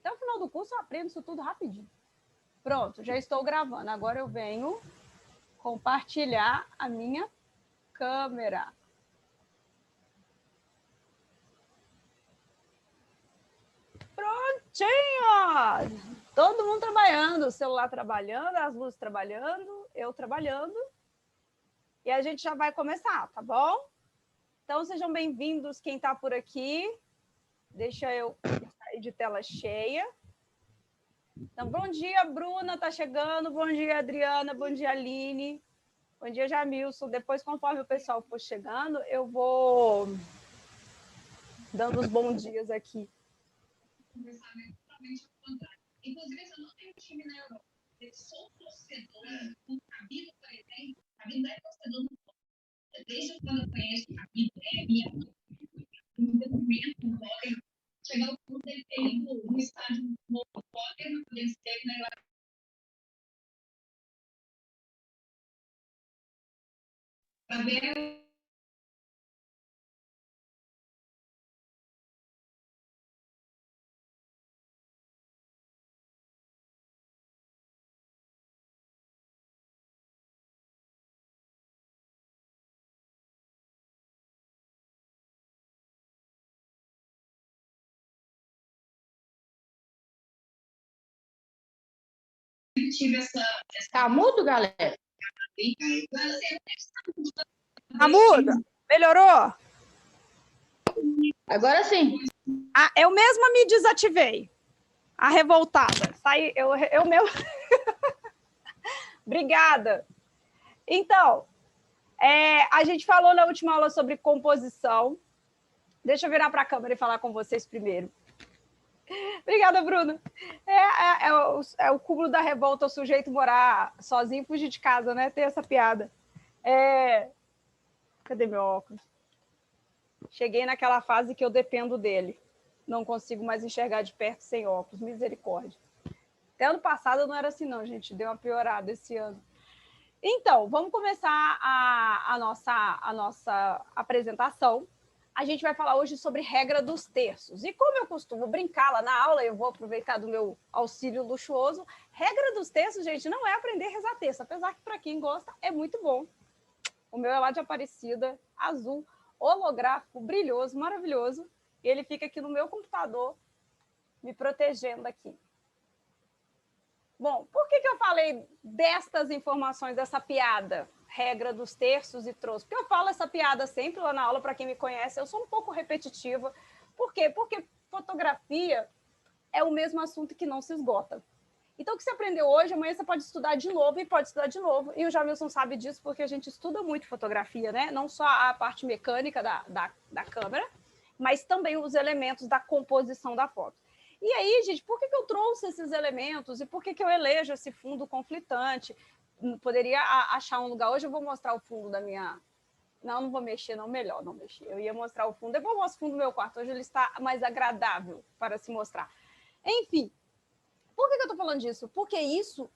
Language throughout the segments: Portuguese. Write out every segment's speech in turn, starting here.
Até o final do curso eu aprendo isso tudo rapidinho. Pronto, já estou gravando. Agora eu venho compartilhar a minha câmera. Prontinho! Todo mundo trabalhando, o celular trabalhando, as luzes trabalhando, eu trabalhando. E a gente já vai começar, tá bom? Então, sejam bem-vindos quem está por aqui. Deixa eu sair de tela cheia. Então, bom dia, Bruna, tá chegando. Bom dia, Adriana. Bom dia, Aline. Bom dia, Jamilson. Depois, conforme o pessoal for chegando, eu vou dando os bons dias aqui. Inclusive, eu não tenho time na Europa. Eu sou torcedora do Camilo, por exemplo. Camilo não é torcedor do Flamengo. Desde quando eu conheço o Camilo, é minha desenvolvimento no vôlei. Chegou ao ponto de ter ido no estádio no vôlei, no poder ser na Europa. Para ver. Tá mudo, galera? Tá muda? Melhorou? Agora sim. Ah, eu mesma me desativei. A revoltada. Eu mesmo. Obrigada. Então, a gente falou na última aula sobre composição. Deixa eu virar para a câmera e falar com vocês primeiro. Obrigada, Bruna. É o cúmulo da revolta, o sujeito morar sozinho e fugir de casa, né? Tem essa piada. Cadê meu óculos? Cheguei naquela fase que eu dependo dele. Não consigo mais enxergar de perto sem óculos. Misericórdia. Até ano passado eu não era assim, não, gente. Deu uma piorada esse ano. Então, vamos começar a nossa apresentação. A gente vai falar hoje sobre regra dos terços. E como eu costumo brincar lá na aula, eu vou aproveitar do meu auxílio luxuoso. Regra dos terços, gente, não é aprender a rezar terço, apesar que para quem gosta é muito bom. O meu é lá de Aparecida, azul, holográfico, brilhoso, maravilhoso. E ele fica aqui no meu computador, me protegendo aqui. Bom, por que eu falei destas informações, dessa piada? Regra dos terços e trouxe. Porque eu falo essa piada sempre lá na aula, para quem me conhece, eu sou um pouco repetitiva. Por quê? Porque fotografia é o mesmo assunto que não se esgota. Então, o que você aprendeu hoje, amanhã você pode estudar de novo e pode estudar de novo. E o Jamilson sabe disso, porque a gente estuda muito fotografia, né? Não só a parte mecânica da câmera, mas também os elementos da composição da foto. E aí, gente, por que eu trouxe esses elementos e por que eu elejo esse fundo conflitante? Poderia achar um lugar. Hoje eu vou mostrar o fundo da minha... Não vou mexer, não, melhor não mexer. Eu ia mostrar o fundo, eu vou mostrar o fundo do meu quarto. Hoje ele está mais agradável para se mostrar. Enfim, por que eu estou falando disso? Porque isso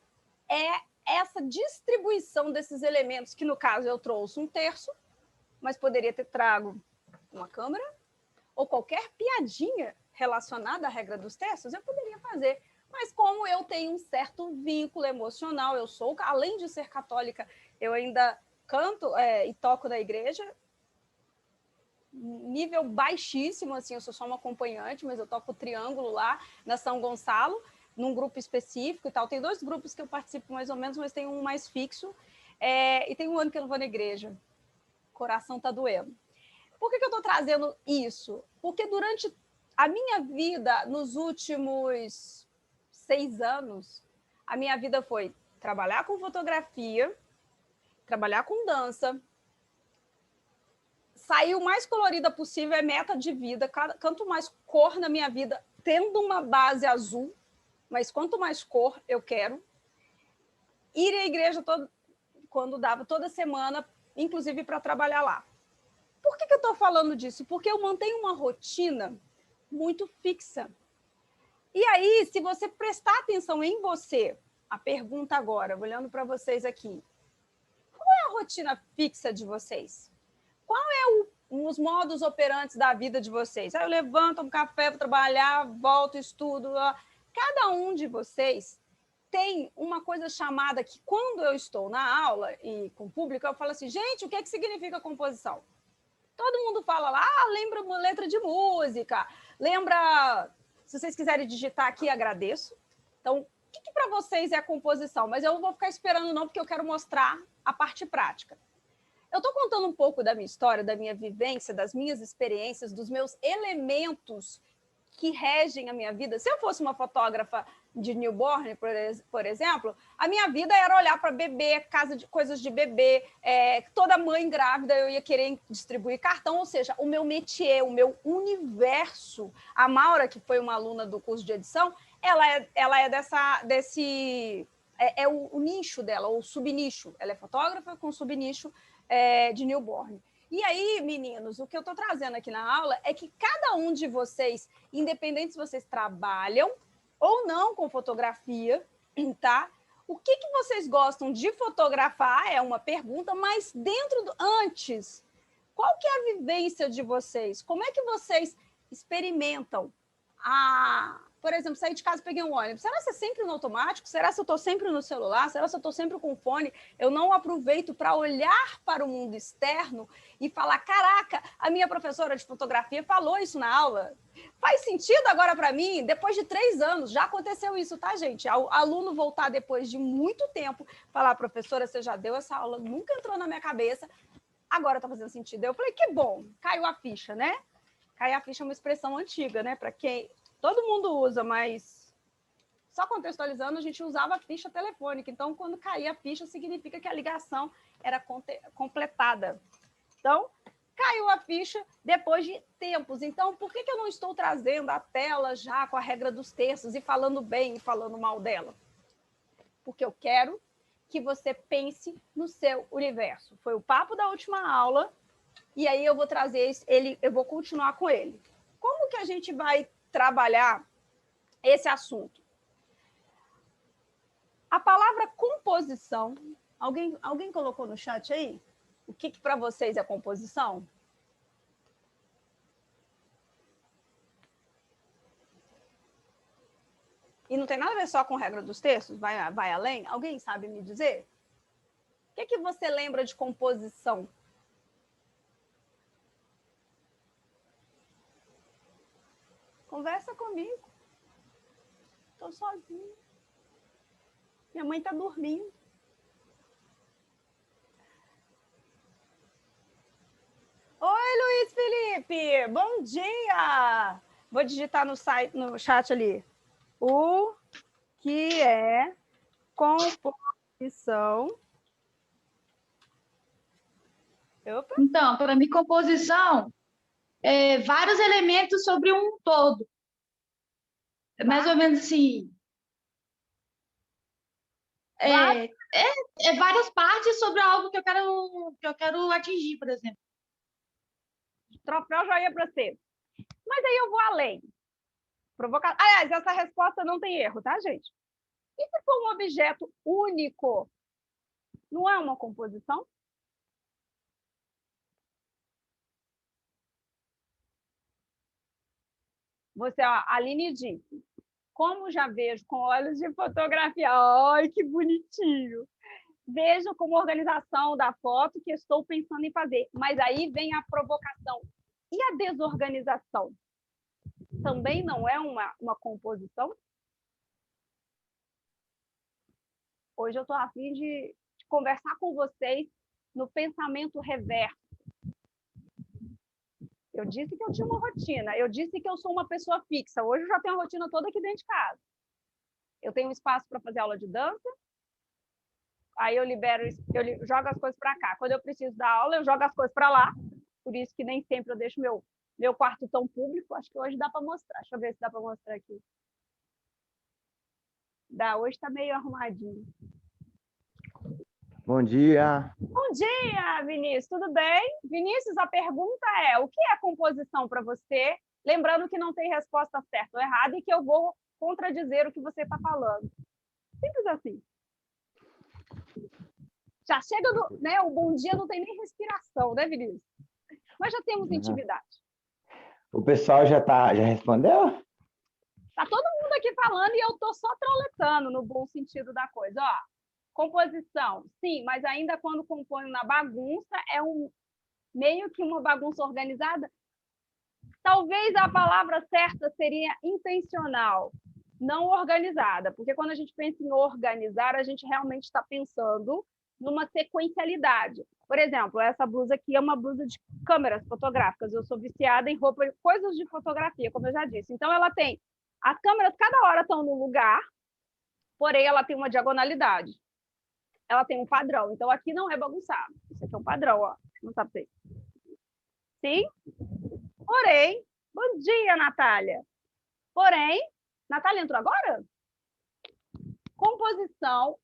é essa distribuição desses elementos, que no caso eu trouxe um terço, mas poderia ter trago uma câmera, ou qualquer piadinha relacionada à regra dos terços, eu poderia fazer. Mas como eu tenho um certo vínculo emocional, eu sou, além de ser católica, eu ainda canto e toco na igreja, nível baixíssimo, assim, eu sou só uma acompanhante, mas eu toco o triângulo lá na São Gonçalo, num grupo específico e tal. Tem 2 grupos que eu participo mais ou menos, mas tem um mais fixo. E tem um ano que eu não vou na igreja. O coração tá doendo. Por que eu estou trazendo isso? Porque durante a minha vida, nos últimos 6 anos, a minha vida foi trabalhar com fotografia, trabalhar com dança, sair o mais colorida possível, é meta de vida. Quanto mais cor na minha vida, tendo uma base azul, mas quanto mais cor eu quero. Ir à igreja quando dava, toda semana, inclusive para trabalhar lá. Por que eu estou falando disso? Porque eu mantenho uma rotina muito fixa. E aí, se você prestar atenção em você, a pergunta agora, olhando para vocês aqui, qual é a rotina fixa de vocês? Qual é os modus operantes da vida de vocês? Aí eu levanto, tomo café, vou trabalhar, volto, estudo. cada um de vocês tem uma coisa chamada que, quando eu estou na aula e com o público, eu falo assim, gente, o que é que significa composição? Todo mundo fala lá, lembra uma letra de música, lembra... Se vocês quiserem digitar aqui, agradeço. Então, o que para vocês é a composição? Mas eu não vou ficar esperando não, porque eu quero mostrar a parte prática. Eu estou contando um pouco da minha história, da minha vivência, das minhas experiências, dos meus elementos que regem a minha vida. Se eu fosse uma fotógrafa de newborn, por exemplo, a minha vida era olhar para bebê, coisas de bebê, toda mãe grávida eu ia querer distribuir cartão, ou seja, o meu métier, o meu universo. A Maura, que foi uma aluna do curso de edição, ela é desse... É o nicho dela, ou subnicho. Ela é fotógrafa com subnicho de newborn. E aí, meninos, o que eu estou trazendo aqui na aula é que cada um de vocês, independente se vocês trabalham ou não com fotografia, tá? O que vocês gostam de fotografar é uma pergunta, mas antes, qual que é a vivência de vocês? Como é que vocês experimentam por exemplo, sair de casa e peguei um ônibus. Será que é sempre no automático? Será que eu estou sempre no celular? Será que eu estou sempre com o fone? Eu não aproveito para olhar para o mundo externo e falar, caraca, a minha professora de fotografia falou isso na aula. Faz sentido agora para mim? Depois de 3 anos, já aconteceu isso, tá, gente? O aluno voltar depois de muito tempo, falar, professora, você já deu essa aula, nunca entrou na minha cabeça, agora está fazendo sentido. Eu falei, que bom, caiu a ficha, né? Cair a ficha é uma expressão antiga, né? Para quem... Todo mundo usa, mas só contextualizando, a gente usava a ficha telefônica. Então, quando caía a ficha, significa que a ligação era completada. Então, caiu a ficha depois de tempos. Então, por que eu não estou trazendo a tela já com a regra dos terços e falando bem e falando mal dela? Porque eu quero que você pense no seu universo. Foi o papo da última aula, e aí eu vou trazer ele, eu vou continuar com ele. Como que a gente vai trabalhar esse assunto? A palavra composição, alguém colocou no chat aí? O que para vocês é composição? E não tem nada a ver só com regra dos textos? Vai além? Alguém sabe me dizer? O que você lembra de composição? Conversa comigo. Estou sozinha. Minha mãe está dormindo. Oi, Luiz Felipe! Bom dia! Vou digitar no chat ali. O que é composição? Opa. Então, para mim, composição é vários elementos sobre um todo. É mais ou menos assim. Várias partes sobre algo que eu quero atingir, por exemplo. Troféu joinha para você. Mas aí eu vou além. Aliás, essa resposta não tem erro, tá, gente? E se for um objeto único? Não é uma composição? Você, ó, a Aline disse, como já vejo com olhos de fotografia, ai, que bonitinho. Vejo como organização da foto que estou pensando em fazer. Mas aí vem a provocação. E a desorganização? Também não é uma composição? Hoje eu estou a fim de conversar com vocês no pensamento reverso. Eu disse que eu tinha uma rotina, eu disse que eu sou uma pessoa fixa. Hoje eu já tenho a rotina toda aqui dentro de casa. Eu tenho um espaço para fazer aula de dança, aí eu jogo as coisas para cá. Quando eu preciso dar aula, eu jogo as coisas para lá, por isso que nem sempre eu deixo meu quarto tão público. Acho que hoje dá para mostrar. Deixa eu ver se dá para mostrar aqui. Hoje está meio arrumadinho. Bom dia. Bom dia, Vinícius. Tudo bem? Vinícius, a pergunta é, o que é composição para você? Lembrando que não tem resposta certa ou errada e que eu vou contradizer o que você está falando. Simples assim. Já chega né? O bom dia não tem nem respiração, né, Vinícius? Mas já temos intimidade. O pessoal já respondeu? Tá todo mundo aqui falando e eu estou só troletando no bom sentido da coisa. Ó, composição, sim, mas ainda quando compõe na bagunça, é meio que uma bagunça organizada. Talvez a palavra certa seria intencional, não organizada, porque quando a gente pensa em organizar, a gente realmente está pensando numa sequencialidade. Por exemplo, essa blusa aqui é uma blusa de câmeras fotográficas. Eu sou viciada em roupa, coisas de fotografia, como eu já disse. Então, ela tem... As câmeras, cada hora estão no lugar, porém, ela tem uma diagonalidade. Ela tem um padrão. Então, aqui não é bagunçado. Isso aqui é um padrão, ó. Não sabe vocês. Sim? Porém... Bom dia, Natália. Porém... Natália entrou agora? Composição,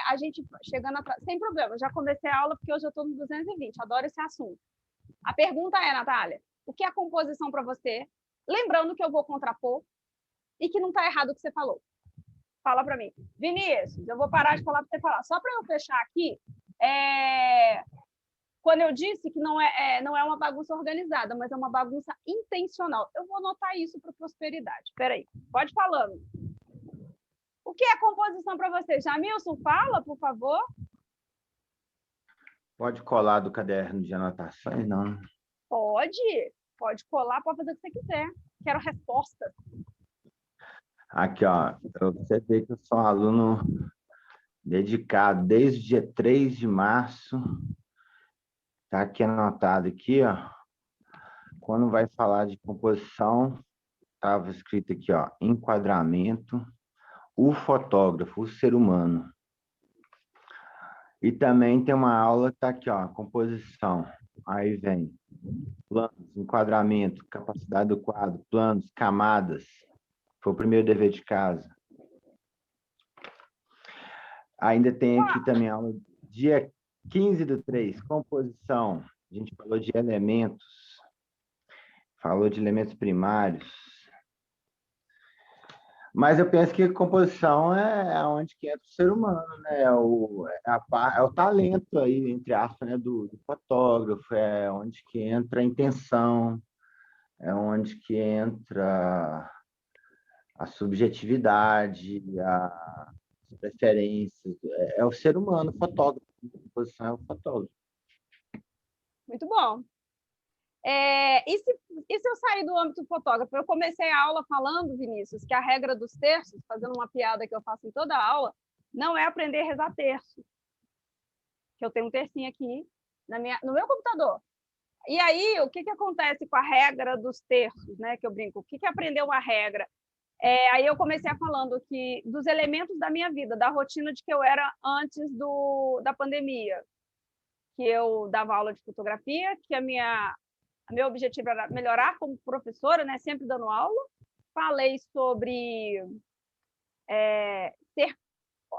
a gente chegando atrás, sem problema, já comecei a aula porque hoje eu estou no 220, adoro esse assunto. A pergunta é, Natália, o que é composição para você? Lembrando que eu vou contrapor e que não está errado o que você falou. Fala para mim. Vinícius, eu vou parar de falar para você falar. Só para eu fechar aqui, quando eu disse que não é uma bagunça organizada, mas é uma bagunça intencional. Eu vou anotar isso para prosperidade. Espera aí, pode falando. O que é composição para você? Jamilson, fala, por favor. Pode colar do caderno de anotações, não? Pode colar, pode fazer o que você quiser. Quero respostas. Aqui, ó, para você ver que eu sou um aluno dedicado desde o dia 3 de março. Está aqui anotado aqui, ó. Quando vai falar de composição, estava escrito aqui, ó, enquadramento, o fotógrafo, o ser humano. E também tem uma aula que está aqui, ó, composição. Aí vem planos, enquadramento, capacidade do quadro, planos, camadas. Foi o primeiro dever de casa. Ainda tem aqui também a aula dia 15/3, composição. A gente falou de elementos, falou de elementos primários. Mas eu penso que a composição é onde que entra o ser humano, né? É o talento aí, entre aspas, né? do fotógrafo, é onde que entra a intenção, é onde que entra a subjetividade, as preferências. É o ser humano, o fotógrafo. A composição é o fotógrafo. Muito bom. E se eu sair do âmbito fotógrafo? Eu comecei a aula falando, Vinícius, que a regra dos terços, fazendo uma piada que eu faço em toda a aula, não é aprender a rezar terço. Que eu tenho um tercinho aqui no meu computador. E aí, o que acontece com a regra dos terços, né? Que eu brinco. O que é aprender uma regra? Aí eu comecei falando que dos elementos da minha vida, da rotina de que eu era antes da pandemia, que eu dava aula de fotografia, que meu objetivo era melhorar como professora, né? Sempre dando aula. Falei sobre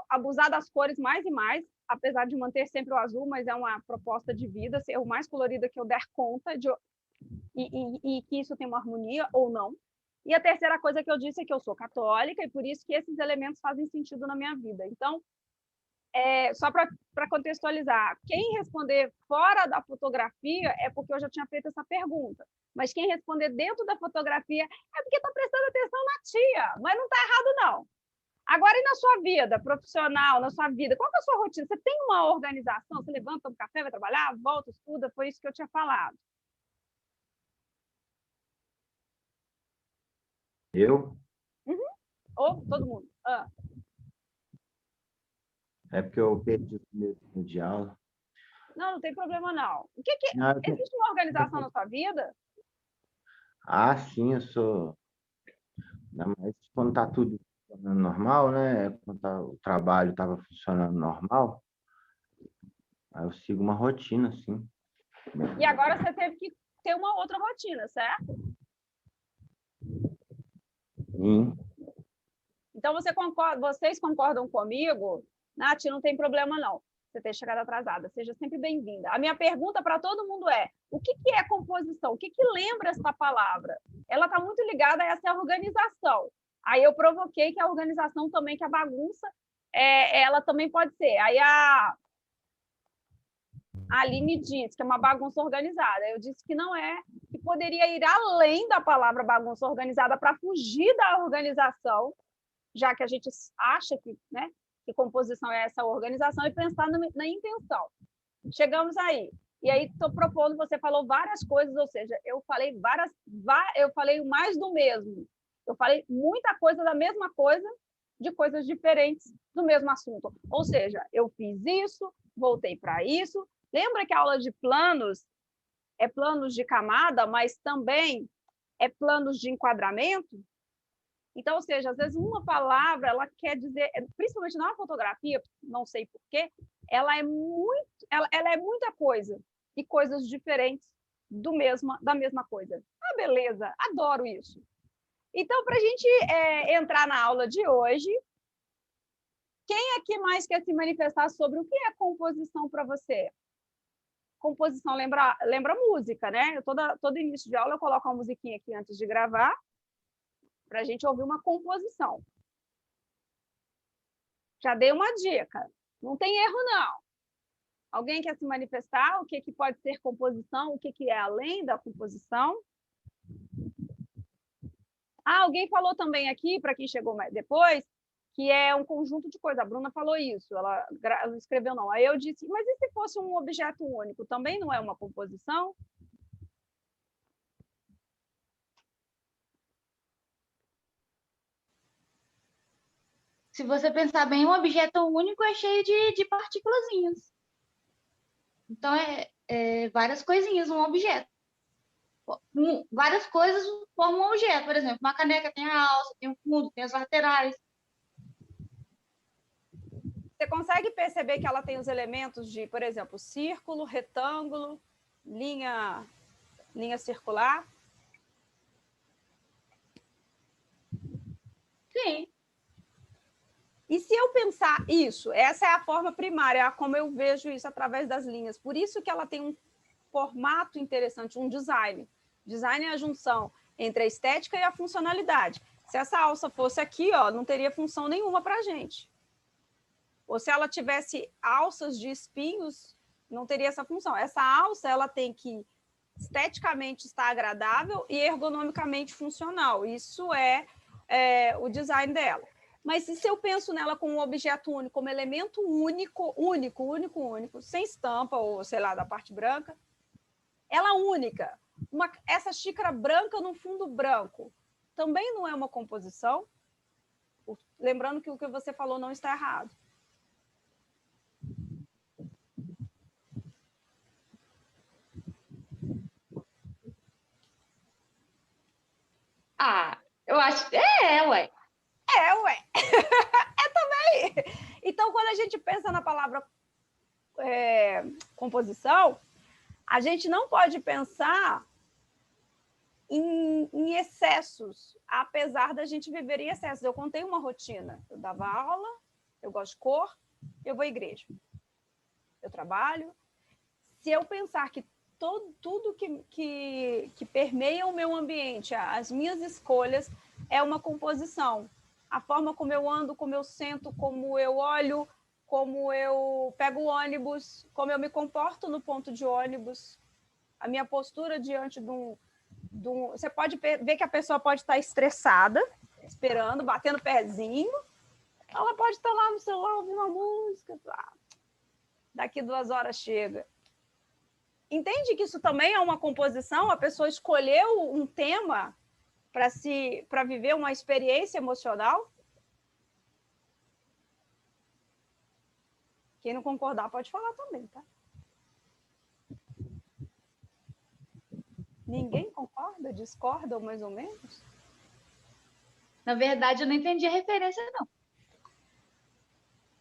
abusar das cores mais e mais, apesar de manter sempre o azul, mas é uma proposta de vida, ser o mais colorida que eu der conta, e que isso tem uma harmonia ou não. E a terceira coisa que eu disse é que eu sou católica, e por isso que esses elementos fazem sentido na minha vida. Então, só para contextualizar, quem responder fora da fotografia é porque eu já tinha feito essa pergunta. Mas quem responder dentro da fotografia é porque está prestando atenção na tia, mas não está errado, não. Agora, e na sua vida profissional, na sua vida, qual é a sua rotina? Você tem uma organização? Você levanta, toma café, vai trabalhar, volta, estuda? Foi isso que eu tinha falado. Eu? Uhum. Ou todo mundo? É porque eu perdi o primeiro dia de aula. Não tem problema, não. Não, Existe uma organização na sua vida? Ah, sim, eu sou... Não, mas quando está tudo funcionando normal, né? Quando o trabalho estava funcionando normal, aí eu sigo uma rotina, assim. E agora você teve que ter uma outra rotina, certo? Sim. Então, vocês concordam comigo? Nath, não tem problema, não. Você ter chegado atrasada. Seja sempre bem-vinda. A minha pergunta para todo mundo é: o que é composição? O que lembra essa palavra? Ela está muito ligada a essa organização. Aí eu provoquei que a organização também, que a bagunça, ela também pode ser. Aí a Aline disse que é uma bagunça organizada. Eu disse que não é, que poderia ir além da palavra bagunça organizada para fugir da organização, já que a gente acha que, né, que composição é essa organização, e pensar na intenção. Chegamos aí. E aí estou propondo, você falou várias coisas, ou seja, eu falei mais do mesmo. Eu falei muita coisa da mesma coisa, de coisas diferentes do mesmo assunto. Ou seja, eu fiz isso, voltei para isso. Lembra que a aula de planos é planos de camada, mas também é planos de enquadramento? Então, ou seja, às vezes uma palavra, ela quer dizer, principalmente na fotografia, não sei porquê, ela é muita coisa, e coisas diferentes da mesma coisa. Ah, beleza, adoro isso. Então, para a gente entrar na aula de hoje, quem aqui mais quer se manifestar sobre o que é composição para você? Composição lembra música, né? Todo início de aula eu coloco uma musiquinha aqui antes de gravar, para a gente ouvir uma composição. Já dei uma dica. Não tem erro, não. Alguém quer se manifestar? O que pode ser composição? O que é além da composição? Ah, alguém falou também aqui, para quem chegou mais depois, que é um conjunto de coisas. A Bruna falou isso, ela não escreveu não. Aí eu disse, mas e se fosse um objeto único? Também não é uma composição? Se você pensar bem, um objeto único é cheio de partículazinhas. Então, várias coisinhas, um objeto. Várias coisas formam um objeto. Por exemplo, uma caneca tem a alça, tem o fundo, tem as laterais. Você consegue perceber que ela tem os elementos de, por exemplo, círculo, retângulo, linha circular? Sim. E se eu pensar isso, essa é a forma primária, como eu vejo isso através das linhas. Por isso que ela tem um formato interessante, um design. Design é a junção entre a estética e a funcionalidade. Se essa alça fosse aqui, ó, não teria função nenhuma para a gente. Ou se ela tivesse alças de espinhos, não teria essa função. Essa alça, ela tem que esteticamente estar agradável e ergonomicamente funcional. Isso é o design dela. Mas e se eu penso nela como um objeto único, como elemento único, sem estampa ou, sei lá, da parte branca, ela única. Essa xícara branca no fundo branco também não é uma composição? Lembrando que o que você falou não está errado. Ah, eu acho que ué. Ué. É também. Então, quando a gente pensa na palavra composição, a gente não pode pensar em excessos, apesar da gente viver em excessos. Eu contei uma rotina. Eu dava aula, eu gosto de cor, eu vou à igreja. Eu trabalho. Se eu pensar que tudo que permeia o meu ambiente, as minhas escolhas, é uma composição. A forma como eu ando, como eu sento, como eu olho, como eu pego o ônibus, como eu me comporto no ponto de ônibus, a minha postura diante de um... Você pode ver que a pessoa pode estar estressada, esperando, batendo pezinho. Ela pode estar lá no celular ouvindo uma música. Daqui 2 horas chega. Entende que isso também é uma composição? A pessoa escolheu um tema para viver uma experiência emocional? Quem não concordar pode falar também, tá? Ninguém concorda? Discorda, mais ou menos? Na verdade, eu não entendi a referência, não.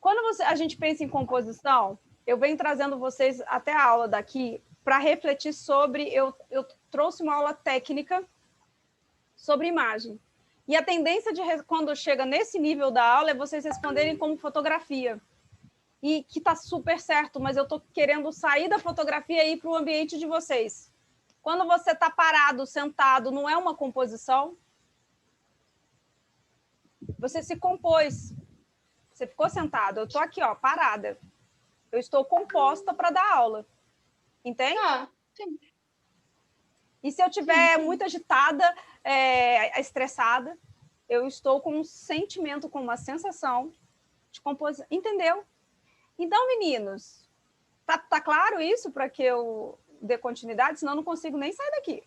Quando a gente pensa em composição, eu venho trazendo vocês até a aula daqui para refletir sobre... Eu trouxe uma aula técnica sobre imagem. E a tendência quando chega nesse nível da aula é vocês responderem como fotografia. E que está super certo, mas eu estou querendo sair da fotografia e ir para o ambiente de vocês. Quando você está parado, sentado, não é uma composição? Você se compôs. Você ficou sentado. Eu estou aqui, ó, parada. Eu estou composta para dar aula. Entende? Sim. E se eu estiver muito agitada, estressada, eu estou com um sentimento, com uma sensação de composição. Entendeu? Então, meninos, tá claro isso para que eu dê continuidade? Senão eu não consigo nem sair daqui.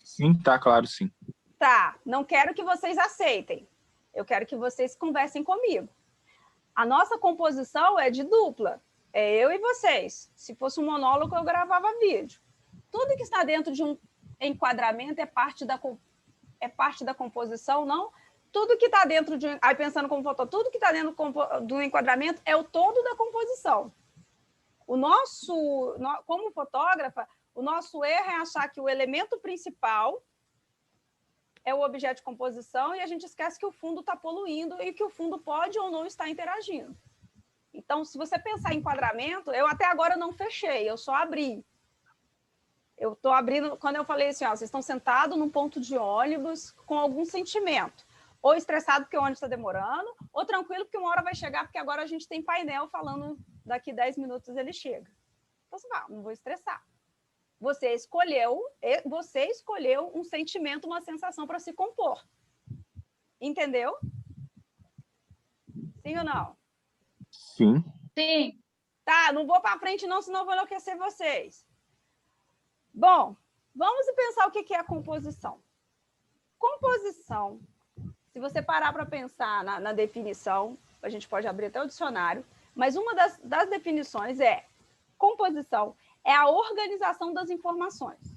Sim, tá claro, sim. Tá, não quero que vocês aceitem. Eu quero que vocês conversem comigo. A nossa composição é de dupla. É eu e vocês. Se fosse um monólogo, eu gravava vídeo. Tudo que está dentro de um enquadramento é parte da composição, não? Tudo que está dentro de... Aí, pensando como fotógrafo, tudo que está dentro do enquadramento é o todo da composição. Como fotógrafa, o nosso erro é achar que o elemento principal é o objeto de composição e a gente esquece que o fundo está poluindo e que o fundo pode ou não estar interagindo. Então, se você pensar em enquadramento, eu até agora não fechei, eu só abri. Eu estou abrindo, quando eu falei assim, ó, vocês estão sentados num ponto de ônibus com algum sentimento. Ou estressado porque o ônibus está demorando, ou tranquilo porque uma hora vai chegar, porque agora a gente tem painel falando daqui 10 minutos ele chega. Então, você fala, não vou estressar. Você escolheu um sentimento, uma sensação para se compor. Entendeu? Sim ou não? Sim. Sim. Tá, não vou para frente não, senão eu vou enlouquecer vocês. Bom, vamos pensar o que é a composição. Composição, se você parar para pensar na definição, a gente pode abrir até o dicionário, mas uma das definições é: composição é a organização das informações.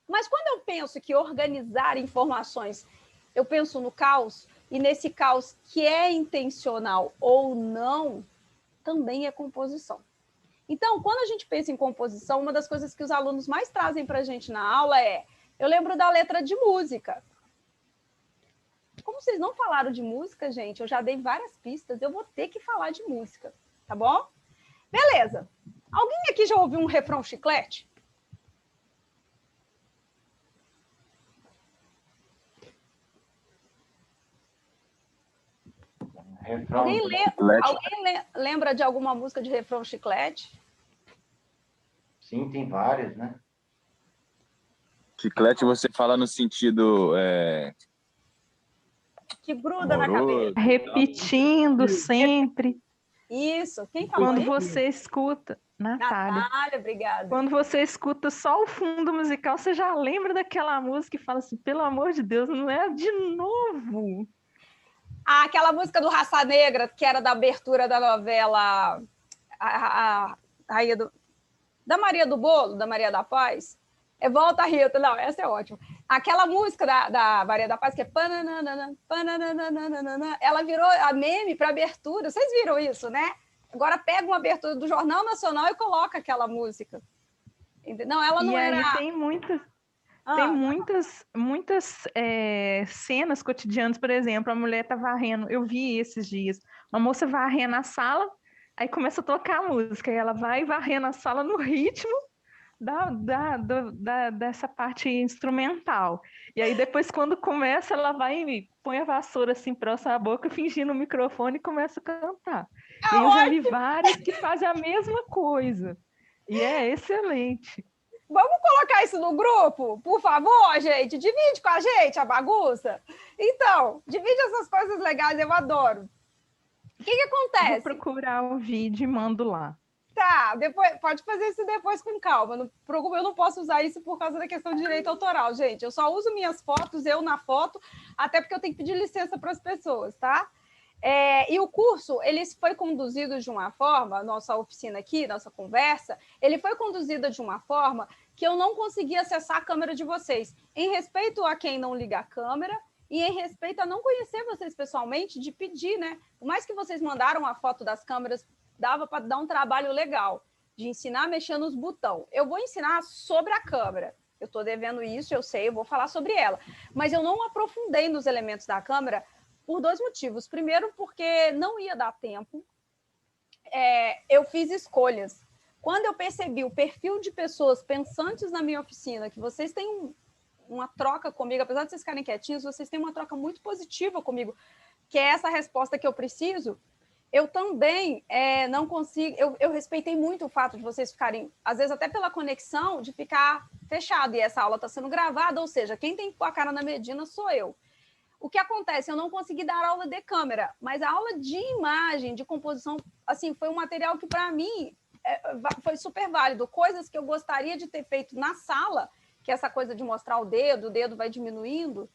Mas quando eu penso que organizar informações, eu penso no caos, e nesse caos que é intencional ou não, também é composição. Então, quando a gente pensa em composição, uma das coisas que os alunos mais trazem para a gente na aula é: eu lembro da letra de música. Como vocês não falaram de música, gente, eu já dei várias pistas, eu vou ter que falar de música, tá bom? Beleza. Alguém aqui já ouviu um refrão chiclete? Alguém lembra de alguma música de refrão chiclete? Sim, tem várias, né? Chiclete você fala no sentido... Que gruda na amoroso, cabeça. Repetindo sempre. Isso. Quem falou Quando aí? você escuta... Natália. Natália, obrigada. Quando você escuta só o fundo musical, você já lembra daquela música e fala assim, pelo amor de Deus, não é de novo. Ah, aquela música do Raça Negra, que era da abertura da novela a Rainha da Maria do Bolo, da Maria da Paz. Volta Rita. Não, essa é ótima. Aquela música da Maria da Paz, que é pananana, pananana, ela virou a meme para abertura. Vocês viram isso, né? Agora pega uma abertura do Jornal Nacional e coloca aquela música. Não, ela não era... E aí tem muitas cenas cotidianas, por exemplo, a mulher tá varrendo, eu vi esses dias, uma moça varrendo a sala, aí começa a tocar a música, e ela vai varrendo a sala no ritmo dessa parte instrumental. E aí depois, quando começa, ela vai e põe a vassoura assim próxima à boca, fingindo o microfone e começa a cantar. E aí eu já vi várias que fazem a mesma coisa. E é excelente. Vamos colocar isso no grupo, por favor, gente? Divide com a gente a bagunça. Então, divide essas coisas legais, eu adoro. O que acontece? Vou procurar o vídeo e mando lá. Tá, depois, pode fazer isso depois com calma. Eu não posso usar isso por causa da questão de direito autoral, gente. Eu só uso minhas fotos, eu na foto, até porque eu tenho que pedir licença para as pessoas, tá? E o curso, ele foi conduzido de uma forma, nossa oficina aqui, nossa conversa, ele foi conduzido de uma forma que eu não conseguia acessar a câmera de vocês, em respeito a quem não liga a câmera e em respeito a não conhecer vocês pessoalmente, de pedir, né? Por mais que vocês mandaram a foto das câmeras, dava para dar um trabalho legal, de ensinar a mexer nos botões. Eu vou ensinar sobre a câmera. Eu estou devendo isso, eu sei, eu vou falar sobre ela. Mas eu não aprofundei nos elementos da câmera por 2 motivos. Primeiro, porque não ia dar tempo. Eu fiz escolhas. Quando eu percebi o perfil de pessoas pensantes na minha oficina, que vocês têm uma troca comigo, apesar de vocês ficarem quietinhos, vocês têm uma troca muito positiva comigo, que é essa resposta que eu preciso, eu também não consigo... Eu respeitei muito o fato de vocês ficarem, às vezes até pela conexão, de ficar fechado. E essa aula está sendo gravada, ou seja, quem tem que pôr a cara na Medina sou eu. O que acontece? Eu não consegui dar aula de câmera, mas a aula de imagem, de composição, assim, foi um material que, para mim, foi super válido. Coisas que eu gostaria de ter feito na sala, que é essa coisa de mostrar o dedo vai diminuindo,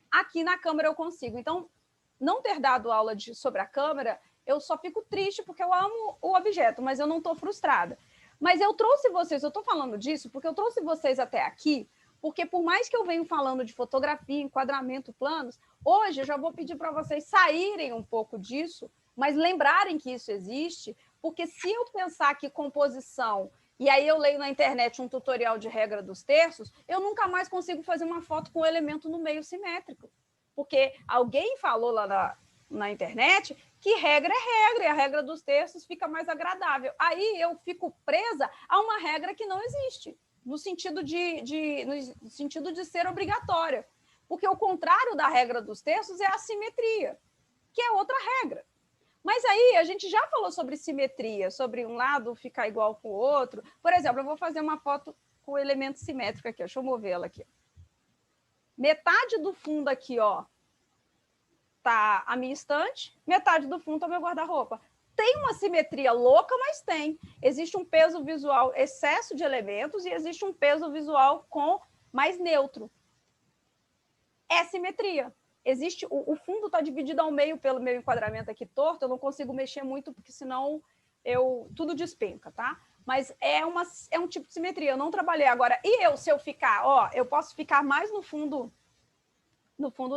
aqui na câmera eu consigo. Então, não ter dado aula sobre a câmera, eu só fico triste porque eu amo o objeto, mas eu não estou frustrada. Mas eu trouxe vocês, eu estou falando disso porque eu trouxe vocês até aqui, porque por mais que eu venha falando de fotografia, enquadramento, planos, hoje eu já vou pedir para vocês saírem um pouco disso, mas lembrarem que isso existe, porque se eu pensar que composição, e aí eu leio na internet um tutorial de regra dos terços, eu nunca mais consigo fazer uma foto com o elemento no meio simétrico, porque alguém falou lá na internet que regra é regra, e a regra dos terços fica mais agradável. Aí eu fico presa a uma regra que não existe, no sentido de ser obrigatória. Porque o contrário da regra dos terços é a simetria, que é outra regra. Mas aí a gente já falou sobre simetria, sobre um lado ficar igual com o outro. Por exemplo, eu vou fazer uma foto com o elemento simétrico aqui. Deixa eu mover ela aqui. Metade do fundo aqui, ó, tá a minha estante, metade do fundo tá o meu guarda-roupa. Tem uma simetria louca, mas tem. Existe um peso visual, excesso de elementos, e existe um peso visual com mais neutro. É simetria. Existe, o fundo está dividido ao meio pelo meu enquadramento aqui torto, eu não consigo mexer muito, porque senão tudo despenca, tá? Mas é um tipo de simetria, eu não trabalhei. Agora, se eu ficar, ó, eu posso ficar mais no fundo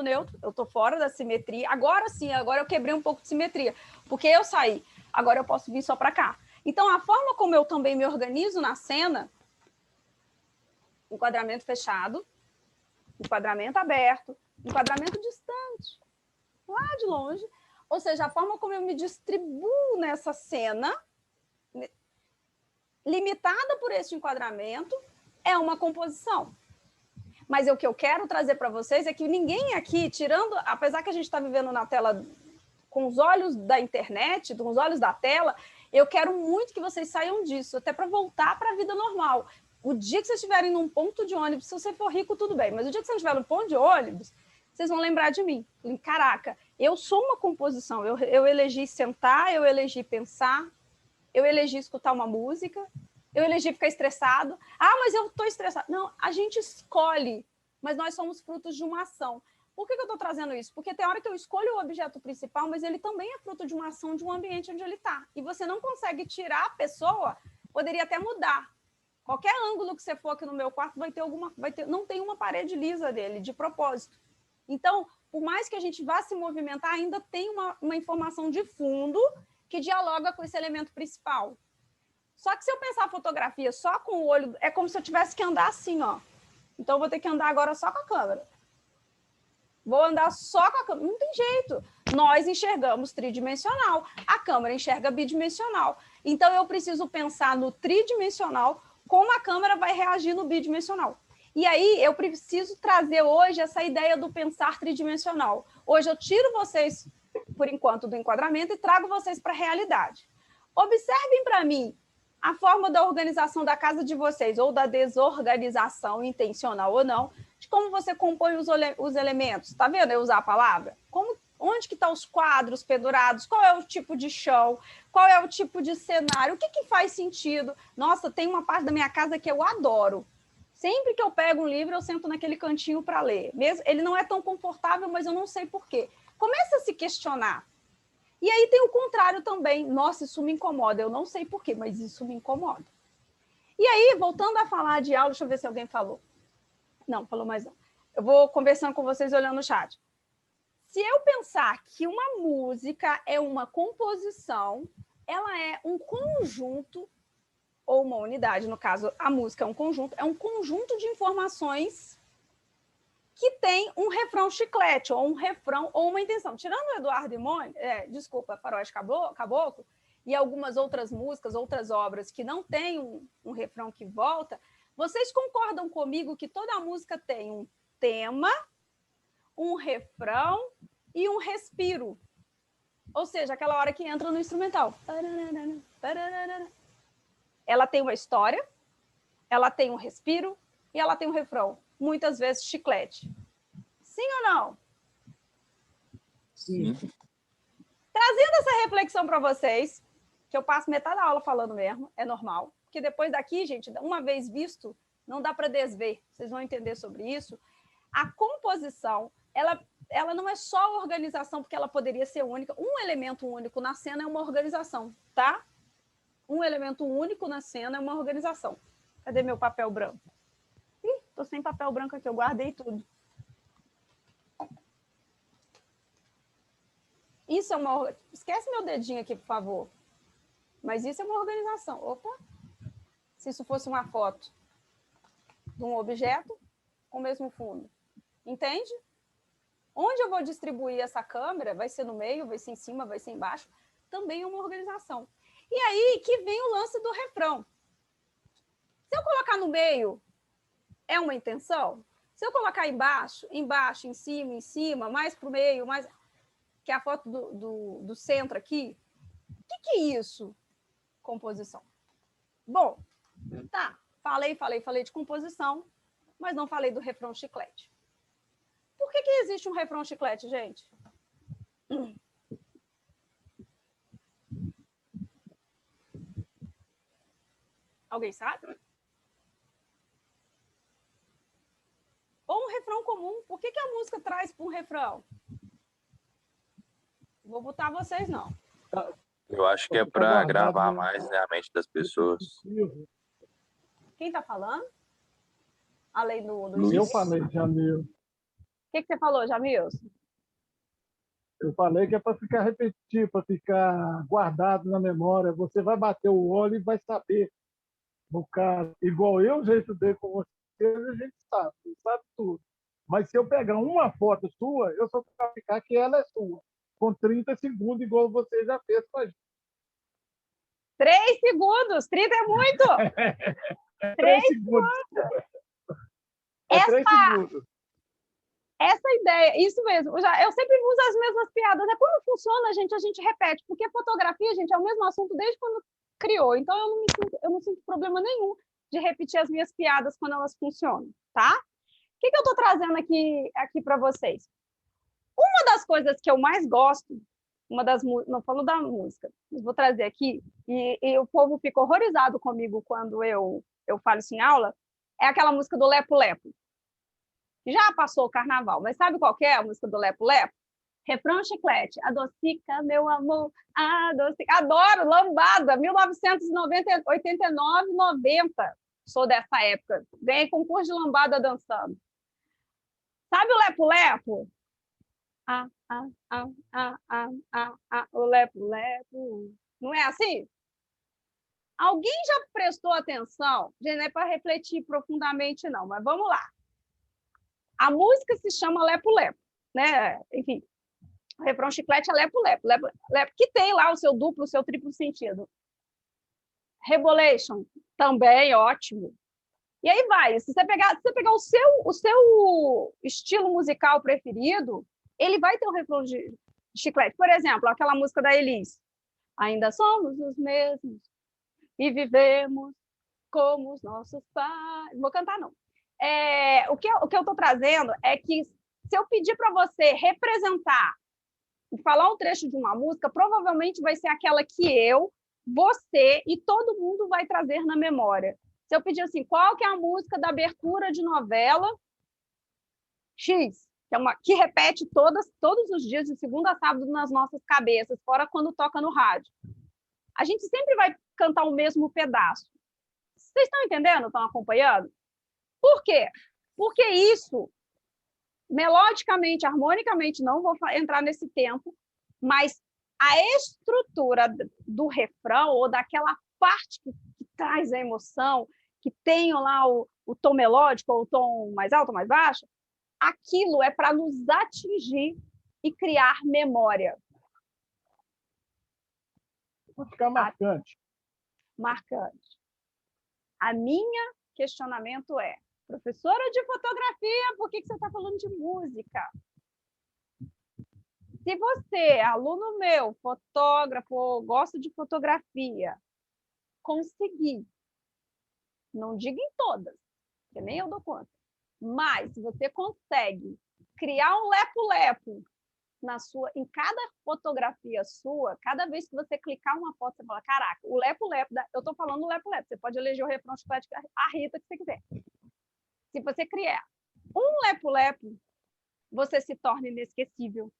neutro, eu estou fora da simetria. Agora sim, agora eu quebrei um pouco de simetria, porque eu saí. Agora eu posso vir só para cá. Então, a forma como eu também me organizo na cena, enquadramento fechado, enquadramento aberto, enquadramento distante, lá de longe. Ou seja, a forma como eu me distribuo nessa cena, limitada por esse enquadramento, é uma composição. Mas o que eu quero trazer para vocês é que ninguém aqui, apesar que a gente está vivendo na tela com os olhos da internet, com os olhos da tela, eu quero muito que vocês saiam disso, até para voltar para a vida normal. O dia que vocês estiverem num ponto de ônibus, se você for rico, tudo bem, mas o dia que você estiver num ponto de ônibus, vocês vão lembrar de mim. Caraca, eu sou uma composição, eu elegi sentar, eu elegi pensar, eu elegi escutar uma música, eu elegi ficar estressado. Ah, mas eu estou estressado. Não, a gente escolhe, mas nós somos frutos de uma ação. Por que eu estou trazendo isso? Porque tem hora que eu escolho o objeto principal, mas ele também é fruto de uma ação de um ambiente onde ele está. E você não consegue tirar a pessoa, poderia até mudar. Qualquer ângulo que você for aqui no meu quarto não tem uma parede lisa dele, de propósito. Então, por mais que a gente vá se movimentar, ainda tem uma informação de fundo que dialoga com esse elemento principal. Só que se eu pensar a fotografia só com o olho, é como se eu tivesse que andar assim, ó. Então, eu vou ter que andar agora só com a câmera. Vou andar só com a câmera. Não tem jeito. Nós enxergamos tridimensional. A câmera enxerga bidimensional. Então, eu preciso pensar no tridimensional, como a câmera vai reagir no bidimensional. E aí, eu preciso trazer hoje essa ideia do pensar tridimensional. Hoje, eu tiro vocês, por enquanto, do enquadramento e trago vocês para a realidade. Observem para mim a forma da organização da casa de vocês, ou da desorganização, intencional ou não, de como você compõe os elementos. Está vendo eu usar a palavra? Onde que estão os quadros pendurados? Qual é o tipo de chão? Qual é o tipo de cenário? O que faz sentido? Nossa, tem uma parte da minha casa que eu adoro. Sempre que eu pego um livro, eu sento naquele cantinho para ler. Ele não é tão confortável, mas eu não sei por quê. Começa a se questionar. E aí tem o contrário também. Nossa, isso me incomoda. Eu não sei por quê, mas isso me incomoda. E aí, voltando a falar de aula, deixa eu ver se alguém falou. Não, falou mais não. Eu vou conversando com vocês olhando o chat. Se eu pensar que uma música é uma composição, ela é um conjunto, ou uma unidade, no caso, a música é um conjunto de informações que tem um refrão chiclete, ou um refrão, ou uma intenção. Tirando o Eduardo e Mônica, Faroeste Caboclo, e algumas outras músicas, outras obras que não têm um refrão que volta, vocês concordam comigo que toda música tem um tema, um refrão e um respiro? Ou seja, aquela hora que entra no instrumental. Ela tem uma história, ela tem um respiro e ela tem um refrão. Muitas vezes chiclete. Sim ou não? Sim. Trazendo essa reflexão para vocês, que eu passo metade da aula falando mesmo, é normal, porque depois daqui, gente, uma vez visto, não dá para desver, vocês vão entender sobre isso. A composição, ela não é só organização, porque ela poderia ser única. Um elemento único na cena é uma organização, tá? Um elemento único na cena é uma organização. Cadê meu papel branco? Ih, tô sem papel branco aqui, eu guardei tudo. Isso é uma... Esquece meu dedinho aqui, por favor. Mas isso é uma organização. Opa! Se isso fosse uma foto de um objeto com o mesmo fundo. Entende? Onde eu vou distribuir essa câmera, vai ser no meio, vai ser em cima, vai ser embaixo, também é uma organização. E aí que vem o lance do refrão. Se eu colocar no meio, é uma intenção? Se eu colocar embaixo, em cima, mais para o meio, mais... que é a foto do centro aqui, o que é isso? Composição. Bom, tá, falei de composição, mas não falei do refrão chiclete. Por que existe um refrão chiclete, gente? Alguém sabe? Ou um refrão comum. Por que a música traz para um refrão? Vou botar vocês, não. Eu acho que é para gravar mais, né, a mente das pessoas. Quem está falando? Além do Eu falei, Jamil. O que você falou, Jamilson? Eu falei que é para ficar repetitivo, para ficar guardado na memória. Você vai bater o olho e vai saber. No caso, igual eu já estudei com você, a gente sabe tudo. Mas se eu pegar uma foto sua, eu só vou ficar que ela é sua, com 30 segundos, igual você já fez com a gente. 3 segundos, 30 é muito! 3 segundos. 3 segundos. Essa ideia, isso mesmo. Eu sempre uso as mesmas piadas. É como funciona, gente, a gente repete. Porque fotografia, gente, é o mesmo assunto desde quando criou. Então, eu não sinto problema nenhum de repetir as minhas piadas quando elas funcionam, tá? O que eu estou trazendo aqui para vocês? Uma das coisas que eu mais gosto, não falo da música, mas vou trazer aqui, e o povo fica horrorizado comigo quando eu falo isso em aula, é aquela música do Lepo Lepo. Já passou o carnaval, mas sabe qual que é a música do Lepo Lepo? Refrão chiclete, adocica, meu amor, adocica. Adoro, lambada, 1989, 90. Sou dessa época. Ganhei concurso de lambada dançando. Sabe o Lepo Lepo? O Lepo Lepo. Não é assim? Alguém já prestou atenção? Gente, não é para refletir profundamente, não, mas vamos lá. A música se chama Lepo Lepo, né? Enfim, o refrão chiclete é Lepo Lepo, Lepo Lepo, que tem lá o seu duplo, o seu triplo sentido. Rebolation, também ótimo. E aí vai, se você pegar o seu estilo musical preferido, ele vai ter um refrão de chiclete. Por exemplo, aquela música da Elis. Ainda somos os mesmos e vivemos como os nossos pais. Não vou cantar, não. O que eu estou trazendo é que se eu pedir para você representar e falar um trecho de uma música, provavelmente vai ser aquela que você e todo mundo vai trazer na memória. Se eu pedir assim, qual que é a música da abertura de novela X, que repete todos os dias, de segunda a sábado, nas nossas cabeças, fora quando toca no rádio. A gente sempre vai cantar o mesmo pedaço. Vocês estão entendendo? Estão acompanhando? Por quê? Porque isso, melodicamente, harmonicamente, não vou entrar nesse tempo, mas a estrutura do refrão, ou daquela parte que traz a emoção, que tem lá o tom melódico, ou o tom mais alto ou mais baixo, aquilo é para nos atingir e criar memória. Vai ficar marcante. Marcante. A minha questionamento é, professora de fotografia, por que você está falando de música? Se você, aluno meu, fotógrafo, gosta de fotografia, conseguir, não digo em todas, porque nem eu dou conta, mas se você consegue criar um lepo-lepo em cada fotografia sua, cada vez que você clicar uma foto, você fala, caraca, o lepo-lepo, eu estou falando do lepo-lepo, você pode eleger o refrão chiclete, a Rita que você quiser. Se você criar um lepo-lepo, você se torna inesquecível.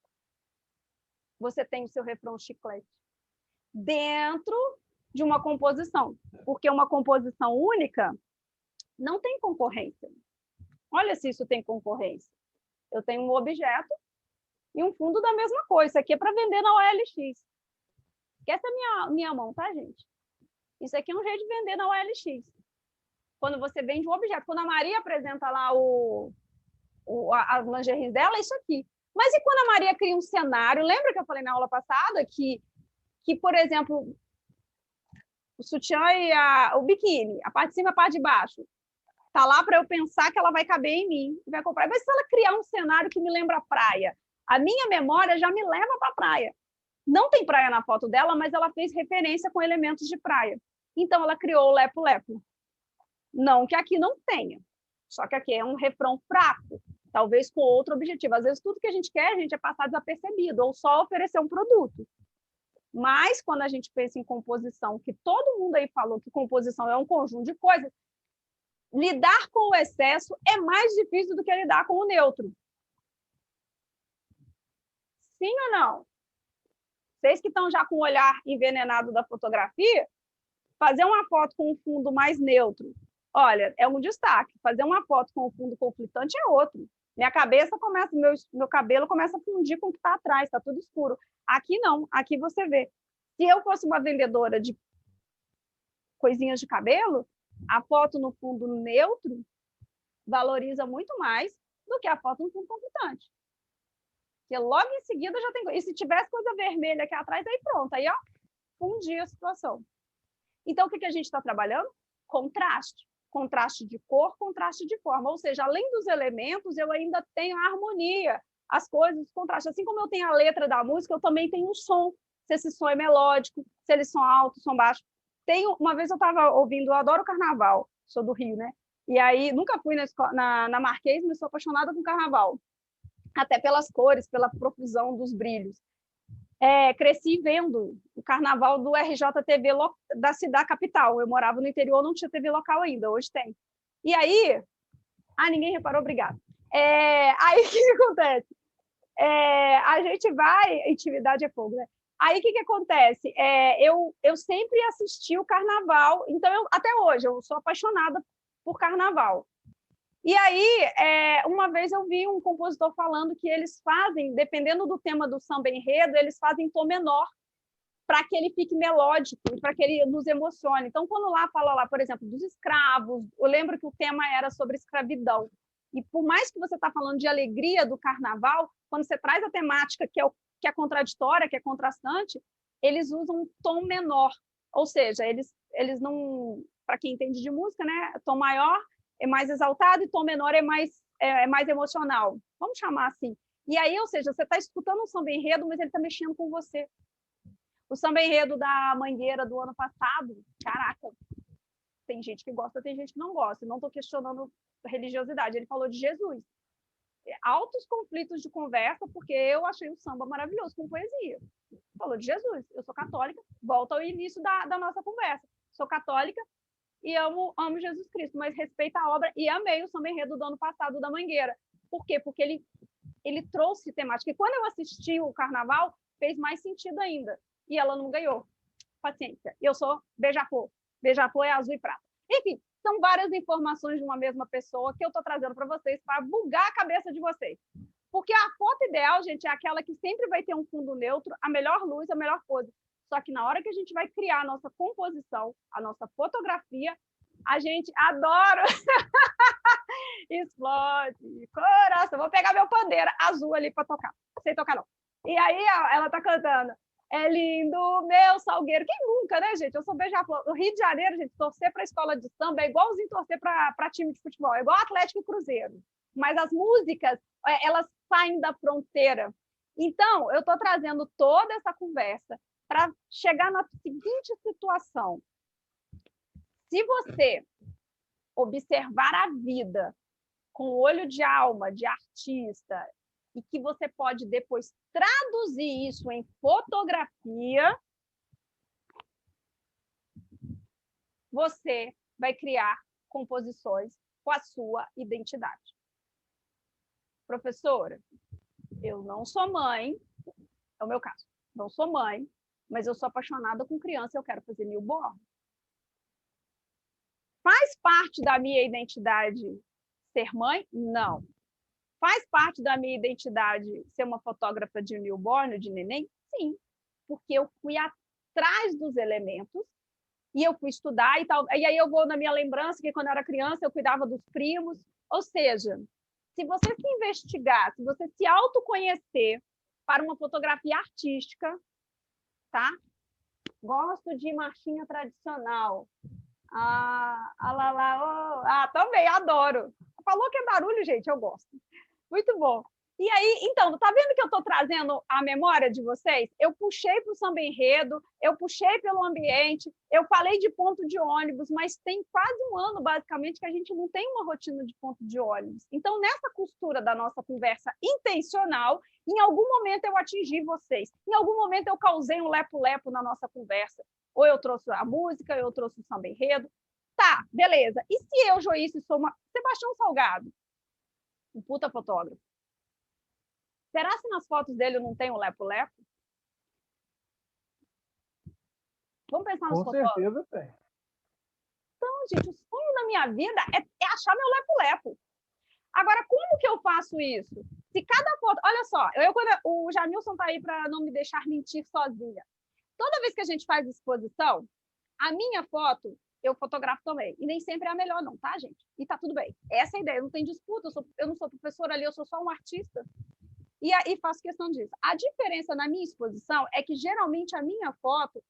Você tem o seu refrão chiclete dentro de uma composição, porque uma composição única não tem concorrência. Olha se isso tem concorrência. Eu tenho um objeto e um fundo da mesma coisa. Isso aqui é para vender na OLX. Essa é minha mão, tá, gente? Isso aqui é um jeito de vender na OLX. Quando você vende um objeto. Quando a Maria apresenta lá as lingeries dela, é isso aqui. Mas e quando a Maria cria um cenário? Lembra que eu falei na aula passada que por exemplo, o sutiã e o biquíni, a parte de cima e a parte de baixo, tá lá para eu pensar que ela vai caber em mim e vai comprar. Mas se ela criar um cenário que me lembra a praia, a minha memória já me leva para a praia. Não tem praia na foto dela, mas ela fez referência com elementos de praia. Então, ela criou o lepo-lepo. Não que aqui não tenha, só que aqui é um refrão fraco, talvez com outro objetivo. Às vezes, tudo que a gente quer, a gente é passar desapercebido, ou só oferecer um produto. Mas, quando a gente pensa em composição, que todo mundo aí falou que composição é um conjunto de coisas, lidar com o excesso é mais difícil do que lidar com o neutro. Sim ou não? Vocês que estão já com o olhar envenenado da fotografia, fazer uma foto com um fundo mais neutro, olha, é um destaque. Fazer uma foto com um fundo conflitante é outro. Minha cabeça começa, meu cabelo começa a fundir com o que está atrás, está tudo escuro. Aqui não, aqui você vê. Se eu fosse uma vendedora de coisinhas de cabelo, a foto no fundo neutro valoriza muito mais do que a foto no fundo conflitante. Porque logo em seguida já tem... E se tivesse coisa vermelha aqui atrás, aí pronto. Aí, ó, fundia a situação. Então, o que a gente está trabalhando? Contraste. Contraste de cor, contraste de forma. Ou seja, além dos elementos, eu ainda tenho a harmonia, as coisas, os contrastes. Assim como eu tenho a letra da música, eu também tenho o som. Se esse som é melódico, se eles são altos, são baixos. Uma vez eu estava ouvindo, eu adoro carnaval, sou do Rio, né? E aí, nunca fui na Marquês, mas sou apaixonada com carnaval. Até pelas cores, pela profusão dos brilhos. Cresci vendo o carnaval do RJTV da capital. Eu morava no interior, não tinha TV local ainda, hoje tem. E aí... ninguém reparou, obrigada. Aí, o que acontece? A gente vai... Intimidade é fogo, né? Aí, o que acontece? Eu sempre assisti o carnaval, então, até hoje, eu sou apaixonada por carnaval. E aí, uma vez eu vi um compositor falando que eles fazem, dependendo do tema do samba enredo, eles fazem tom menor para que ele fique melódico, para que ele nos emocione. Então, quando lá fala, lá, por exemplo, dos escravos, eu lembro que o tema era sobre escravidão. E por mais que você está falando de alegria do carnaval, quando você traz a temática que é contraditória, que é contrastante, eles usam um tom menor. Ou seja, eles não... Para quem entende de música, né? Tom maior é mais exaltado e tom menor é mais emocional. Vamos chamar assim. E aí, ou seja, você está escutando um samba enredo, mas ele está mexendo com você. O samba enredo da Mangueira do ano passado, caraca, tem gente que gosta, tem gente que não gosta. Não estou questionando a religiosidade. Ele falou de Jesus. Altos conflitos de conversa, porque eu achei o samba maravilhoso, com poesia. Falou de Jesus. Eu sou católica, volta ao início da nossa conversa. Sou católica e amo Jesus Cristo, mas respeito a obra e amei o samba enredo do ano passado da Mangueira. Por quê? Porque ele trouxe temática. E quando eu assisti o carnaval, fez mais sentido ainda. E ela não ganhou. Paciência. Eu sou beija-flor. Beija-flor é azul e prata. Enfim, são várias informações de uma mesma pessoa que eu estou trazendo para vocês para bugar a cabeça de vocês. Porque a foto ideal, gente, é aquela que sempre vai ter um fundo neutro, a melhor luz, a melhor pose. Só que na hora que a gente vai criar a nossa composição, a nossa fotografia, a gente adora... Explode, coração. Vou pegar meu pandeiro azul ali para tocar. Não sei tocar, não. E aí ela tá cantando. É lindo, meu salgueiro. Quem nunca, né, gente? Eu sou beija-flor. No Rio de Janeiro, gente, torcer para a escola de samba é igualzinho torcer para time de futebol. É igual Atlético e Cruzeiro. Mas as músicas, elas saem da fronteira. Então, eu estou trazendo toda essa conversa para chegar na seguinte situação. Se você observar a vida com o olho de alma, de artista, e que você pode depois traduzir isso em fotografia, você vai criar composições com a sua identidade. Professora, eu não sou mãe, é o meu caso, não sou mãe, mas eu sou apaixonada com criança e eu quero fazer newborn. Faz parte da minha identidade ser mãe? Não. Faz parte da minha identidade ser uma fotógrafa de newborn, de neném? Sim, porque eu fui atrás dos elementos e eu fui estudar e tal. E aí eu vou na minha lembrança que quando eu era criança eu cuidava dos primos. Ou seja, se você se investigar, se você se autoconhecer para uma fotografia artística, tá? Gosto de marchinha tradicional. Também adoro. Falou que é barulho, gente, eu gosto. Muito bom. E aí, então, tá vendo que eu estou trazendo a memória de vocês? Eu puxei para o samba enredo, eu puxei pelo ambiente, eu falei de ponto de ônibus, mas tem quase um ano, basicamente, que a gente não tem uma rotina de ponto de ônibus. Então, nessa costura da nossa conversa intencional, em algum momento eu atingi vocês, em algum momento eu causei um lepo-lepo na nossa conversa. Ou eu trouxe a música, ou eu trouxe o samba enredo. Tá, beleza. E se eu, Joyce, sou uma... Sebastião Salgado, um puta fotógrafo. Será que nas fotos dele não tem um lepo-lepo? Vamos pensar nos fotógrafos? Com certeza tem. Então, gente, o sonho da minha vida é achar meu lepo-lepo. Agora, como que eu faço isso? Se cada foto... Olha só, o Jamilson está aí para não me deixar mentir sozinha. Toda vez que a gente faz exposição, a minha foto eu fotografo também. E nem sempre é a melhor, não, tá, gente? E tá tudo bem. Essa é a ideia, não tem disputa. Eu não sou professora ali, eu sou só um artista. E aí faço questão disso. A diferença na minha exposição é que, geralmente, a minha foto,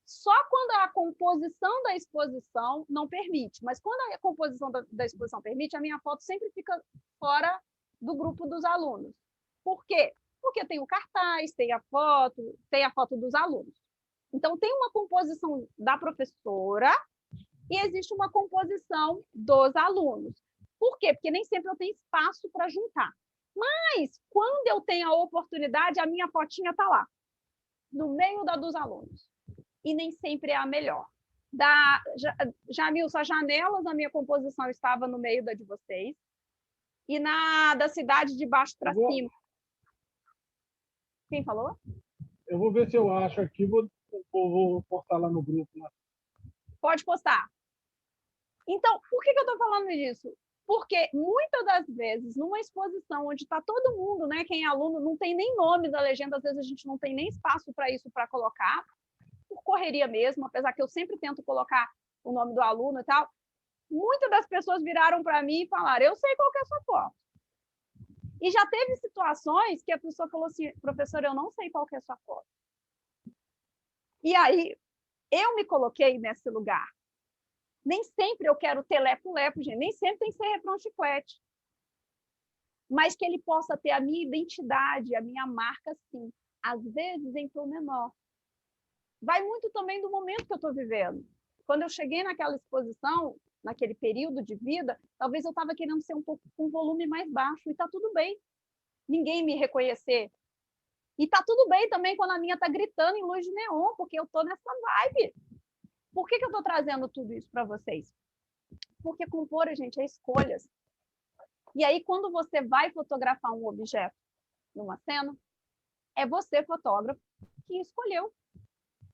só quando a composição da exposição não permite. Mas quando a composição da exposição permite, a minha foto sempre fica fora do grupo dos alunos. Por quê? Porque tem o cartaz, tem a foto dos alunos. Então, tem uma composição da professora e existe uma composição dos alunos. Por quê? Porque nem sempre eu tenho espaço para juntar. Mas, quando eu tenho a oportunidade, a minha fotinha está lá, no meio da dos alunos. E nem sempre é a melhor. Jamilson, as janelas da minha composição estava no meio da de vocês. E da cidade de baixo para cima. Quem falou? Eu vou ver se eu acho aqui, vou postar lá no grupo. Lá. Pode postar. Então, por que eu estou falando disso? Porque muitas das vezes, numa exposição onde está todo mundo, né, quem é aluno, não tem nem nome da legenda, às vezes a gente não tem nem espaço para isso, para colocar, por correria mesmo, apesar que eu sempre tento colocar o nome do aluno e tal. Muitas das pessoas viraram para mim e falaram, eu sei qual que é a sua foto. E já teve situações que a pessoa falou assim, professor, eu não sei qual que é a sua foto. E aí, eu me coloquei nesse lugar. Nem sempre eu quero ter lepo-lepo, gente. Nem sempre tem que ser refrão chiclete. Mas que ele possa ter a minha identidade, a minha marca, sim. Às vezes, em tom menor. Vai muito também do momento que eu estou vivendo. Quando eu cheguei naquela exposição, naquele período de vida, talvez eu estava querendo ser um pouco com um volume mais baixo. E está tudo bem. Ninguém me reconhecer. E está tudo bem também quando a minha está gritando em luz de neon, porque eu estou nessa vibe. Por que eu estou trazendo tudo isso para vocês? Porque compor, gente, é escolhas. E aí, quando você vai fotografar um objeto numa cena, é você, fotógrafo, que escolheu.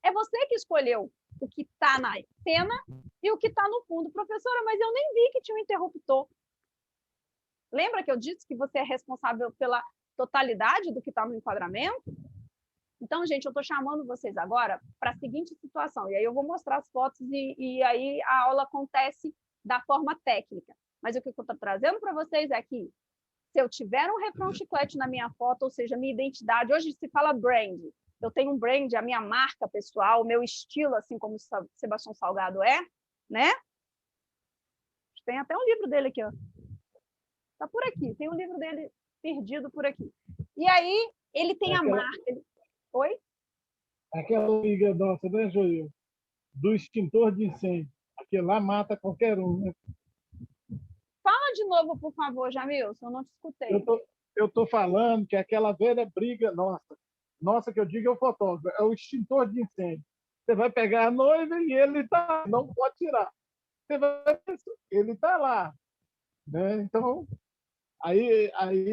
É você que escolheu o que está na cena e o que está no fundo. Professora, mas eu nem vi que tinha um interruptor. Lembra que eu disse que você é responsável pela totalidade do que está no enquadramento? Então, gente, eu estou chamando vocês agora para a seguinte situação. E aí eu vou mostrar as fotos e aí a aula acontece da forma técnica. Mas o que eu estou trazendo para vocês é que se eu tiver um refrão chiclete na minha foto, ou seja, minha identidade, hoje se fala brand. Eu tenho um brand, a minha marca pessoal, o meu estilo, assim como o Sebastião Salgado é, né? Tem até um livro dele aqui, ó. Está por aqui, tem um livro dele perdido por aqui. E aí, Ele tem a marca. Oi? Aquela amiga nossa, né, Joel? Do extintor de incêndio. Aquele lá mata qualquer um, né? Fala de novo, por favor, Jamilson, eu não te escutei. Eu tô falando que aquela velha briga nossa que eu digo é o fotógrafo, é o extintor de incêndio. Você vai pegar a noiva e ele tá, não pode tirar. Você vai, ele tá lá, né? Então, aí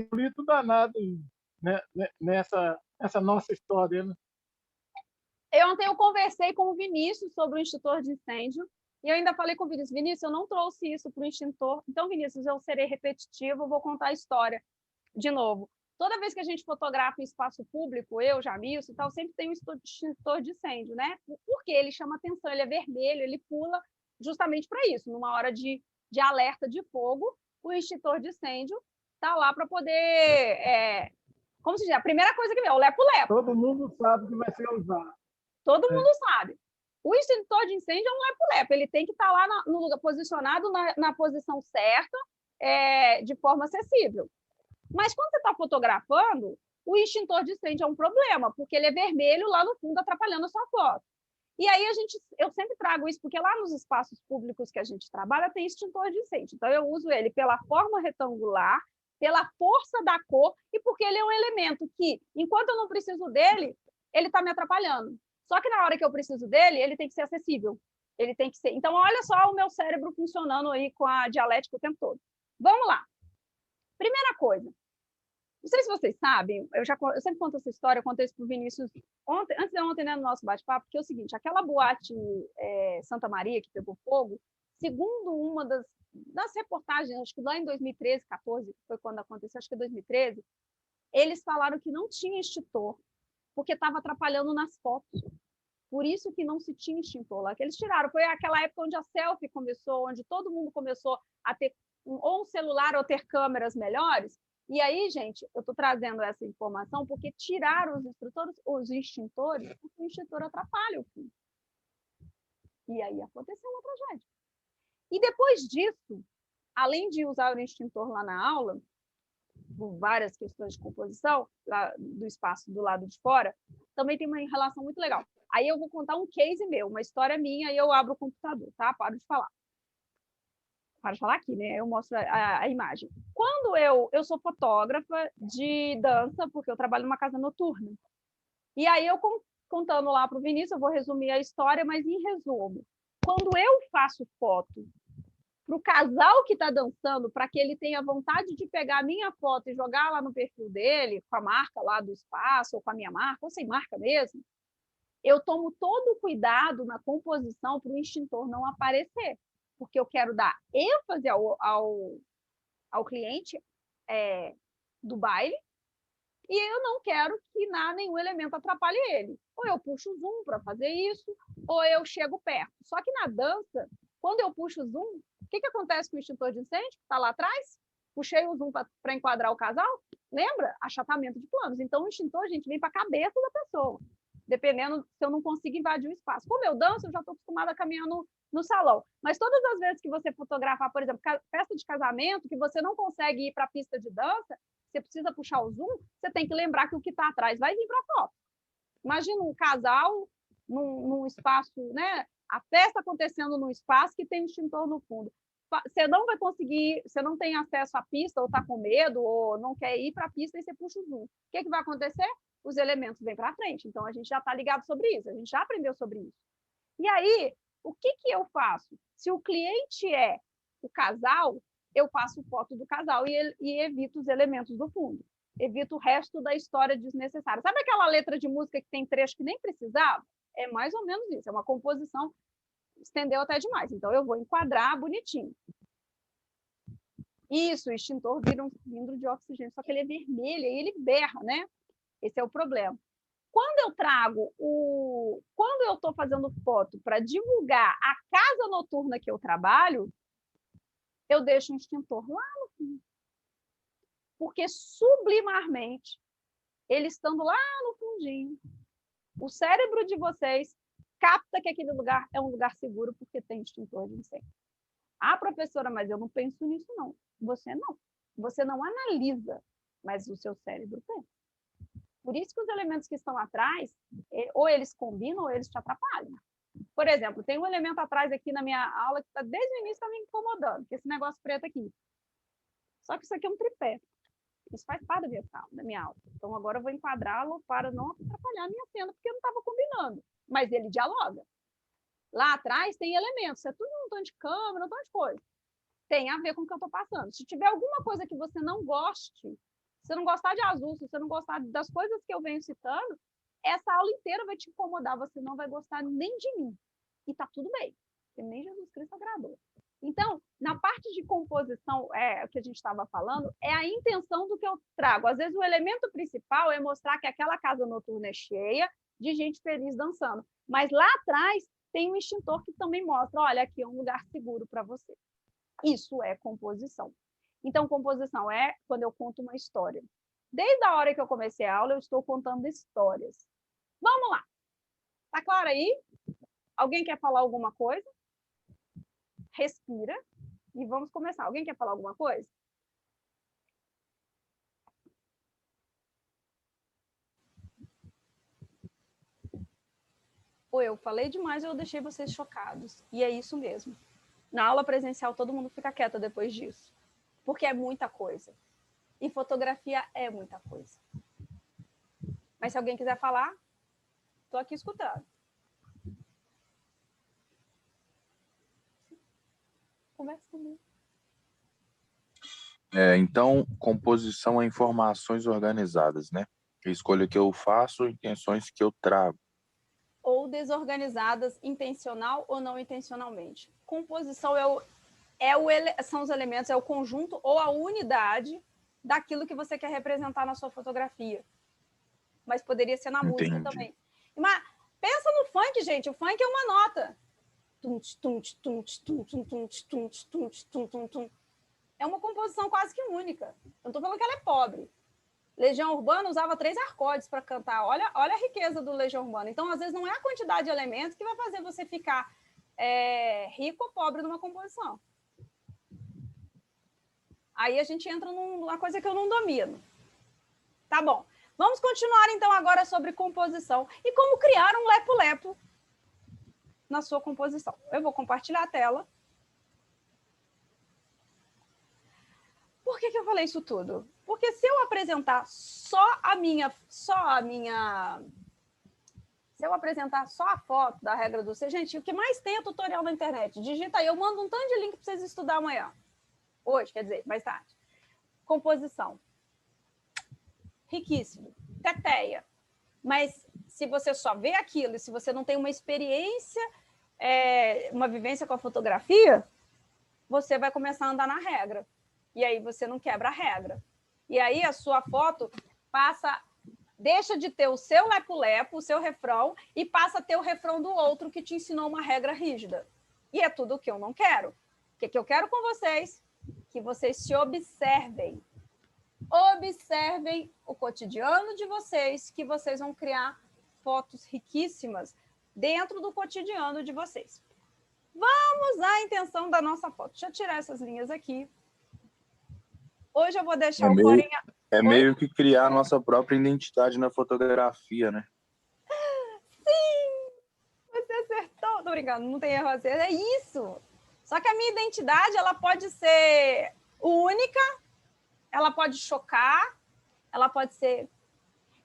conflito danado, né, nessa nossa história, né? Ontem eu conversei com o Vinícius sobre o extintor de incêndio, e eu ainda falei com o Vinícius, Vinícius, eu não trouxe isso para o extintor, então, Vinícius, eu serei repetitivo, vou contar a história de novo. Toda vez que a gente fotografa em espaço público, eu, Jamilson e tal, sempre tem um extintor de incêndio, né? Porque ele chama atenção, ele é vermelho, ele pula justamente para isso. Numa hora de alerta de fogo, o extintor de incêndio está lá para poder... como se diz? A primeira coisa que vem, o lepo-lepo. Todo mundo sabe que vai ser usado. Todo mundo sabe. O extintor de incêndio é um lepo-lepo, ele tem que estar lá no lugar, posicionado na posição certa, de forma acessível. Mas quando você está fotografando, o extintor de incêndio é um problema, porque ele é vermelho lá no fundo, atrapalhando a sua foto. E aí eu sempre trago isso, porque lá nos espaços públicos que a gente trabalha tem extintor de incêndio. Então eu uso ele pela forma retangular, pela força da cor e porque ele é um elemento que, enquanto eu não preciso dele, ele está me atrapalhando. Só que na hora que eu preciso dele, ele tem que ser acessível. Ele tem que ser. Então, olha só o meu cérebro funcionando aí com a dialética o tempo todo. Vamos lá. Primeira coisa. Não sei se vocês sabem, eu sempre conto essa história, eu contei isso para o Vinícius antes de ontem, né, no nosso bate-papo, que é o seguinte, aquela boate Santa Maria que pegou fogo, segundo uma das reportagens, acho que lá em 2013, 14, foi quando aconteceu, acho que 2013, eles falaram que não tinha extintor, porque estava atrapalhando nas fotos. Por isso que não se tinha extintor lá, que eles tiraram. Foi aquela época onde a selfie começou, onde todo mundo começou a ter ou um celular ou ter câmeras melhores. E aí, gente, eu estou trazendo essa informação porque tiraram os extintores, porque o extintor atrapalha o fim. E aí aconteceu uma tragédia. E depois disso, além de usar o extintor lá na aula, por várias questões de composição, lá do espaço do lado de fora, também tem uma relação muito legal. Aí eu vou contar um case meu, uma história minha, e eu abro o computador, tá? Paro de falar. Paro de falar aqui, né? Eu mostro a imagem. Quando eu sou fotógrafa de dança, porque eu trabalho numa casa noturna. E aí eu contando lá para o Vinícius, eu vou resumir a história, mas em resumo. Quando eu faço foto para o casal que está dançando, para que ele tenha vontade de pegar a minha foto e jogar lá no perfil dele, com a marca lá do espaço, ou com a minha marca, ou sem marca mesmo, eu tomo todo o cuidado na composição para o extintor não aparecer, porque eu quero dar ênfase ao cliente do baile e eu não quero que nenhum elemento atrapalhe ele. Ou eu puxo o zoom para fazer isso, ou eu chego perto. Só que na dança, quando eu puxo o zoom, o que acontece com o extintor de incêndio? Está lá atrás, puxei o zoom para enquadrar o casal, lembra? Achatamento de planos. Então, o extintor, gente, vem para a cabeça da pessoa, dependendo se eu não consigo invadir o espaço. Como eu danço, eu já estou acostumada a caminhar no salão. Mas todas as vezes que você fotografar, por exemplo, festa de casamento, que você não consegue ir para a pista de dança, você precisa puxar o zoom, você tem que lembrar que o que está atrás vai vir para a foto. Imagina um casal num espaço, né? A festa acontecendo num espaço que tem um extintor no fundo. Você não vai conseguir, você não tem acesso à pista, ou está com medo, ou não quer ir para a pista, e você puxa o zoom. O que vai acontecer? Os elementos vêm para frente. Então, a gente já está ligado sobre isso, a gente já aprendeu sobre isso. E aí, o que eu faço? Se o cliente é o casal, eu faço foto do casal e evito os elementos do fundo. Evito o resto da história desnecessária. Sabe aquela letra de música que tem trecho que nem precisava? É mais ou menos isso, é uma composição, estendeu até demais. Então, eu vou enquadrar bonitinho. Isso, o extintor vira um cilindro de oxigênio, só que ele é vermelho e ele berra, né? Esse é o problema. Quando eu estou fazendo foto para divulgar a casa noturna que eu trabalho, eu deixo um extintor lá no fundo. Porque sublimarmente, ele estando lá no fundinho, o cérebro de vocês capta que aquele lugar é um lugar seguro porque tem extintor de incêndio. Ah, professora, mas eu não penso nisso, não. Você não. Você não analisa, mas o seu cérebro pensa. Por isso que os elementos que estão atrás, ou eles combinam ou eles te atrapalham. Por exemplo, tem um elemento atrás aqui na minha aula que desde o início está me incomodando, que é esse negócio preto aqui. Só que isso aqui é um tripé. Isso faz parte da minha aula. Então, agora eu vou enquadrá-lo para não atrapalhar a minha cena, porque não estava combinando. Mas ele dialoga. Lá atrás tem elementos. É tudo um tanto de câmera, um tanto de coisa. Tem a ver com o que eu estou passando. Se tiver alguma coisa que você não goste, se você não gostar de azul, se você não gostar das coisas que eu venho citando, essa aula inteira vai te incomodar. Você não vai gostar nem de mim. E tá tudo bem. Porque nem Jesus Cristo agradou. Então, na parte de composição, o que a gente estava falando, é a intenção do que eu trago. Às vezes, o elemento principal é mostrar que aquela casa noturna é cheia de gente feliz dançando. Mas lá atrás tem um extintor que também mostra, olha, aqui é um lugar seguro para você. Isso é composição. Então, composição é quando eu conto uma história. Desde a hora que eu comecei a aula, eu estou contando histórias. Vamos lá. Tá claro aí? Alguém quer falar alguma coisa? Respira e vamos começar. Alguém quer falar alguma coisa? Ou eu falei demais ou eu deixei vocês chocados. E é isso mesmo. Na aula presencial, todo mundo fica quieta depois disso. Porque é muita coisa. E fotografia é muita coisa. Mas se alguém quiser falar, estou aqui escutando. Conversa comigo. Então, composição é informações organizadas, né? Escolha que eu faço, intenções que eu trago. Ou desorganizadas, intencional ou não intencionalmente. Composição são os elementos, é o conjunto ou a unidade daquilo que você quer representar na sua fotografia. Mas poderia ser na música também. Mas pensa no funk, gente. O funk é uma nota. É uma composição quase que única. Eu não estou falando que ela é pobre. Legião Urbana usava 3 acordes para cantar. Olha a riqueza do Legião Urbana. Então, às vezes, não é a quantidade de elementos que vai fazer você ficar rico ou pobre numa composição. Aí a gente entra numa coisa que eu não domino. Tá bom. Vamos continuar, então, agora sobre composição. E como criar um lepo-lepo na sua composição. Eu vou compartilhar a tela. Por que eu falei isso tudo? Porque se eu apresentar se eu apresentar só a foto da regra do C, gente, o que mais tem é tutorial na internet. Digita aí, eu mando um tanto de link para vocês estudar amanhã. Hoje, quer dizer, mais tarde. Composição. Riquíssimo. Teteia. Mas se você só vê aquilo e se você não tem uma experiência, uma vivência com a fotografia, você vai começar a andar na regra. E aí você não quebra a regra. E aí a sua foto deixa de ter o seu lepo-lepo, o seu refrão, e passa a ter o refrão do outro que te ensinou uma regra rígida. E é tudo o que eu não quero. O que eu quero com vocês? Que vocês se observem. Observem o cotidiano de vocês, que vocês vão criar fotos riquíssimas dentro do cotidiano de vocês. Vamos à intenção da nossa foto. Deixa eu tirar essas linhas aqui. Hoje eu vou deixar o Corinha... meio que criar a nossa própria identidade na fotografia, né? Sim! Você acertou. Tô brincando, não tem erro a ser. É isso! Só que a minha identidade, ela pode ser única, ela pode chocar, ela pode ser...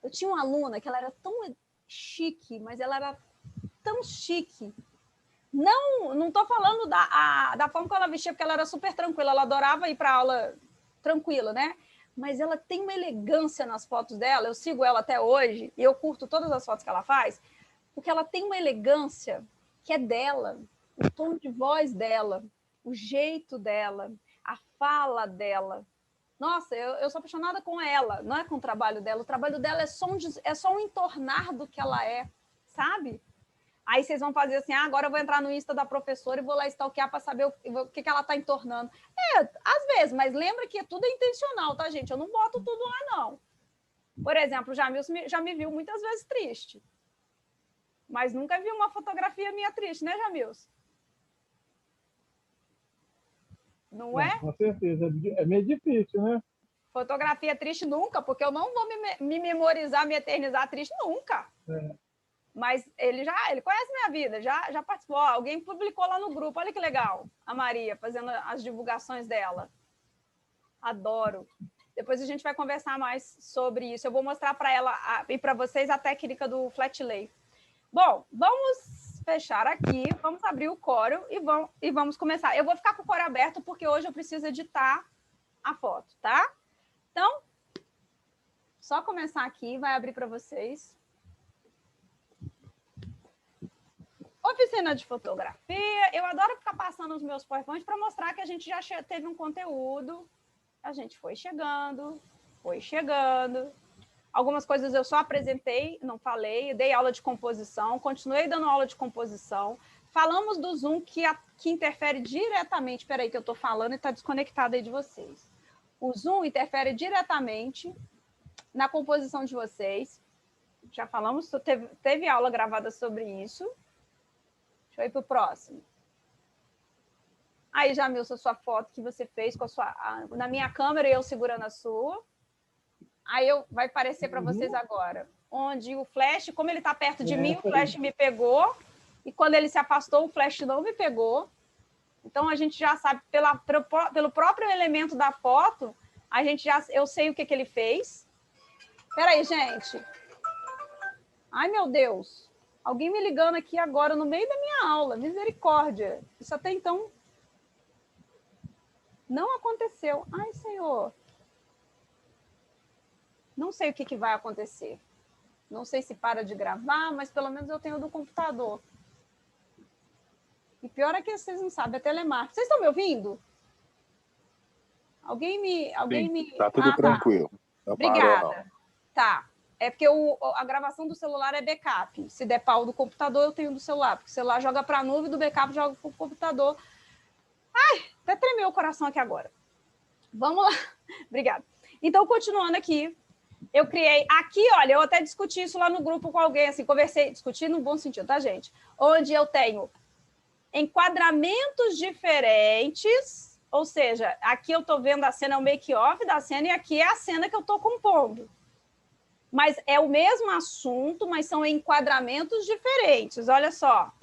Eu tinha uma aluna que ela era tão chique, mas ela era tão chique. Não estou falando da forma que ela vestia, porque ela era super tranquila, ela adorava ir para aula tranquila, né? Mas ela tem uma elegância nas fotos dela, eu sigo ela até hoje, e eu curto todas as fotos que ela faz, porque ela tem uma elegância que é dela, o tom de voz dela, o jeito dela, a fala dela. Nossa, eu sou apaixonada com ela, não é com o trabalho dela é só um entornar do que ela é, sabe? Aí vocês vão fazer assim, agora eu vou entrar no Insta da professora e vou lá stalkear para saber o que ela está entornando. Às vezes, mas lembra que tudo é intencional, tá, gente? Eu não boto tudo lá, não. Por exemplo, o Jamilson já me viu muitas vezes triste. Mas nunca vi uma fotografia minha triste, né, Jamilson? Não é? Com certeza. É meio difícil, né? Fotografia triste nunca, porque eu não vou me memorizar, me eternizar triste nunca. Mas ele conhece minha vida, já participou. Ó, alguém publicou lá no grupo, olha que legal, a Maria, fazendo as divulgações dela. Adoro. Depois a gente vai conversar mais sobre isso. Eu vou mostrar para ela e para vocês a técnica do flat lay. Bom, vamos fechar aqui, vamos abrir o Corel e vamos começar. Eu vou ficar com o Corel aberto porque hoje eu preciso editar a foto, tá? Então, só começar aqui, vai abrir para vocês. Oficina de fotografia. Eu adoro ficar passando os meus PowerPoints para mostrar que a gente já teve um conteúdo. A gente foi chegando. Algumas coisas eu só apresentei, não falei. Dei aula de composição, continuei dando aula de composição. Falamos do Zoom que interfere diretamente. Espera aí que eu estou falando e está desconectado aí de vocês. O Zoom interfere diretamente na composição de vocês. Já falamos, teve aula gravada sobre isso. Deixa eu ir para o próximo. Aí, Jamilson, sua foto que você fez com na minha câmera e eu segurando a sua. Aí vai aparecer para vocês agora. Onde o flash, como ele está perto de mim, o flash me pegou. E quando ele se afastou, o flash não me pegou. Então, a gente já sabe, pelo próprio elemento da foto, eu sei o que ele fez. Espera aí, gente. Ai, meu Deus. Alguém me ligando aqui agora no meio da minha aula. Misericórdia. Isso até então não aconteceu. Ai, Senhor. Não sei o que vai acontecer. Não sei se para de gravar, mas pelo menos eu tenho do computador. E pior é que vocês não sabem, é telemarketing. Vocês estão me ouvindo? Alguém me... Tá tudo tranquilo. Tá. Obrigada. Tá. É porque a gravação do celular é backup. Se der pau do computador, eu tenho do celular. Porque o celular joga para a nuvem, do backup joga para o computador. Ai, até tremeu o coração aqui agora. Vamos lá. Obrigada. Então, continuando aqui, eu criei... Aqui, olha, eu até discuti isso lá no grupo com alguém, assim, discuti no bom sentido, tá, gente? Onde eu tenho enquadramentos diferentes, ou seja, aqui eu estou vendo a cena, o make-off da cena, e aqui é a cena que eu estou compondo. Mas é o mesmo assunto, mas são enquadramentos diferentes. Olha só,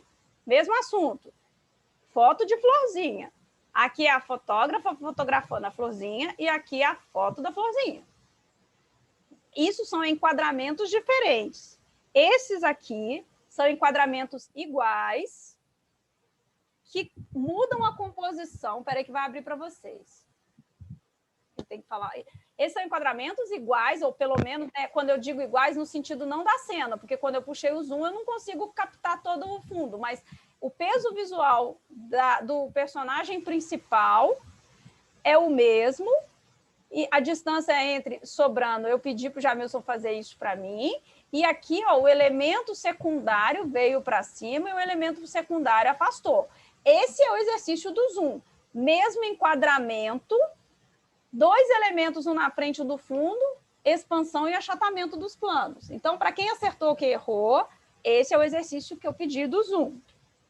mesmo assunto. Foto de florzinha. Aqui é a fotógrafa fotografando a florzinha e aqui é a foto da florzinha. Isso são enquadramentos diferentes. Esses aqui são enquadramentos iguais que mudam a composição. Espera aí que vai abrir para vocês. Eu tenho que falar... Esses são enquadramentos iguais, ou pelo menos, né, quando eu digo iguais, no sentido não da cena, porque quando eu puxei o zoom, eu não consigo captar todo o fundo, mas o peso visual do personagem principal é o mesmo, e a distância entre sobrando, eu pedi para o Jamilson fazer isso para mim, e aqui ó, o elemento secundário veio para cima e o elemento secundário afastou. Esse é o exercício do zoom. Mesmo enquadramento, dois elementos, um na frente e um do fundo, expansão e achatamento dos planos. Então, para quem acertou o que errou, esse é o exercício que eu pedi do zoom.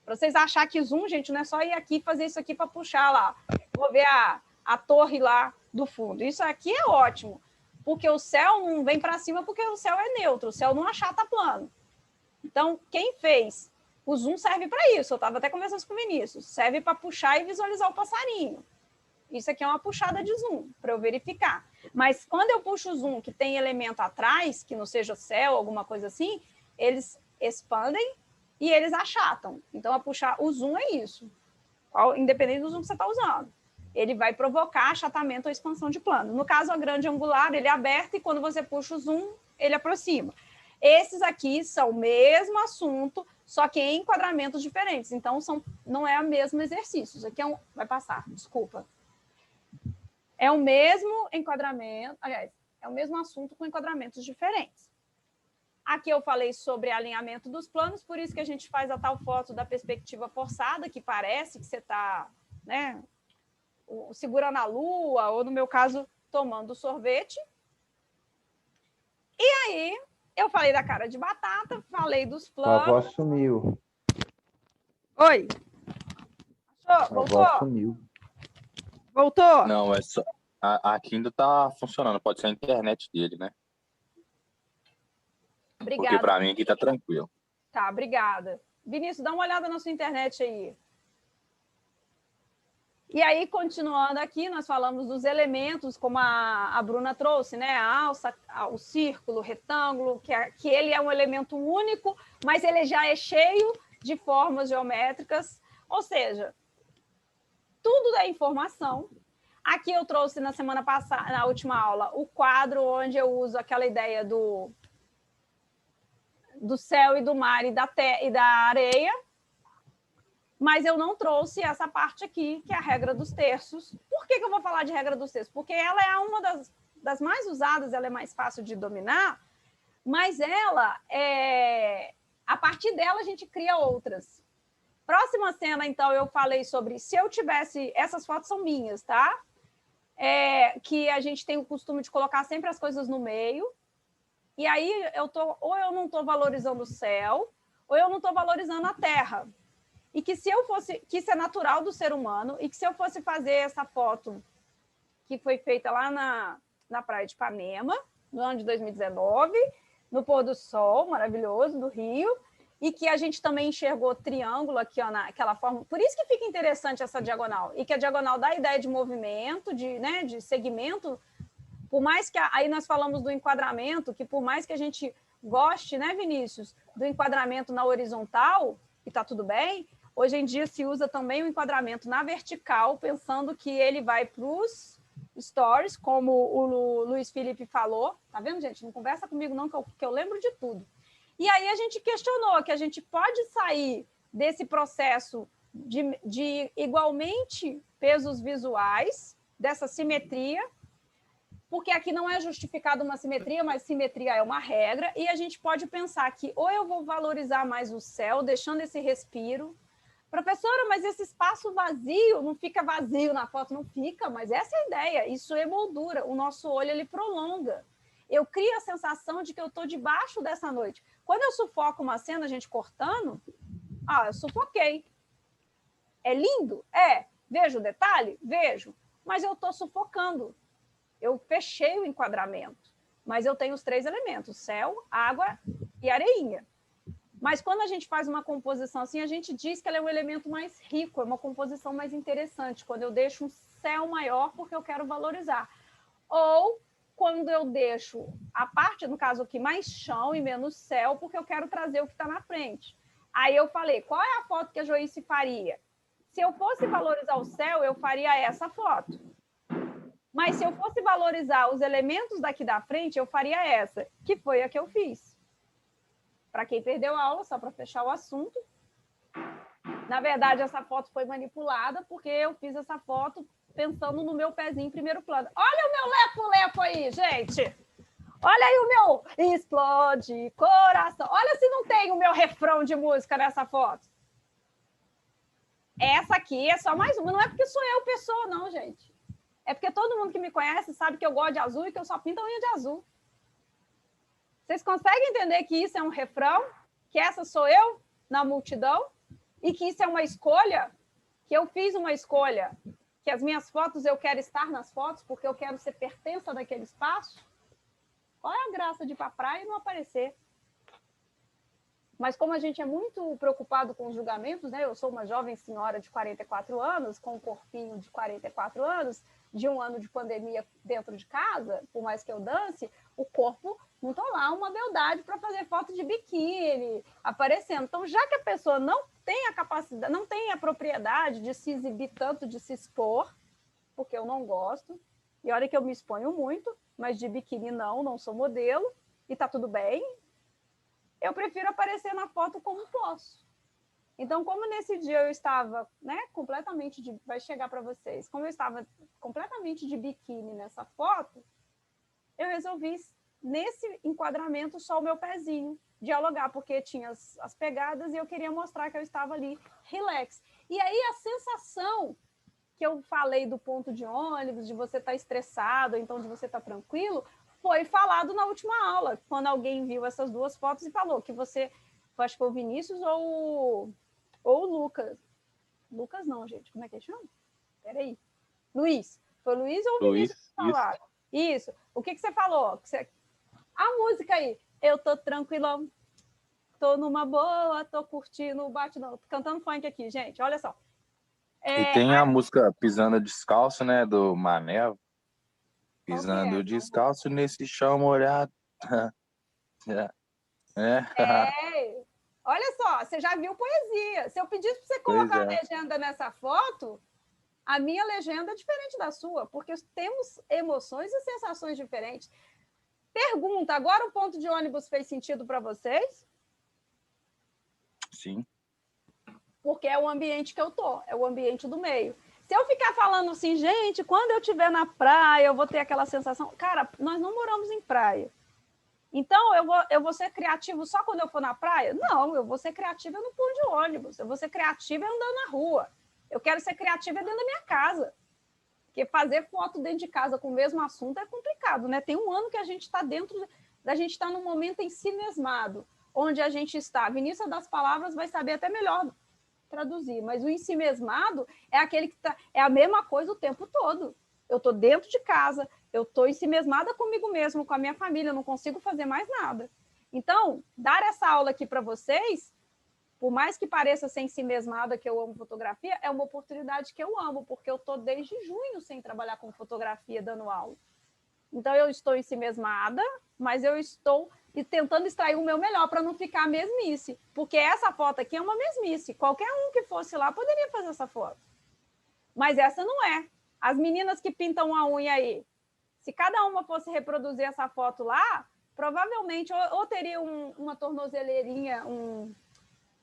Para vocês acharem que zoom, gente, não é só ir aqui fazer isso aqui para puxar lá. Vou ver a torre lá do fundo. Isso aqui é ótimo, porque o céu não vem para cima porque o céu é neutro, o céu não achata plano. Então, quem fez? O zoom serve para isso. Eu estava até conversando com o Vinícius. Serve para puxar e visualizar o passarinho. Isso aqui é uma puxada de zoom, para eu verificar. Mas quando eu puxo o zoom que tem elemento atrás, que não seja céu, alguma coisa assim, eles expandem e eles achatam. Então, a puxar o zoom é isso. Independente do zoom que você está usando. Ele vai provocar achatamento ou expansão de plano. No caso, a grande angular, ele é aberto e quando você puxa o zoom, ele aproxima. Esses aqui são o mesmo assunto, só que em enquadramentos diferentes. Então, não é o mesmo exercício. Isso aqui vai passar, desculpa. É o mesmo enquadramento, aliás, é o mesmo assunto com enquadramentos diferentes. Aqui eu falei sobre alinhamento dos planos, por isso que a gente faz a tal foto da perspectiva forçada, que parece que você está, né, segurando a lua, ou no meu caso, tomando sorvete. E aí, eu falei da cara de batata, falei dos planos. A avó sumiu. Oi. Achou? A avó sumiu. Voltou? Não, Aqui ainda tá funcionando, pode ser a internet dele, né? Porque Obrigada. para mim aqui tá tranquilo. Tá, obrigada. Vinícius, dá uma olhada na sua internet aí. E aí, continuando aqui, nós falamos dos elementos, como a Bruna trouxe, né? A alça, o círculo, o retângulo, que ele é um elemento único, mas ele já é cheio de formas geométricas, ou seja, tudo é informação. Aqui eu trouxe na semana passada, na última aula, o quadro onde eu uso aquela ideia do céu e do mar e da areia, mas eu não trouxe essa parte aqui, que é a regra dos terços. Por que eu vou falar de regra dos terços? Porque ela é uma das mais usadas, ela é mais fácil de dominar, mas ela a partir dela a gente cria outras. Próxima cena, então, eu falei sobre se eu tivesse... Essas fotos são minhas, tá? Que a gente tem o costume de colocar sempre as coisas no meio, e aí ou eu não estou valorizando o céu, ou eu não estou valorizando a terra. E que se eu fosse, que isso é natural do ser humano, e que se eu fosse fazer essa foto que foi feita lá na praia de Ipanema, no ano de 2019, no pôr do sol maravilhoso do Rio, e que a gente também enxergou triângulo aqui, ó, naquela forma. Por isso que fica interessante essa diagonal, e que a diagonal dá a ideia de movimento, de segmento, por mais que... Aí nós falamos do enquadramento, que por mais que a gente goste, né, Vinícius, do enquadramento na horizontal, e tá tudo bem, hoje em dia se usa também o enquadramento na vertical, pensando que ele vai para os stories, como o Luiz Felipe falou. Tá vendo, gente? Não conversa comigo não, que eu lembro de tudo. E aí a gente questionou que a gente pode sair desse processo de igualmente pesos visuais, dessa simetria, porque aqui não é justificada uma simetria, mas simetria é uma regra, e a gente pode pensar que ou eu vou valorizar mais o céu, deixando esse respiro. Professora, mas esse espaço vazio, não fica vazio na foto? Não fica, mas essa é a ideia, isso é moldura, o nosso olho ele prolonga. Eu crio a sensação de que eu estou debaixo dessa noite. Quando eu sufoco uma cena, a gente cortando, eu sufoquei. É lindo? É. Vejo o detalhe? Vejo. Mas eu estou sufocando. Eu fechei o enquadramento, mas eu tenho os 3 elementos, céu, água e areinha. Mas quando a gente faz uma composição assim, a gente diz que ela é um elemento mais rico, é uma composição mais interessante, quando eu deixo um céu maior porque eu quero valorizar. Ou quando eu deixo a parte, no caso aqui, mais chão e menos céu, porque eu quero trazer o que está na frente. Aí eu falei, qual é a foto que a Joyce faria? Se eu fosse valorizar o céu, eu faria essa foto. Mas se eu fosse valorizar os elementos daqui da frente, eu faria essa, que foi a que eu fiz. Para quem perdeu a aula, só para fechar o assunto. Na verdade, essa foto foi manipulada, porque eu fiz essa foto pensando no meu pezinho em primeiro plano. Olha o meu lepo-lepo aí, gente! Olha aí o meu explode coração. Olha se não tem o meu refrão de música nessa foto. Essa aqui é só mais uma. Não é porque sou eu pessoa, não, gente. É porque todo mundo que me conhece sabe que eu gosto de azul e que eu só pinto a unha de azul. Vocês conseguem entender que isso é um refrão? Que essa sou eu na multidão? E que isso é uma escolha? Que eu fiz uma escolha? Que as minhas fotos, eu quero estar nas fotos porque eu quero ser pertença daquele espaço? Qual é a graça de ir para a praia e não aparecer? Mas como a gente é muito preocupado com os julgamentos, né? Eu sou uma jovem senhora de 44 anos, com um corpinho de 44 anos, de um ano de pandemia dentro de casa, por mais que eu dance, o corpo não está lá uma beldade para fazer foto de biquíni aparecendo. Então, já que a pessoa não tem a capacidade, não tem a propriedade de se exibir tanto, de se expor, porque eu não gosto, e olha que eu me exponho muito, mas de biquíni não sou modelo, e está tudo bem, eu prefiro aparecer na foto como posso. Então, como nesse dia eu estava, né, completamente de... Vai chegar para vocês. Como eu estava completamente de biquíni nessa foto, eu resolvi, nesse enquadramento, só o meu pezinho, dialogar, porque tinha as pegadas e eu queria mostrar que eu estava ali relax. E aí a sensação que eu falei do ponto de ônibus, de você estar estressado, então de você estar tranquilo, foi falado na última aula, quando alguém viu essas 2 fotos e falou que você, acho que foi o Vinícius ou o Lucas. Lucas não, gente, como é que ele chama? Peraí. Luiz. Foi o Luiz ou o Vinícius? falaram? Isso. O que você falou? A música aí. Eu tô tranquilão, tô numa boa, tô curtindo o batidão. Tô cantando funk aqui, gente, olha só. E tem a música Pisando Descalço, né, do Manel. Qual que Pisando é? descalço nesse chão molhado. Olha só, você já viu poesia. Se eu pedisse para você Pois colocar a é. legenda nessa foto, a minha legenda é diferente da sua, porque temos emoções e sensações diferentes. Pergunta, agora o ponto de ônibus fez sentido para vocês? Sim. Porque é o ambiente que eu tô, é o ambiente do meio. Se eu ficar falando assim, gente, quando eu estiver na praia, eu vou ter aquela sensação... Cara, nós não moramos em praia. Então, eu vou ser criativo só quando eu for na praia? Não, eu vou ser criativa no ponto de ônibus. Eu vou ser criativa andando na rua. Eu quero ser criativa dentro da minha casa. Porque fazer foto dentro de casa com o mesmo assunto é complicado, né? Tem um ano que a gente está a gente está num momento em si mesmado, onde a gente está. A Vinícius das Palavras vai saber até melhor traduzir, mas o ensimesmado é aquele que é a mesma coisa o tempo todo. Eu estou dentro de casa, eu estou ensimesmada comigo mesmo, com a minha família, eu não consigo fazer mais nada. Então, dar essa aula aqui para vocês, por mais que pareça ser ensimesmada que eu amo fotografia, é uma oportunidade que eu amo, porque eu estou desde junho sem trabalhar com fotografia, dando aula. Então, eu estou ensimesmada, mas eu estou tentando extrair o meu melhor para não ficar mesmice, porque essa foto aqui é uma mesmice. Qualquer um que fosse lá poderia fazer essa foto. Mas essa não é. As meninas que pintam a unha aí, se cada uma fosse reproduzir essa foto lá, provavelmente ou teria uma tornozeleirinha,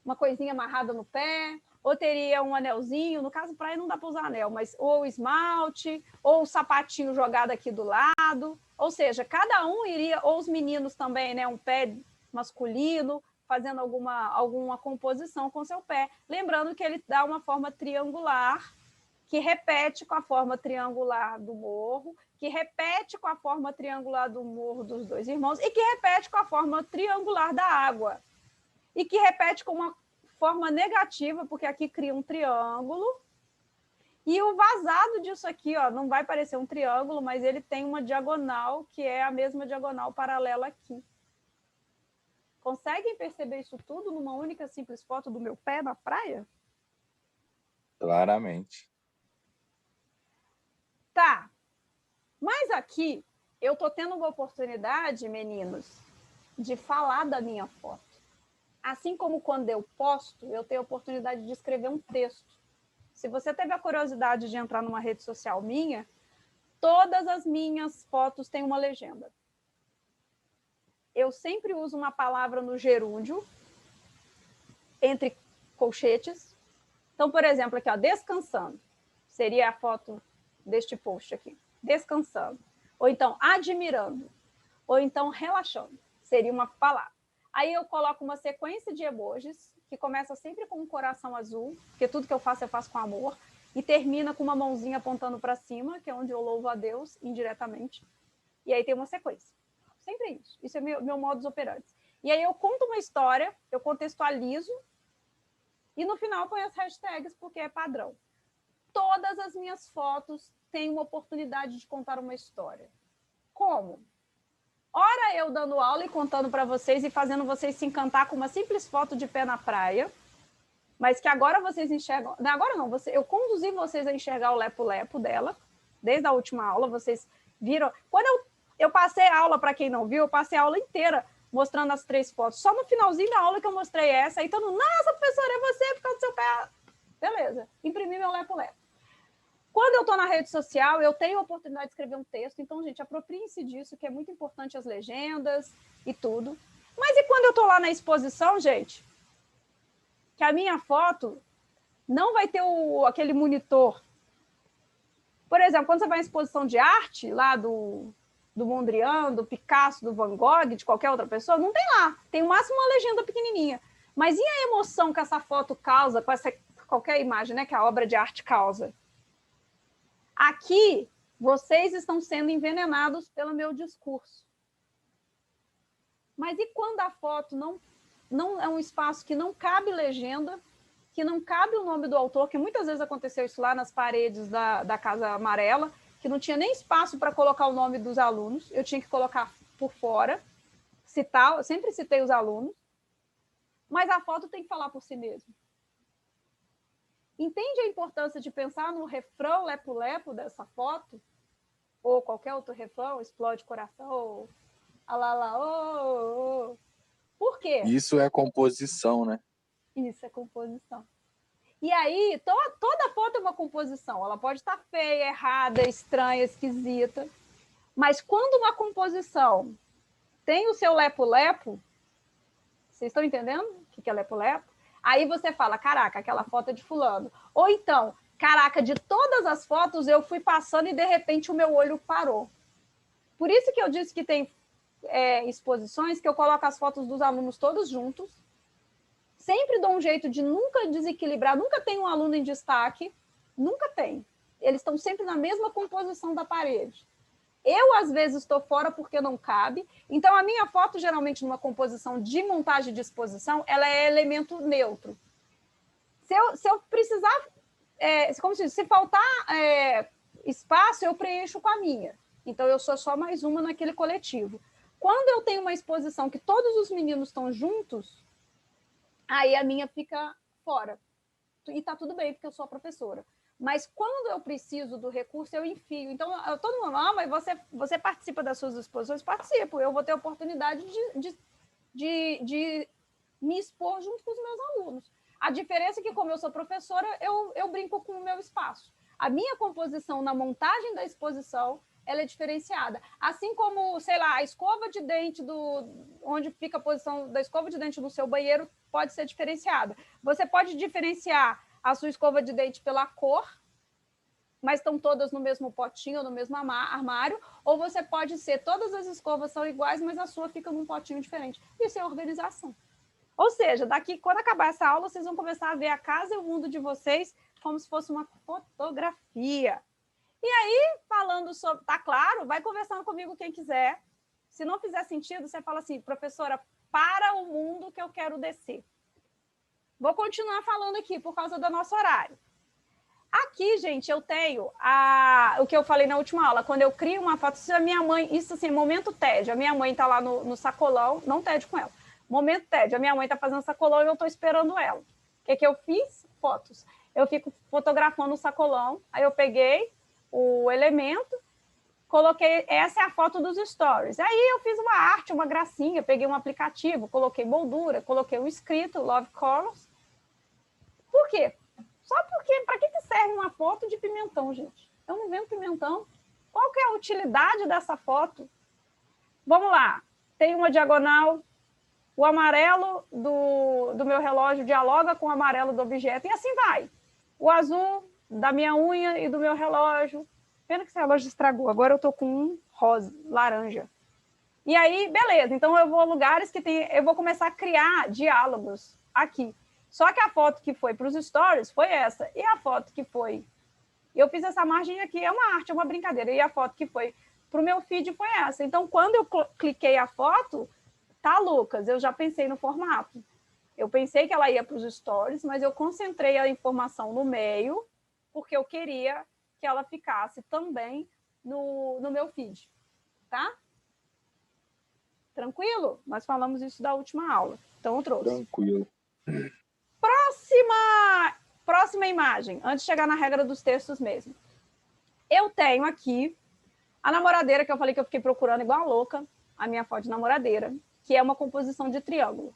uma coisinha amarrada no pé, ou teria um anelzinho, no caso praia não dá para usar anel, mas ou esmalte, ou o sapatinho jogado aqui do lado, ou seja, cada um iria, ou os meninos também, né, um pé masculino, fazendo alguma composição com seu pé, lembrando que ele dá uma forma triangular, que repete com a forma triangular do morro, que repete com a forma triangular do morro dos dois irmãos, e que repete com a forma triangular da água, e que repete com uma forma negativa, porque aqui cria um triângulo, e o vazado disso aqui, ó, não vai parecer um triângulo, mas ele tem uma diagonal, que é a mesma diagonal paralela aqui. Conseguem perceber isso tudo numa única simples foto do meu pé na praia? Claramente. Tá, mas aqui eu tô tendo uma oportunidade, meninos, de falar da minha foto. Assim como quando eu posto, eu tenho a oportunidade de escrever um texto. Se você teve a curiosidade de entrar numa rede social minha, todas as minhas fotos têm uma legenda. Eu sempre uso uma palavra no gerúndio, entre colchetes. Então, por exemplo, aqui, ó, descansando. Seria a foto deste post aqui. Descansando. Ou então, admirando. Ou então, relaxando. Seria uma palavra. Aí eu coloco uma sequência de emojis, que começa sempre com um coração azul, porque tudo que eu faço com amor, e termina com uma mãozinha apontando para cima, que é onde eu louvo a Deus indiretamente. E aí tem uma sequência. Sempre isso. Isso é meu modus operandi. E aí eu conto uma história, eu contextualizo, e no final ponho as hashtags, porque é padrão. Todas as minhas fotos têm uma oportunidade de contar uma história. Como? Ora eu dando aula e contando para vocês e fazendo vocês se encantar com uma simples foto de pé na praia, mas que agora vocês enxergam... Agora não, eu conduzi vocês a enxergar o lepo-lepo dela, desde a última aula, vocês viram... Quando eu passei a aula, para quem não viu, eu passei a aula inteira mostrando as 3 fotos. Só no finalzinho da aula que eu mostrei essa, aí todo mundo, nossa, professora, é você por causa do seu pé. Beleza, imprimi meu lepo-lepo. Quando eu estou na rede social, eu tenho a oportunidade de escrever um texto, então, gente, apropriem-se disso, que é muito importante as legendas e tudo. Mas e quando eu estou lá na exposição, gente? Que a minha foto não vai ter aquele monitor. Por exemplo, quando você vai em exposição de arte, lá do Mondrian, do Picasso, do Van Gogh, de qualquer outra pessoa, não tem lá. Tem o máximo uma legenda pequenininha. Mas e a emoção que essa foto causa, com qualquer imagem, né, que a obra de arte causa? Aqui, vocês estão sendo envenenados pelo meu discurso. Mas e quando a foto não é um espaço que não cabe legenda, que não cabe o nome do autor, que muitas vezes aconteceu isso lá nas paredes da Casa Amarela, que não tinha nem espaço para colocar o nome dos alunos, eu tinha que colocar por fora, citar, eu sempre citei os alunos, mas a foto tem que falar por si mesma. Entende a importância de pensar no refrão lepo-lepo dessa foto? Ou qualquer outro refrão, explode coração, ou alala, oh. Por quê? Isso é composição, né? Isso é composição. E aí, toda foto é uma composição. Ela pode estar feia, errada, estranha, esquisita. Mas quando uma composição tem o seu lepo-lepo, vocês estão entendendo o que é lepo-lepo? Aí você fala, caraca, aquela foto é de fulano. Ou então, caraca, de todas as fotos eu fui passando e de repente o meu olho parou. Por isso que eu disse que tem exposições que eu coloco as fotos dos alunos todos juntos. Sempre dou um jeito de nunca desequilibrar, nunca tem um aluno em destaque, nunca tem. Eles estão sempre na mesma composição da parede. Eu, às vezes, estou fora porque não cabe. Então, a minha foto, geralmente, numa composição de montagem de exposição, ela é elemento neutro. Se eu precisar, como se diz, se faltar espaço, eu preencho com a minha. Então, eu sou só mais uma naquele coletivo. Quando eu tenho uma exposição que todos os meninos estão juntos, aí a minha fica fora. E está tudo bem, porque eu sou a professora. Mas quando eu preciso do recurso, eu enfio. Então, todo mundo, mas você participa das suas exposições? Participo. Eu vou ter a oportunidade de me expor junto com os meus alunos. A diferença é que, como eu sou professora, eu brinco com o meu espaço. A minha composição na montagem da exposição, ela é diferenciada. Assim como, sei lá, a escova de dente, onde fica a posição da escova de dente no seu banheiro, pode ser diferenciada. Você pode diferenciar a sua escova de dente pela cor, mas estão todas no mesmo potinho, no mesmo armário, ou você pode ser, todas as escovas são iguais, mas a sua fica num potinho diferente. Isso é organização. Ou seja, daqui, quando acabar essa aula, vocês vão começar a ver a casa e o mundo de vocês como se fosse uma fotografia. E aí, falando sobre... Tá claro? Vai conversando comigo quem quiser. Se não fizer sentido, você fala assim, professora, para o mundo que eu quero descer. Vou continuar falando aqui por causa do nosso horário. Aqui, gente, eu tenho o que eu falei na última aula. Quando eu crio uma foto, isso a minha mãe... Isso, assim, momento TED. A minha mãe está lá no sacolão, não TED com ela. Momento TED. A minha mãe está fazendo sacolão e eu estou esperando ela. O que eu fiz? Fotos. Eu fico fotografando o sacolão. Aí eu peguei o elemento, coloquei... Essa é a foto dos stories. Aí eu fiz uma arte, uma gracinha. Peguei um aplicativo, coloquei moldura, coloquei um escrito, Love Colors. Por quê? Só porque, para que serve uma foto de pimentão, gente? Eu não vendo pimentão. Qual que é a utilidade dessa foto? Vamos lá. Tem uma diagonal. O amarelo do meu relógio dialoga com o amarelo do objeto. E assim vai. O azul da minha unha e do meu relógio. Pena que esse relógio estragou. Agora eu estou com um rosa, laranja. E aí, beleza. Então, eu vou a lugares que tem... Eu vou começar a criar diálogos aqui. Só que a foto que foi para os stories foi essa. E a foto que foi... Eu fiz essa margem aqui, é uma arte, é uma brincadeira. E a foto que foi para o meu feed foi essa. Então, quando eu cliquei a foto, tá, Lucas, eu já pensei no formato. Eu pensei que ela ia para os stories, mas eu concentrei a informação no meio, porque eu queria que ela ficasse também no meu feed. Tá? Tranquilo? Nós falamos isso da última aula. Então, eu trouxe. Tranquilo. Próxima imagem, antes de chegar na regra dos textos mesmo. Eu tenho aqui a namoradeira, que eu falei que eu fiquei procurando igual a louca, a minha foto de namoradeira, que é uma composição de triângulo.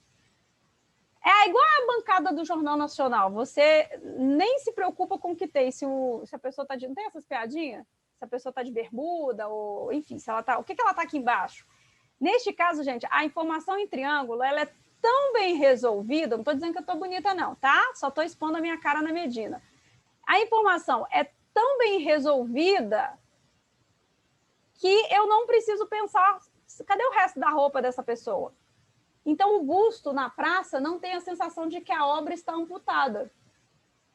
É igual a bancada do Jornal Nacional, você nem se preocupa com o que tem, se a pessoa está de... Não tem essas piadinhas? Se a pessoa está de bermuda, ou enfim, se ela tá, o que ela está aqui embaixo. Neste caso, gente, a informação em triângulo, ela é tão bem resolvida, não estou dizendo que eu estou bonita não, tá? Só estou expondo a minha cara na Medina. A informação é tão bem resolvida que eu não preciso pensar, cadê o resto da roupa dessa pessoa? Então, o busto na praça não tem a sensação de que a obra está amputada.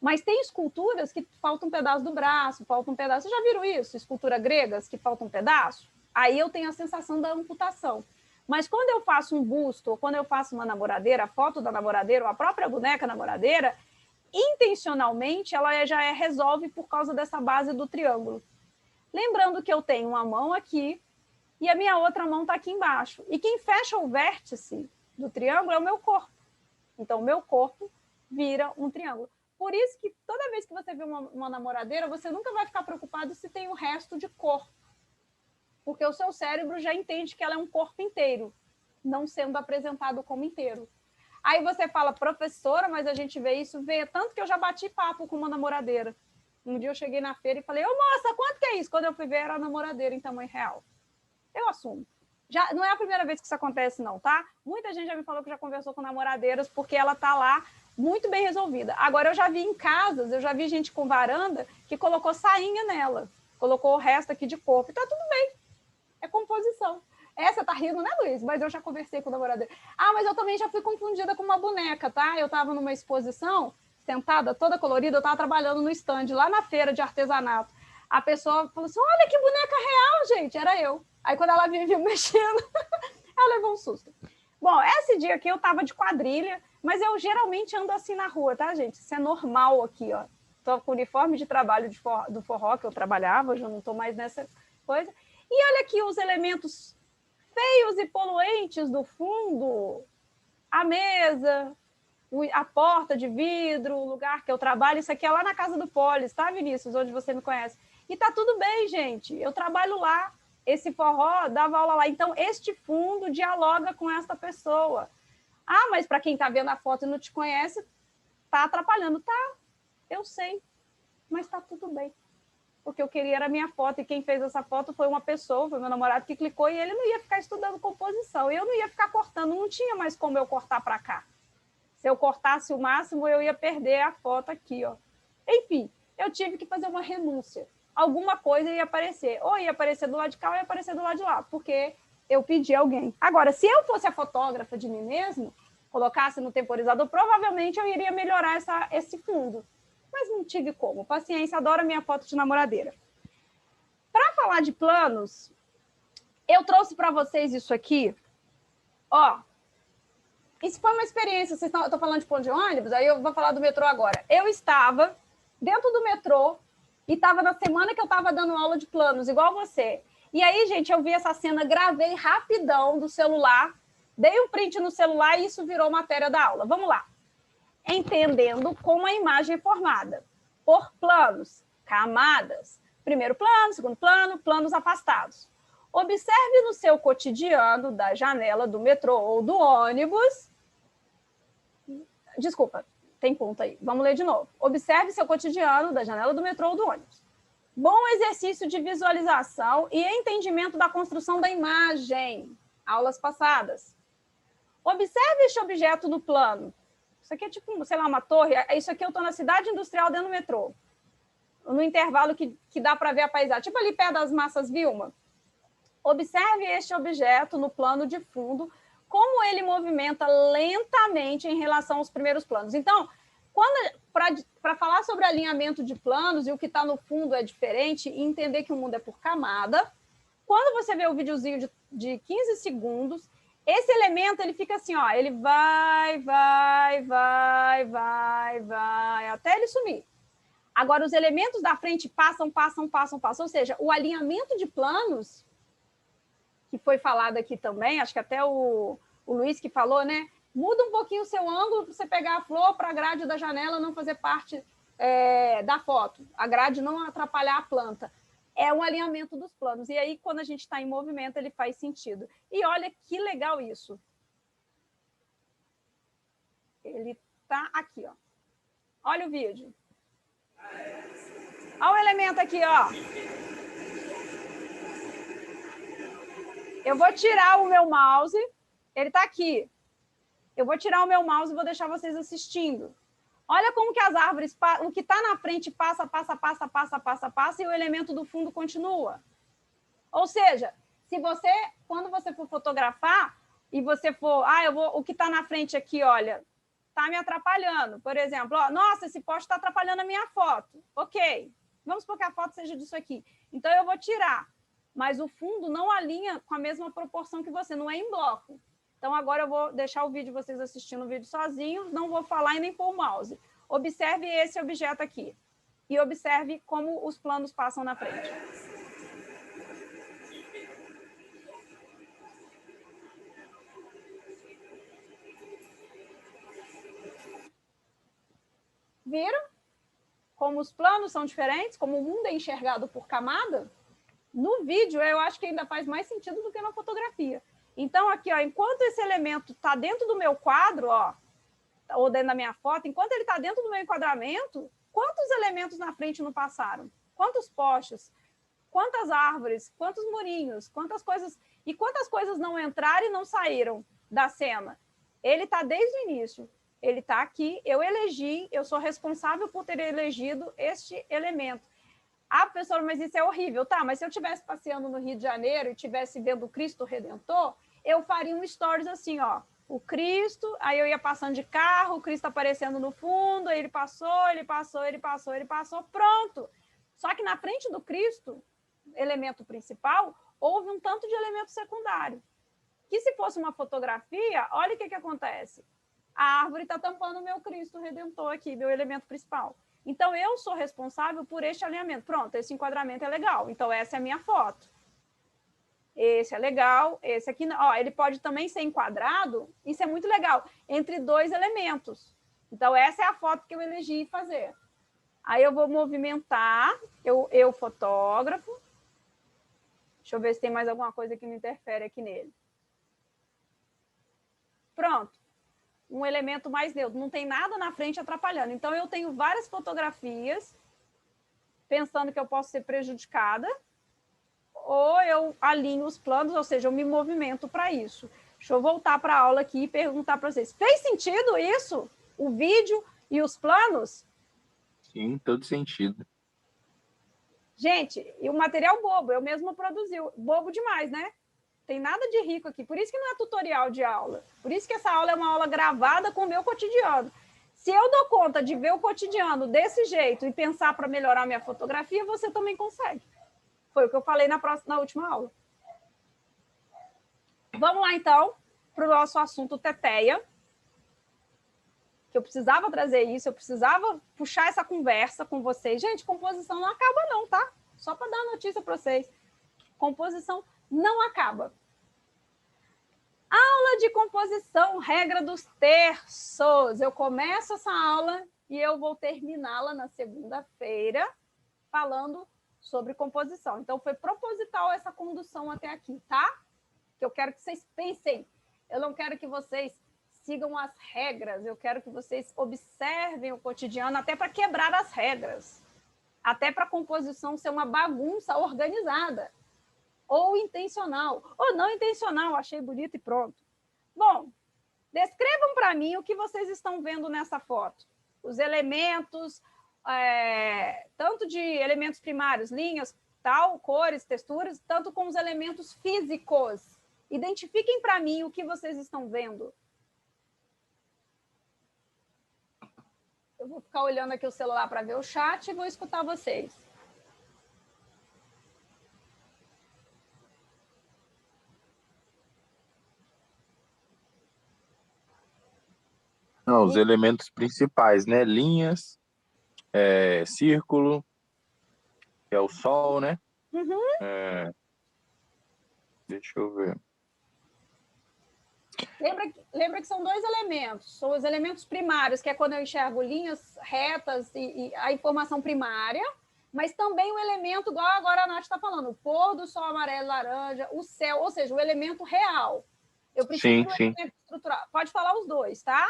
Mas tem esculturas que faltam um pedaço do braço, falta um pedaço. Vocês já viram isso? Escultura gregas que falta um pedaço? Aí eu tenho a sensação da amputação. Mas quando eu faço um busto, ou quando eu faço uma namoradeira, a foto da namoradeira, ou a própria boneca namoradeira, intencionalmente ela já resolve por causa dessa base do triângulo. Lembrando que eu tenho uma mão aqui e a minha outra mão está aqui embaixo. E quem fecha o vértice do triângulo é o meu corpo. Então, o meu corpo vira um triângulo. Por isso que toda vez que você vê uma namoradeira, você nunca vai ficar preocupado se tem o resto de corpo. Porque o seu cérebro já entende que ela é um corpo inteiro, não sendo apresentado como inteiro. Aí você fala, professora, mas a gente vê isso, vê. Tanto que eu já bati papo com uma namoradeira. Um dia eu cheguei na feira e falei, ô moça, quanto que é isso? Quando eu fui ver, era a namoradeira em tamanho real. Eu assumo. Já, não é a primeira vez que isso acontece, não, tá? Muita gente já me falou que já conversou com namoradeiras porque ela tá lá muito bem resolvida. Agora, eu já vi em casas, eu já vi gente com varanda que colocou sainha nela, colocou o resto aqui de corpo. E tá tudo bem. É composição. Essa tá rindo, né, Luiz? Mas eu já conversei com o namoradeiro. Ah, mas eu também já fui confundida com uma boneca, tá? Eu tava numa exposição, sentada, toda colorida, eu tava trabalhando no stand, lá na feira de artesanato. A pessoa falou assim, olha que boneca real, gente. Era eu. Aí, quando ela viu mexendo, ela levou um susto. Bom, esse dia aqui eu tava de quadrilha, mas eu geralmente ando assim na rua, tá, gente? Isso é normal aqui, ó. Tô com o uniforme de trabalho do forró que eu trabalhava, hoje eu não tô mais nessa coisa. E olha aqui os elementos feios e poluentes do fundo. A mesa, a porta de vidro, o lugar que eu trabalho. Isso aqui é lá na casa do Polis, tá, Vinícius? Onde você me conhece. E tá tudo bem, gente. Eu trabalho lá. Esse forró dava aula lá. Então, este fundo dialoga com essa pessoa. Ah, mas para quem está vendo a foto e não te conhece, tá atrapalhando. Tá, eu sei, mas tá tudo bem. Porque eu queria era a minha foto, e quem fez essa foto foi uma pessoa, foi meu namorado que clicou, e ele não ia ficar estudando composição. Eu não ia ficar cortando, não tinha mais como eu cortar para cá. Se eu cortasse o máximo, eu ia perder a foto aqui, ó. Enfim, eu tive que fazer uma renúncia. Alguma coisa ia aparecer. Ou ia aparecer do lado de cá, ou ia aparecer do lado de lá, porque eu pedi alguém. Agora, se eu fosse a fotógrafa de mim mesmo, colocasse no temporizador, provavelmente eu iria melhorar esse fundo. Mas não tive como. Paciência, adoro a minha foto de namoradeira. Para falar de planos, eu trouxe para vocês isso aqui. Ó, isso foi uma experiência. Eu estou falando de ponto de ônibus, aí eu vou falar do metrô agora. Eu estava dentro do metrô e estava na semana que eu estava dando aula de planos, igual você. E aí, gente, eu vi essa cena, gravei rapidão do celular, dei um print no celular e isso virou matéria da aula. Vamos lá. Entendendo como a imagem é formada por planos, camadas. Primeiro plano, segundo plano, planos afastados. Observe no seu cotidiano, da janela do metrô ou do ônibus. Desculpa, tem ponto aí. Vamos ler de novo. Observe seu cotidiano, da janela do metrô ou do ônibus. Bom exercício de visualização e entendimento da construção da imagem. Aulas passadas. Observe este objeto no plano. Isso aqui é tipo, sei lá, uma torre. Isso aqui eu estou na cidade industrial dentro do metrô. No intervalo que dá para ver a paisagem. Tipo ali perto das massas Vilma. Observe este objeto no plano de fundo, como ele movimenta lentamente em relação aos primeiros planos. Então, para falar sobre alinhamento de planos e o que está no fundo é diferente, e entender que o mundo é por camada, quando você vê o videozinho de 15 segundos, esse elemento ele fica assim, ó, ele vai, até ele sumir. Agora, os elementos da frente passam. Ou seja, o alinhamento de planos, que foi falado aqui também, acho que até o Luiz que falou, né? Muda um pouquinho o seu ângulo para você pegar a flor para a grade da janela não fazer parte da foto. A grade não atrapalhar a planta. É um alinhamento dos planos. E aí, quando a gente está em movimento, ele faz sentido. E olha que legal isso. Ele está aqui, ó. Olha o vídeo. Olha o elemento aqui, ó. Eu vou tirar o meu mouse. Ele está aqui. Eu vou tirar o meu mouse e vou deixar vocês assistindo. Olha como que as árvores, o que está na frente passa, e o elemento do fundo continua. Ou seja, quando você for fotografar, e você for, o que está na frente aqui, olha, está me atrapalhando. Por exemplo, ó, nossa, esse poste está atrapalhando a minha foto. Ok, vamos supor que a foto seja disso aqui. Então, eu vou tirar. Mas o fundo não alinha com a mesma proporção que você, não é em bloco. Então, agora eu vou deixar o vídeo, vocês assistindo o vídeo sozinhos, não vou falar e nem pôr o mouse. Observe esse objeto aqui. E observe como os planos passam na frente. Viram? Como os planos são diferentes, como o mundo é enxergado por camada? No vídeo, eu acho que ainda faz mais sentido do que na fotografia. Então, aqui, ó, enquanto esse elemento está dentro do meu quadro, ó, ou dentro da minha foto, enquanto ele está dentro do meu enquadramento, quantos elementos na frente não passaram? Quantos postes? Quantas árvores? Quantos murinhos? Quantas coisas... E quantas coisas não entraram e não saíram da cena? Ele está desde o início. Ele está aqui, eu elegi, eu sou responsável por ter elegido este elemento. Ah, professora, mas isso é horrível. Tá, mas se eu estivesse passeando no Rio de Janeiro e estivesse vendo o Cristo Redentor, eu faria um stories assim, ó. O Cristo, aí eu ia passando de carro, o Cristo aparecendo no fundo, aí ele passou, ele passou, ele passou, ele passou, pronto. Só que na frente do Cristo, elemento principal, houve um tanto de elemento secundário. Que se fosse uma fotografia, olha o que acontece. A árvore está tampando o meu Cristo Redentor aqui, meu elemento principal. Então, eu sou responsável por este alinhamento. Pronto, esse enquadramento é legal. Então, essa é a minha foto. Esse é legal, esse aqui não. Ó, ele pode também ser enquadrado, isso é muito legal, entre dois elementos. Então, essa é a foto que eu elegi fazer. Aí eu vou movimentar, eu fotógrafo. Deixa eu ver se tem mais alguma coisa que me interfere aqui nele. Pronto. Um elemento mais neutro. Não tem nada na frente atrapalhando. Então, eu tenho várias fotografias pensando que eu posso ser prejudicada, ou eu alinho os planos, ou seja, eu me movimento para isso. Deixa eu voltar para a aula aqui e perguntar para vocês. Fez sentido isso? O vídeo e os planos? Sim, todo sentido. Gente, e o material bobo, eu mesmo produzi. Bobo demais, né? Tem nada de rico aqui. Por isso que não é tutorial de aula. Por isso que essa aula é uma aula gravada com o meu cotidiano. Se eu dou conta de ver o cotidiano desse jeito e pensar para melhorar minha fotografia, você também consegue. Foi o que eu falei na última aula. Vamos lá, então, para o nosso assunto teteia. Que eu precisava trazer isso, eu precisava puxar essa conversa com vocês. Gente, composição não acaba não, tá? Só para dar notícia para vocês. Composição não acaba. Aula de composição, regra dos terços. Eu começo essa aula e eu vou terminá-la na segunda-feira falando sobre composição. Então, foi proposital essa condução até aqui, tá? Que eu quero que vocês pensem. Eu não quero que vocês sigam as regras, eu quero que vocês observem o cotidiano até para quebrar as regras. Até para a composição ser uma bagunça organizada. Ou intencional, ou não intencional, achei bonito e pronto. Bom, descrevam para mim o que vocês estão vendo nessa foto. Os elementos, tanto de elementos primários, linhas, tal, cores, texturas, tanto com os elementos físicos. Identifiquem para mim o que vocês estão vendo. Eu vou ficar olhando aqui o celular para ver o chat e vou escutar vocês. Não, os elementos principais, né? Linhas, círculo, que é o sol, né? Uhum. Deixa eu ver. Lembra que são dois elementos. São os elementos primários, que é quando eu enxergo linhas retas e a informação primária, mas também o elemento, igual agora a Nath está falando, o pôr do sol amarelo, laranja, o céu, ou seja, o elemento real. Eu preciso do elemento estrutural. Pode falar os dois, tá?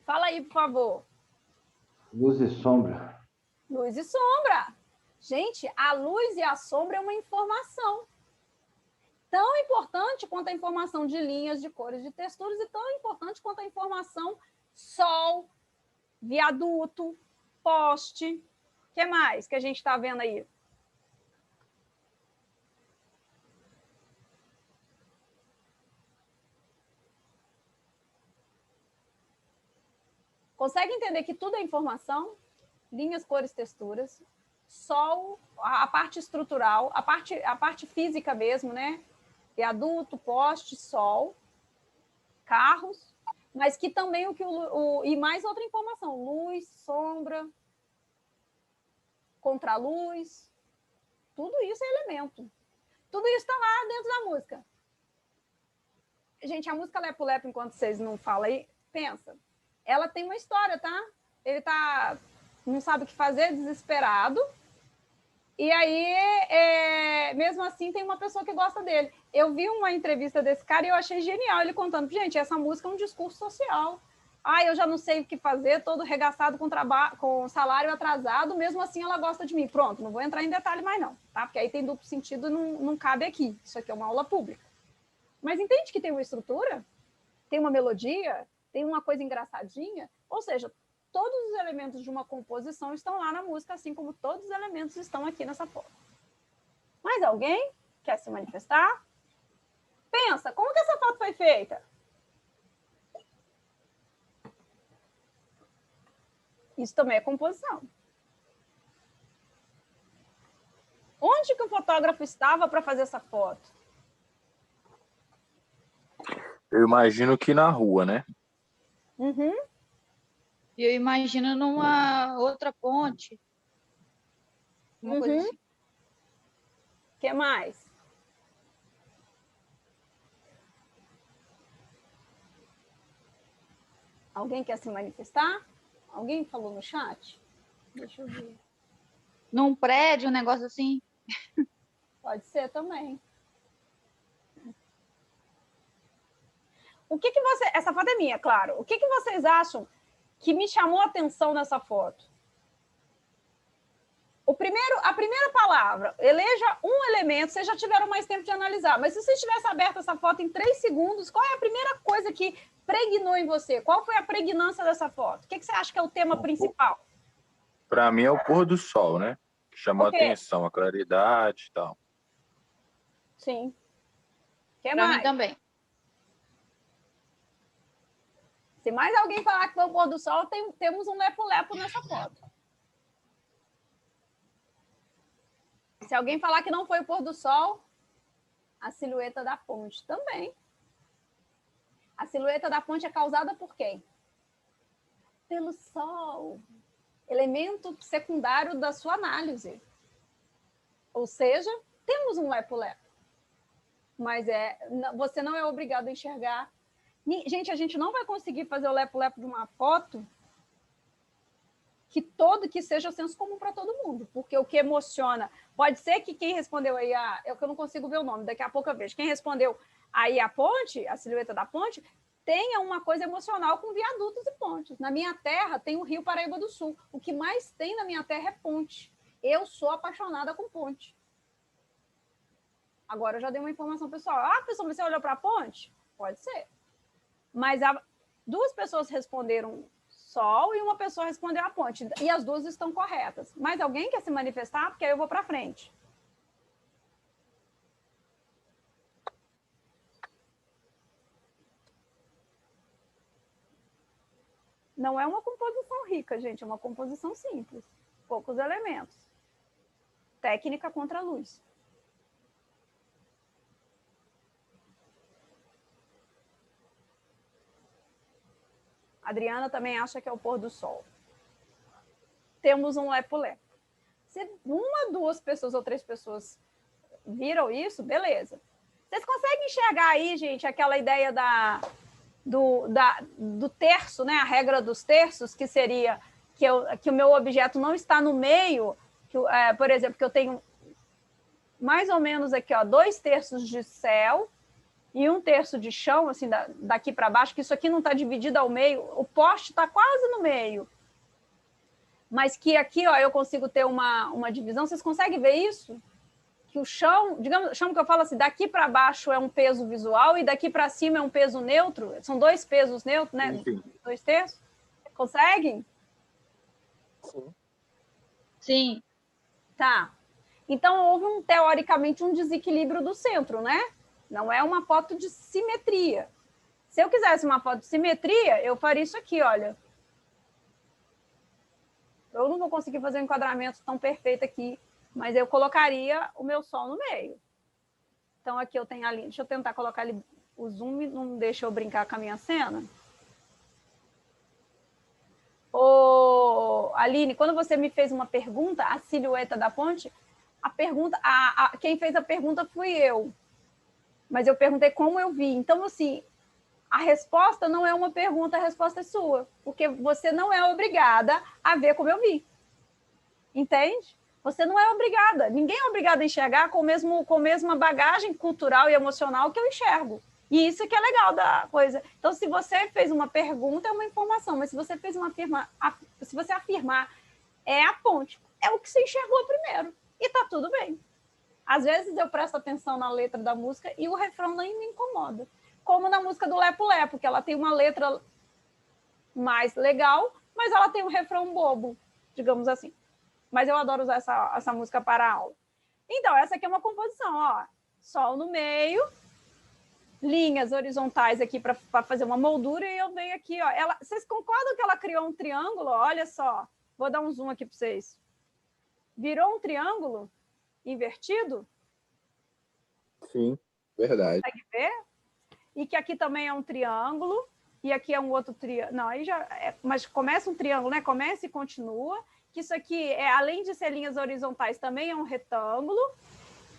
Fala aí, por favor. Luz e sombra. Luz e sombra. Gente, a luz e a sombra é uma informação. Tão importante quanto a informação de linhas, de cores, de texturas, e tão importante quanto a informação sol, viaduto, poste. O que mais que a gente está vendo aí? Consegue entender que tudo é informação? Linhas, cores, texturas. Sol, a parte estrutural, a parte física mesmo, né? Viaduto, poste, sol, carros, mas que também e mais outra informação, luz, sombra, contraluz, tudo isso é elemento. Tudo isso está lá dentro da música. Gente, a música Lepo Lepo, enquanto vocês não falam aí, pensa, ela tem uma história, tá? Ele não sabe o que fazer, desesperado, e aí, mesmo assim, tem uma pessoa que gosta dele. Eu vi uma entrevista desse cara e eu achei genial ele contando, gente, essa música é um discurso social. Eu já não sei o que fazer, todo regaçado com salário atrasado, mesmo assim ela gosta de mim. Pronto, não vou entrar em detalhe mais não, tá? Porque aí tem duplo sentido e não cabe aqui. Isso aqui é uma aula pública. Mas entende que tem uma estrutura, tem uma melodia, tem uma coisa engraçadinha, ou seja, todos os elementos de uma composição estão lá na música, assim como todos os elementos estão aqui nessa foto. Mais alguém quer se manifestar? Pensa, como que essa foto foi feita? Isso também é composição. Onde que o fotógrafo estava para fazer essa foto? Eu imagino que na rua, né? Uhum. E eu imagino numa outra ponte. Uma coisa assim. O que mais? Alguém quer se manifestar? Alguém falou no chat? Deixa eu ver. Num prédio, um negócio assim. Pode ser também. O que você... Essa foto é minha, claro. O que vocês acham que me chamou a atenção nessa foto? A primeira palavra, eleja um elemento, vocês já tiveram mais tempo de analisar, mas se você tivesse aberto essa foto em 3 segundos, qual é a primeira coisa que pregnou em você? Qual foi a pregnância dessa foto? O que você acha que é o tema principal? Para mim é o pôr do sol, né? Que chamou a O quê? atenção, a claridade e tal. Sim. O que Pra mais? mim também. Se mais alguém falar que foi o pôr do sol, temos um lepo-lepo nessa foto. Se alguém falar que não foi o pôr do sol, a silhueta da ponte também. A silhueta da ponte é causada por quem? Pelo sol. Elemento secundário da sua análise. Ou seja, temos um lepo-lepo. Mas você não é obrigado a enxergar. Gente, a gente não vai conseguir fazer o lepo-lepo de uma foto que seja senso comum para todo mundo, porque o que emociona, pode ser que quem respondeu aí, eu não consigo ver o nome, daqui a pouco eu vejo, quem respondeu aí a ponte, a silhueta da ponte, tenha uma coisa emocional com viadutos e pontes. Na minha terra tem o Rio Paraíba do Sul, o que mais tem na minha terra é ponte. Eu sou apaixonada com ponte. Agora eu já dei uma informação pessoal. Pessoal, você olhou para a ponte? Pode ser. Mas 2 pessoas responderam sol e uma pessoa respondeu a ponte. E as 2 estão corretas. Mas alguém quer se manifestar? Porque aí eu vou para frente. Não é uma composição rica, gente. É uma composição simples. Poucos elementos. Técnica contra a luz. Adriana também acha que é o pôr do sol. Temos um lepo-lepo. Se 1, 2 pessoas ou 3 pessoas viram isso, beleza. Vocês conseguem enxergar aí, gente, aquela ideia do terço, né? A regra dos terços, que seria que o meu objeto não está no meio, por exemplo, que eu tenho mais ou menos aqui, 2/3 de céu e 1/3 de chão, assim, daqui para baixo, que isso aqui não está dividido ao meio, o poste está quase no meio. Mas que aqui, eu consigo ter uma divisão. Vocês conseguem ver isso? Que o chão, digamos, chão que eu falo assim, daqui para baixo é um peso visual e daqui para cima é um peso neutro. São 2 pesos neutros, né? Sim. 2/3. Conseguem? Sim. Tá. Então, houve teoricamente um desequilíbrio do centro, né? Não é uma foto de simetria. Se eu quisesse uma foto de simetria, eu faria isso aqui, olha. Eu não vou conseguir fazer um enquadramento tão perfeito aqui, mas eu colocaria o meu sol no meio. Então, aqui eu tenho ali... Deixa eu tentar colocar ali o zoom, não deixa eu brincar com a minha cena. Aline, quando você me fez uma pergunta, a silhueta da ponte, quem fez a pergunta fui eu. Mas eu perguntei como eu vi. Então, assim, A resposta não é uma pergunta, a resposta é sua, porque você não é obrigada a ver como eu vi. Entende? Você não é obrigada. Ninguém é obrigado a enxergar com a mesma bagagem cultural e emocional que eu enxergo. E isso que é legal da coisa. Então, se você fez uma pergunta, é uma informação, mas se você fez se você afirmar, é a ponte. É o que você enxergou primeiro. E tá tudo bem. Às vezes eu presto atenção na letra da música e o refrão nem me incomoda. Como na música do Lepo Lepo, que ela tem uma letra mais legal, mas ela tem um refrão bobo, digamos assim. Mas eu adoro usar essa música para a aula. Então, essa aqui é uma composição, ó. Sol no meio, linhas horizontais aqui para fazer uma moldura, e eu venho aqui, ó. Vocês concordam que ela criou um triângulo? Olha só. Vou dar um zoom aqui para vocês. Virou um triângulo invertido? Sim, verdade. Consegue ver? E que aqui também é um triângulo, e aqui é um outro triângulo. Não, aí já mas começa um triângulo, né? Começa e continua. Que isso aqui, além de ser linhas horizontais, também é um retângulo.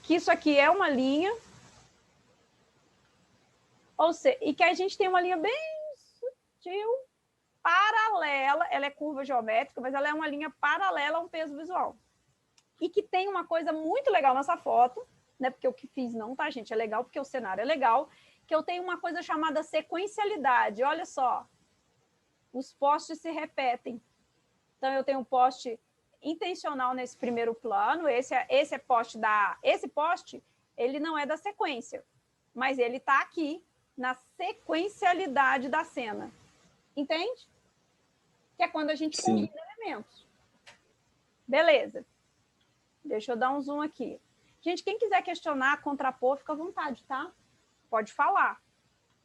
Que isso aqui é uma linha. Ou seja, e que a gente tem uma linha bem sutil, paralela. Ela é curva geométrica, mas ela é uma linha paralela a um peso visual. E que tem uma coisa muito legal nessa foto, né? Porque o que fiz não, tá, gente? É legal porque o cenário é legal. Que eu tenho uma coisa chamada sequencialidade. Olha só, os postes se repetem. Então, eu tenho um poste intencional nesse primeiro plano. Esse poste, ele não é da sequência, mas ele está aqui na sequencialidade da cena. Entende? Que é quando a gente combina elementos. Beleza. Deixa eu dar um zoom aqui. Gente, quem quiser questionar, contrapor, fica à vontade, tá? Pode falar.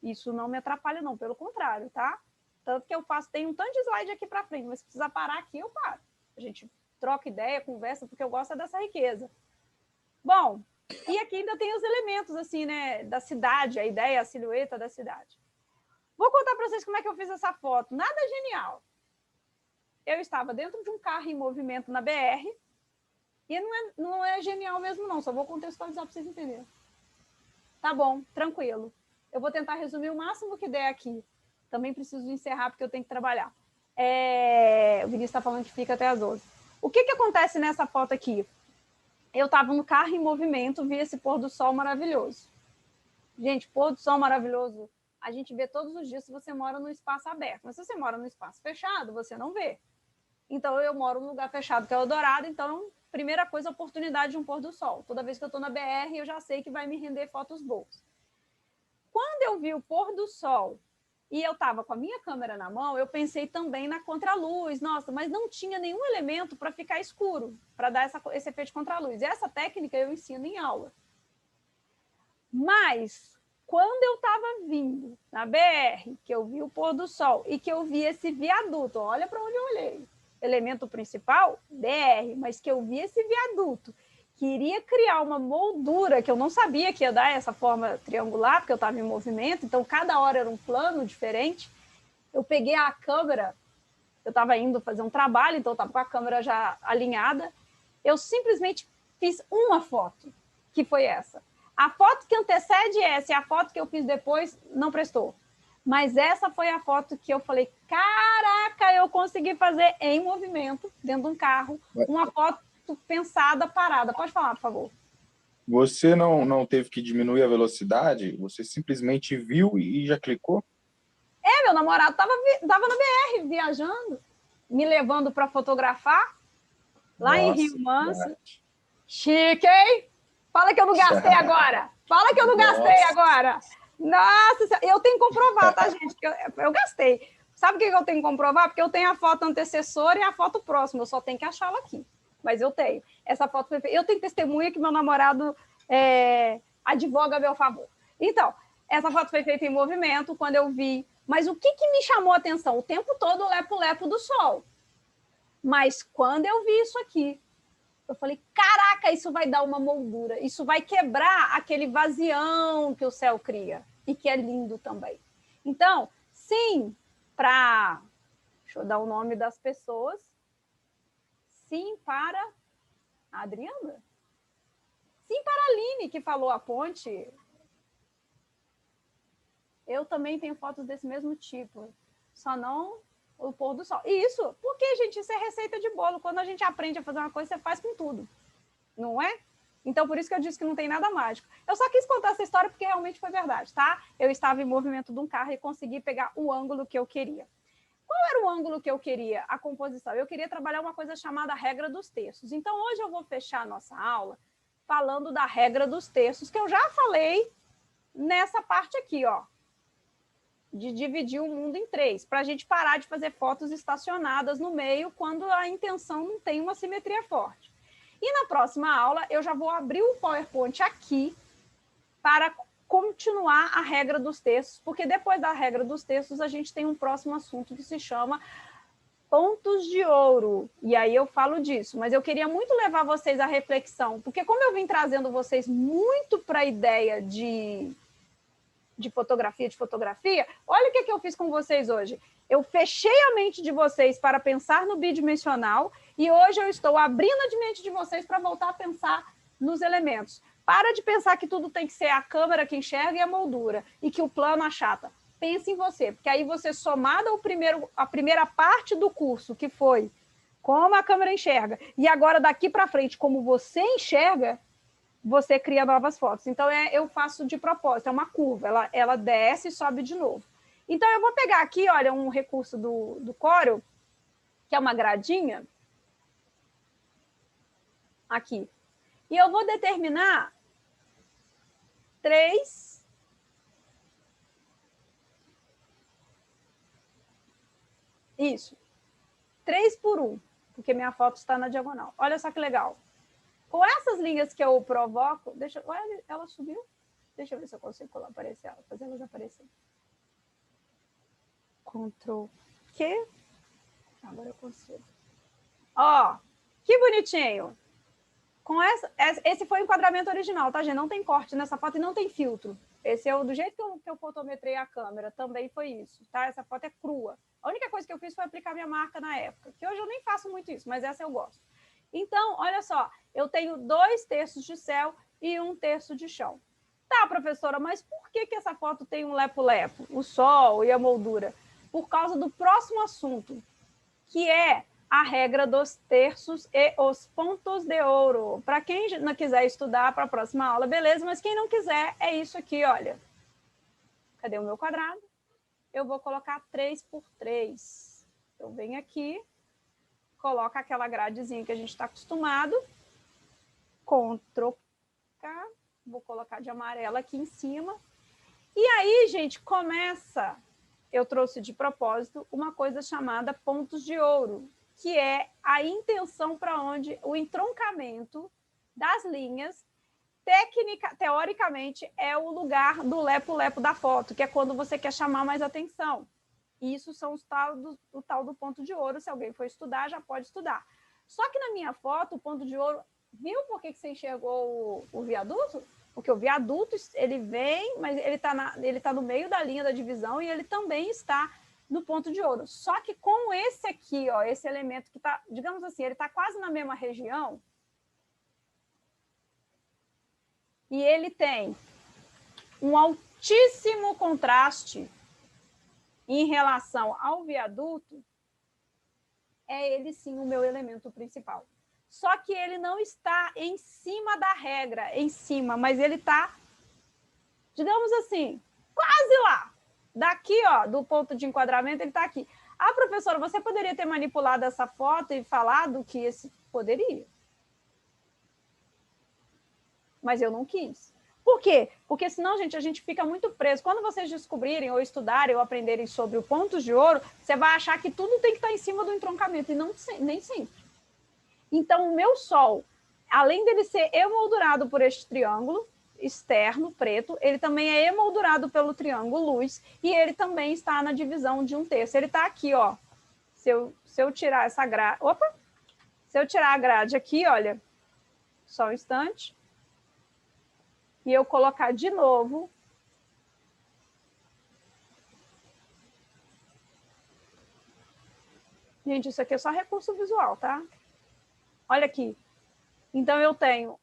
Isso não me atrapalha, não, pelo contrário, tá? Tanto que eu faço, tem um tanto de slide aqui para frente, mas se precisar parar aqui, eu paro. A gente troca ideia, conversa, porque eu gosto dessa riqueza. Bom, e aqui ainda tem os elementos, assim, né, da cidade, a ideia, a silhueta da cidade. Vou contar para vocês como é que eu fiz essa foto. Nada genial. Eu estava dentro de um carro em movimento na BR, e não é genial mesmo, não, só vou contextualizar para vocês entenderem. Tá bom, tranquilo. Eu vou tentar resumir o máximo que der aqui. Também preciso encerrar, porque eu tenho que trabalhar. O Vinícius está falando que fica até as 11. O que acontece nessa foto aqui? Eu estava no carro em movimento, vi esse pôr do sol maravilhoso. Gente, pôr do sol maravilhoso, a gente vê todos os dias se você mora num espaço aberto. Mas se você mora num espaço fechado, você não vê. Então, eu moro num lugar fechado, que é o Eldorado, então, primeira coisa, oportunidade de um pôr do sol. Toda vez que eu estou na BR, eu já sei que vai me render fotos boas. Quando eu vi o pôr do sol e eu estava com a minha câmera na mão, eu pensei também na contraluz. Nossa, mas não tinha nenhum elemento para ficar escuro, para dar esse efeito de contraluz. E essa técnica eu ensino em aula. Mas, quando eu estava vindo na BR, que eu vi o pôr do sol e que eu vi esse viaduto, olha para onde eu olhei. Elemento principal, BR, mas que eu vi esse viaduto, queria criar uma moldura, que eu não sabia que ia dar essa forma triangular, porque eu estava em movimento, então cada hora era um plano diferente. Eu peguei a câmera, eu estava indo fazer um trabalho, então eu estava com a câmera já alinhada, eu simplesmente fiz uma foto, que foi essa. A foto que antecede essa e a foto que eu fiz depois não prestou. Mas essa foi a foto que eu falei, caraca, eu consegui fazer em movimento, dentro de um carro, uma foto pensada, parada. Pode falar, por favor. Você não teve que diminuir a velocidade? Você simplesmente viu e já clicou? Meu namorado estava na BR, viajando, me levando para fotografar, lá em Rio Manso. Chique, hein? Fala que eu não gastei agora. Fala que eu não gastei agora. Nossa, eu tenho que comprovar, tá, gente? Que eu gastei. Sabe o que eu tenho que comprovar? Porque eu tenho a foto antecessora e a foto próxima. Eu só tenho que achá-la aqui. Mas eu tenho. Essa foto foi feita. Eu tenho testemunha que meu namorado advoga a meu favor. Então, essa foto foi feita em movimento, quando eu vi. Mas o que me chamou a atenção? O tempo todo o lepo-lepo do sol. Mas quando eu vi isso aqui, eu falei, caraca, isso vai dar uma moldura, isso vai quebrar aquele vazião que o céu cria, e que é lindo também. Então, sim, deixa eu dar o nome das pessoas, sim para a Adriana, sim para a Aline, que falou a ponte. Eu também tenho fotos desse mesmo tipo, só não o pôr do sol. E isso, porque, gente, isso é receita de bolo. Quando a gente aprende a fazer uma coisa, você faz com tudo, não é? Então, por isso que eu disse que não tem nada mágico. Eu só quis contar essa história porque realmente foi verdade, tá? Eu estava em movimento de um carro e consegui pegar o ângulo que eu queria. Qual era o ângulo que eu queria? A composição. Eu queria trabalhar uma coisa chamada regra dos terços. Então, hoje eu vou fechar a nossa aula falando da regra dos terços, que eu já falei nessa parte aqui, ó, de dividir o mundo em 3, para a gente parar de fazer fotos estacionadas no meio quando a intenção não tem uma simetria forte. E na próxima aula, eu já vou abrir o PowerPoint aqui para continuar a regra dos terços, porque depois da regra dos terços, a gente tem um próximo assunto que se chama pontos de ouro. E aí eu falo disso, mas eu queria muito levar vocês à reflexão, porque como eu vim trazendo vocês muito para a ideia de fotografia, olha o que eu fiz com vocês hoje. Eu fechei a mente de vocês para pensar no bidimensional e hoje eu estou abrindo a mente de vocês para voltar a pensar nos elementos. Para de pensar que tudo tem que ser a câmera que enxerga e a moldura e que o plano achata. Pense em você, porque aí você, somado a primeira parte do curso, que foi como a câmera enxerga, e agora daqui para frente, como você enxerga, você cria novas fotos. Então, eu faço de propósito, é uma curva, ela desce e sobe de novo. Então, eu vou pegar aqui, olha, um recurso do Corel, que é uma gradinha, aqui. E eu vou determinar 3 isso, 3 por 1, porque minha foto está na diagonal. Olha só que legal. Com essas linhas que eu provoco, olha, ela subiu. Deixa eu ver se eu consigo aparecer ela, fazer elas aparecerem. Ctrl Q. Agora eu consigo. Ó, que bonitinho. Com esse foi o enquadramento original, tá, gente? Não tem corte nessa foto e não tem filtro. Esse é do jeito que eu fotometrei a câmera, também foi isso, tá? Essa foto é crua. A única coisa que eu fiz foi aplicar minha marca na época, que hoje eu nem faço muito isso, mas essa eu gosto. Então, olha só, eu tenho 2 terços de céu e 1 terço de chão. Tá, professora, mas por que essa foto tem um lepo-lepo, o sol e a moldura? Por causa do próximo assunto, que é a regra dos terços e os pontos de ouro. Para quem não quiser estudar para a próxima aula, beleza, mas quem não quiser, é isso aqui, olha. Cadê o meu quadrado? Eu vou colocar 3 por 3. Eu venho aqui, coloco aquela gradezinha que a gente está acostumado, Ctrl K, vou colocar de amarelo aqui em cima. E aí, gente, começa, eu trouxe de propósito uma coisa chamada pontos de ouro, que é a intenção para onde o entroncamento das linhas, teoricamente, é o lugar do lepo-lepo da foto, que é quando você quer chamar mais atenção. Isso são o tal do ponto de ouro, se alguém for estudar, já pode estudar. Só que na minha foto, o ponto de ouro, viu por que você enxergou o viaduto? Porque o viaduto, ele vem, mas ele tá no meio da linha da divisão e ele também está no ponto de ouro. Só que com esse aqui, ó, esse elemento que está, digamos assim, ele está quase na mesma região, e ele tem um altíssimo contraste em relação ao viaduto, é ele sim o meu elemento principal. Só que ele não está em cima da regra, em cima, mas ele está, digamos assim, quase lá. Daqui, ó, do ponto de enquadramento, ele está aqui. Ah, professora, você poderia ter manipulado essa foto e falado que esse poderia. Mas eu não quis. Por quê? Porque senão, gente, a gente fica muito preso. Quando vocês descobrirem, ou estudarem, ou aprenderem sobre o pontos de ouro, você vai achar que tudo tem que estar em cima do entroncamento, e não, nem sempre. Então, o meu sol, além dele ser emoldurado por este triângulo externo, preto, ele também é emoldurado pelo triângulo luz, e ele também está na divisão de 1 terço. Ele está aqui, ó. Se eu tirar essa grade... Opa! Se eu tirar a grade aqui, olha, só um instante, e eu colocar de novo, gente, isso aqui é só recurso visual, tá? Olha aqui. Então, eu tenho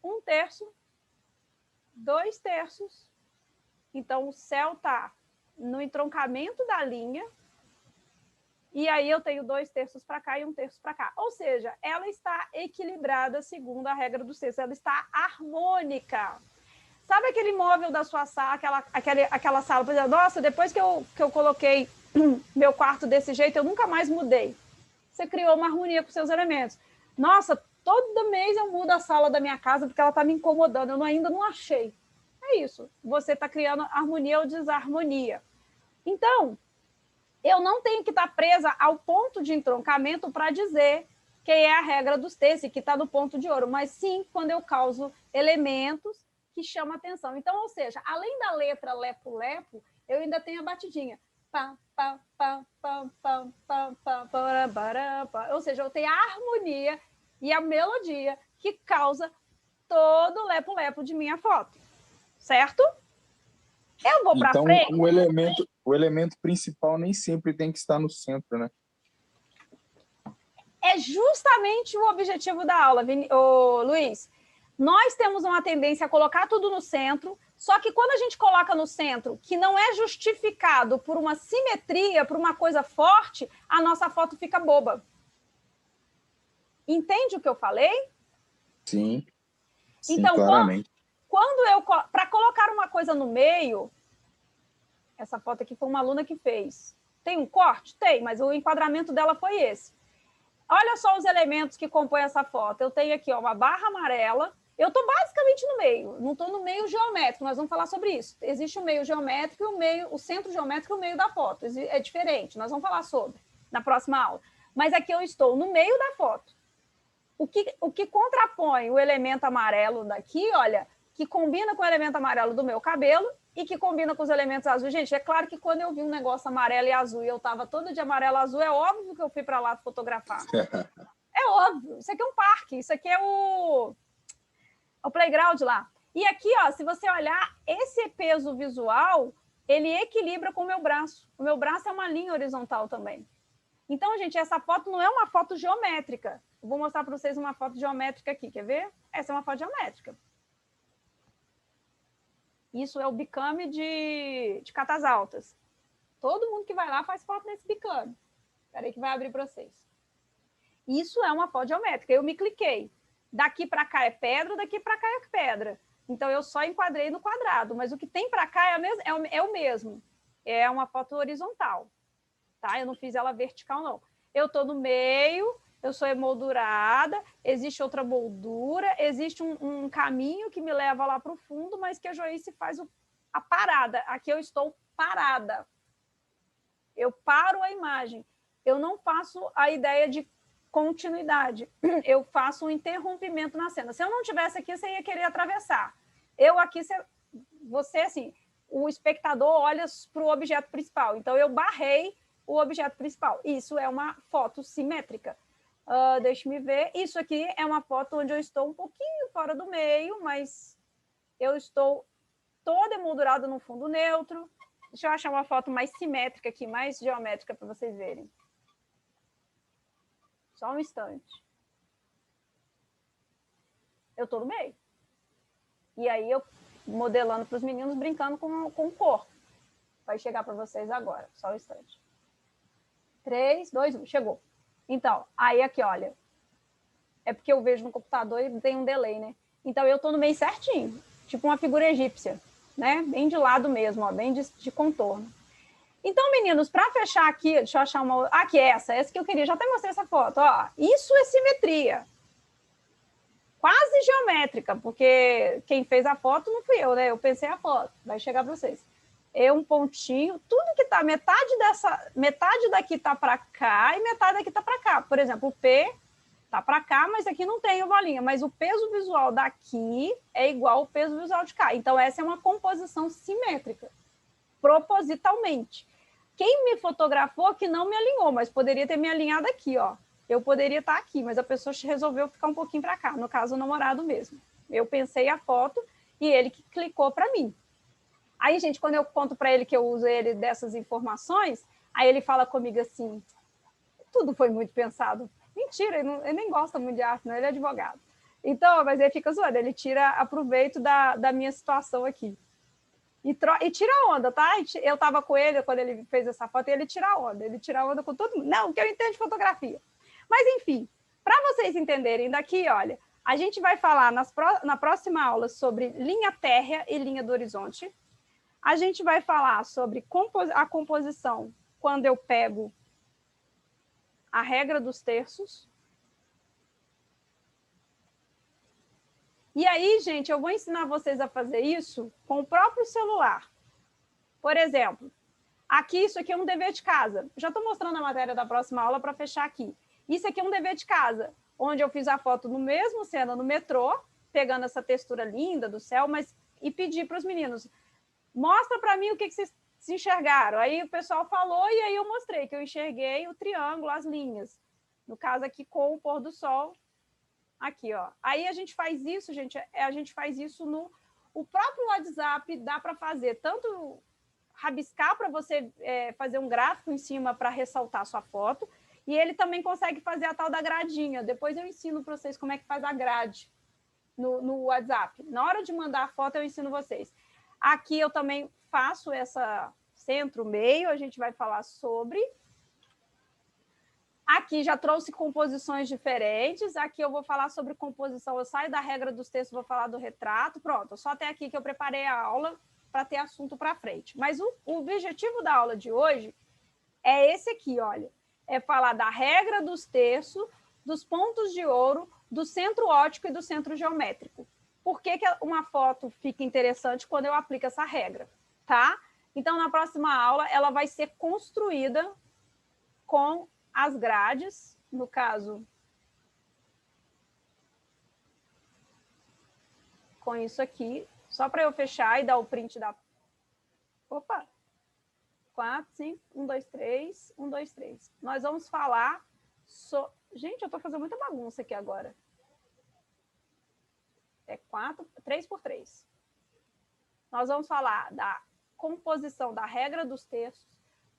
1 terço, 2 terços Então, o céu está no entroncamento da linha, e aí eu tenho 2/3 para cá e 1/3 para cá. Ou seja, ela está equilibrada segundo a regra dos terços, ela está harmônica. Sabe aquele móvel da sua sala, aquela sala, por exemplo, nossa, depois que eu coloquei meu quarto desse jeito, eu nunca mais mudei. Você criou uma harmonia com seus elementos. Nossa, todo mês eu mudo a sala da minha casa porque ela está me incomodando, eu ainda não achei. É isso, você está criando harmonia ou desarmonia. Então, eu não tenho que estar presa ao ponto de entroncamento para dizer que é a regra dos terços, que está no ponto de ouro, mas sim quando eu causo elementos que chamam atenção. Então, ou seja, além da letra lepo-lepo, eu ainda tenho a batidinha. Pá, pá, pá, pá, pá, pá, pá, pá, pá, pá. Ou seja, eu tenho a harmonia e a melodia que causa todo o lepo-lepo de minha foto. Certo? Eu vou para frente. Então, o elemento principal nem sempre tem que estar no centro, né? É justamente o objetivo da aula, Luiz. Nós temos uma tendência a colocar tudo no centro, só que quando a gente coloca no centro, que não é justificado por uma simetria, por uma coisa forte, a nossa foto fica boba. Entende o que eu falei? Sim. Sim, então, claramente. Para colocar uma coisa no meio, essa foto aqui foi uma aluna que fez. Tem um corte? Tem, mas o enquadramento dela foi esse. Olha só os elementos que compõem essa foto. Eu tenho aqui uma barra amarela. Eu estou basicamente no meio. Não estou no meio geométrico. Nós vamos falar sobre isso. Existe o meio geométrico e o centro geométrico e o meio da foto. É diferente. Nós vamos falar sobre na próxima aula. Mas aqui eu estou no meio da foto. O que contrapõe o elemento amarelo daqui, olha, que combina com o elemento amarelo do meu cabelo e que combina com os elementos azuis. Gente, é claro que quando eu vi um negócio amarelo e azul e eu estava toda de amarelo e azul, é óbvio que eu fui para lá fotografar. É óbvio. Isso aqui é um parque, isso aqui é o playground lá. E aqui, ó, se você olhar, esse peso visual, ele equilibra com o meu braço. O meu braço é uma linha horizontal também. Então, gente, essa foto não é uma foto geométrica. Eu vou mostrar para vocês uma foto geométrica aqui, quer ver? Essa é uma foto geométrica. Isso é o bicame de Catas Altas. Todo mundo que vai lá faz foto nesse bicame. Espera aí que vai abrir para vocês. Isso é uma foto geométrica. Eu me cliquei. Daqui para cá é pedra, daqui para cá é pedra. Então, eu só enquadrei no quadrado. Mas o que tem para cá é o mesmo. É uma foto horizontal. Tá? Eu não fiz ela vertical, não. Eu estou no meio, eu sou emoldurada, existe outra moldura, existe um caminho que me leva lá para o fundo, mas que a Joyce faz a parada. Aqui eu estou parada. Eu paro a imagem. Eu não faço a ideia de continuidade. Eu faço um interrompimento na cena. Se eu não tivesse aqui, você ia querer atravessar. Eu aqui, você assim, o espectador olha para o objeto principal. Então, eu barrei o objeto principal. Isso é uma foto simétrica. Deixa-me ver. Isso aqui é uma foto onde eu estou um pouquinho fora do meio, mas eu estou toda emoldurada no fundo neutro. Deixa eu achar uma foto mais simétrica aqui, mais geométrica para vocês verem. Só um instante. Eu estou no meio. E aí eu modelando para os meninos, brincando com o corpo. Vai chegar para vocês agora. Só um instante. 3, 2, 1. Chegou. Então, aí aqui, olha. É porque eu vejo no computador e tem um delay, né? Então, eu estou no meio certinho. Tipo uma figura egípcia, né? Bem de lado mesmo, ó, bem de contorno. Então, meninos, para fechar aqui, deixa eu achar uma... Aqui, essa que eu queria. Já até mostrei essa foto, ó. Isso é simetria. Quase geométrica, porque quem fez a foto não fui eu, né? Eu pensei a foto. Vai chegar para vocês. É um pontinho, tudo que tá, metade daqui tá para cá e metade daqui tá para cá. Por exemplo, o P tá para cá, mas aqui não tem bolinha, mas o peso visual daqui é igual ao peso visual de cá. Então, essa é uma composição simétrica, propositalmente. Quem me fotografou que não me alinhou, mas poderia ter me alinhado aqui, ó. Eu poderia estar aqui, mas a pessoa resolveu ficar um pouquinho para cá, no caso, o namorado mesmo. Eu pensei a foto e ele que clicou para mim. Aí, gente, quando eu conto para ele que eu uso ele dessas informações, aí ele fala comigo assim, tudo foi muito pensado. Mentira, ele nem gosta muito de arte, não, ele é advogado. Então, mas ele fica zoando, ele tira proveito da minha situação aqui. E tira onda, tá? Eu estava com ele quando ele fez essa foto e ele tira onda com todo mundo. Não, que eu entendo de fotografia. Mas, enfim, para vocês entenderem daqui, olha, a gente vai falar na próxima aula sobre linha térrea e linha do horizonte. A gente vai falar sobre a composição quando eu pego a regra dos terços. E aí, gente, eu vou ensinar vocês a fazer isso com o próprio celular. Por exemplo, isso aqui é um dever de casa. Já estou mostrando a matéria da próxima aula para fechar aqui. Isso aqui é um dever de casa, onde eu fiz a foto no mesmo cena no metrô, pegando essa textura linda do céu, e pedi para os meninos, mostra para mim o que vocês se enxergaram. Aí o pessoal falou e aí eu mostrei que eu enxerguei o triângulo, as linhas. No caso aqui com o pôr do sol. Aqui, ó. Aí a gente faz isso, gente, a gente faz isso no... O próprio WhatsApp dá para fazer, tanto rabiscar para você fazer um gráfico em cima para ressaltar a sua foto, e ele também consegue fazer a tal da gradinha. Depois eu ensino para vocês como é que faz a grade no WhatsApp. Na hora de mandar a foto, eu ensino vocês. Aqui eu também faço essa centro-meio, a gente vai falar sobre... Aqui já trouxe composições diferentes. Aqui eu vou falar sobre composição. Eu saio da regra dos textos, vou falar do retrato. Pronto, só até aqui que eu preparei a aula para ter assunto para frente. Mas o objetivo da aula de hoje é esse aqui, olha. É falar da regra dos terços, dos pontos de ouro, do centro óptico e do centro geométrico. Por que uma foto fica interessante quando eu aplico essa regra, tá? Então, na próxima aula, ela vai ser construída com as grades, no caso, com isso aqui, só para eu fechar e dar o print da... Opa! 4, 5, 1, 2, 3, 1, 2, 3. Nós vamos falar... Gente, eu estou fazendo muita bagunça aqui agora. É 3 por 3. Nós vamos falar da composição da regra dos terços,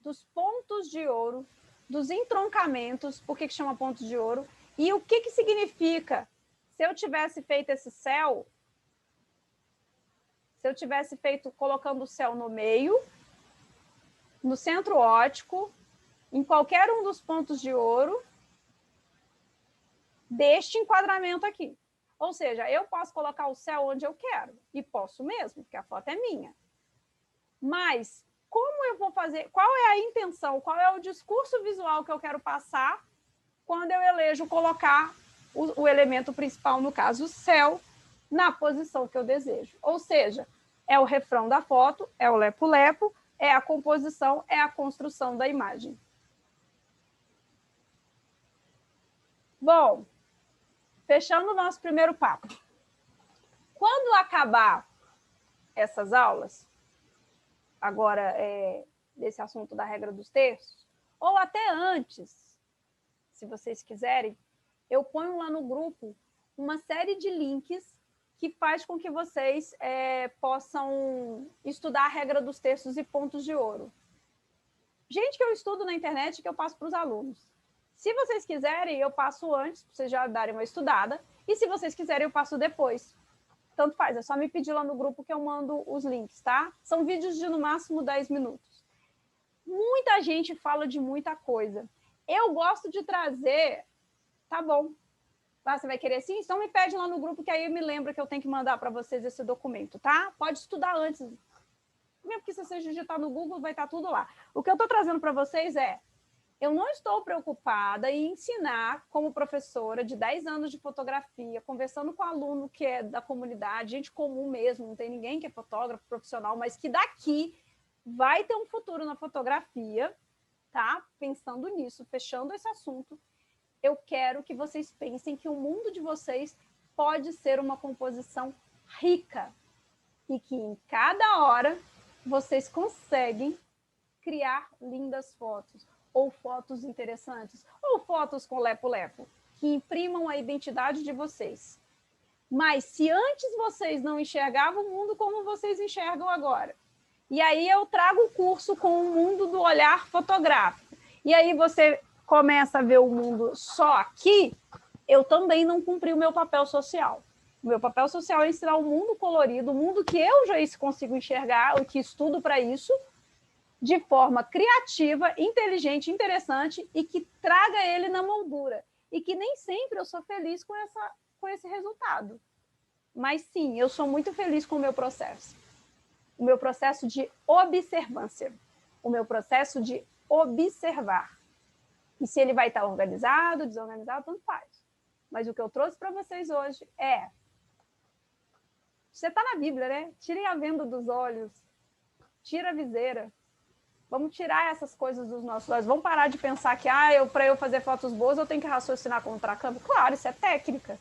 dos pontos de ouro, dos entroncamentos, por que chama pontos de ouro, e o que significa. Se eu tivesse feito esse céu, se eu tivesse feito colocando o céu no meio, no centro óptico, em qualquer um dos pontos de ouro, deste enquadramento aqui. Ou seja, eu posso colocar o céu onde eu quero, e posso mesmo, porque a foto é minha. Mas... como eu vou fazer, qual é a intenção, qual é o discurso visual que eu quero passar quando eu elejo colocar o elemento principal, no caso, o céu, na posição que eu desejo. Ou seja, é o refrão da foto, é o lepo-lepo, é a composição, é a construção da imagem. Bom, fechando o nosso primeiro papo. Quando acabar essas aulas, agora, desse assunto da regra dos terços, ou até antes, se vocês quiserem, eu ponho lá no grupo uma série de links que faz com que vocês possam estudar a regra dos terços e pontos de ouro. Gente que eu estudo na internet que eu passo para os alunos. Se vocês quiserem, eu passo antes, para vocês já darem uma estudada, e se vocês quiserem, eu passo depois. Tanto faz, é só me pedir lá no grupo que eu mando os links, tá? São vídeos de, no máximo, 10 minutos. Muita gente fala de muita coisa. Eu gosto de trazer... Tá bom. Você vai querer sim? Então me pede lá no grupo que aí me lembra que eu tenho que mandar para vocês esse documento, tá? Pode estudar antes. Mesmo que você digitar no Google, vai estar tudo lá. O que eu estou trazendo para vocês é... Eu não estou preocupada em ensinar como professora de 10 anos de fotografia, conversando com aluno que é da comunidade, gente comum mesmo, não tem ninguém que é fotógrafo profissional, mas que daqui vai ter um futuro na fotografia, tá? Pensando nisso, fechando esse assunto, eu quero que vocês pensem que o mundo de vocês pode ser uma composição rica e que em cada hora vocês conseguem criar lindas fotos, ou fotos interessantes, ou fotos com lepo-lepo, que imprimam a identidade de vocês. Mas se antes vocês não enxergavam o mundo como vocês enxergam agora, e aí eu trago o curso com o mundo do olhar fotográfico, e aí você começa a ver o mundo só aqui, eu também não cumpri o meu papel social. O meu papel social é ensinar o mundo colorido, o mundo que eu, Joyce, consigo enxergar, o que estudo para isso, de forma criativa, inteligente, interessante e que traga ele na moldura. E que nem sempre eu sou feliz com esse resultado. Mas sim, eu sou muito feliz com o meu processo. O meu processo de observância. O meu processo de observar. E se ele vai estar organizado, desorganizado, tanto faz. Mas o que eu trouxe para vocês hoje é... Você está na Bíblia, né? Tirem a venda dos olhos. Tira a viseira. Vamos tirar essas coisas dos nossos olhos. Vamos parar de pensar que para eu fazer fotos boas eu tenho que raciocinar contra a câmera. Claro, isso é técnica.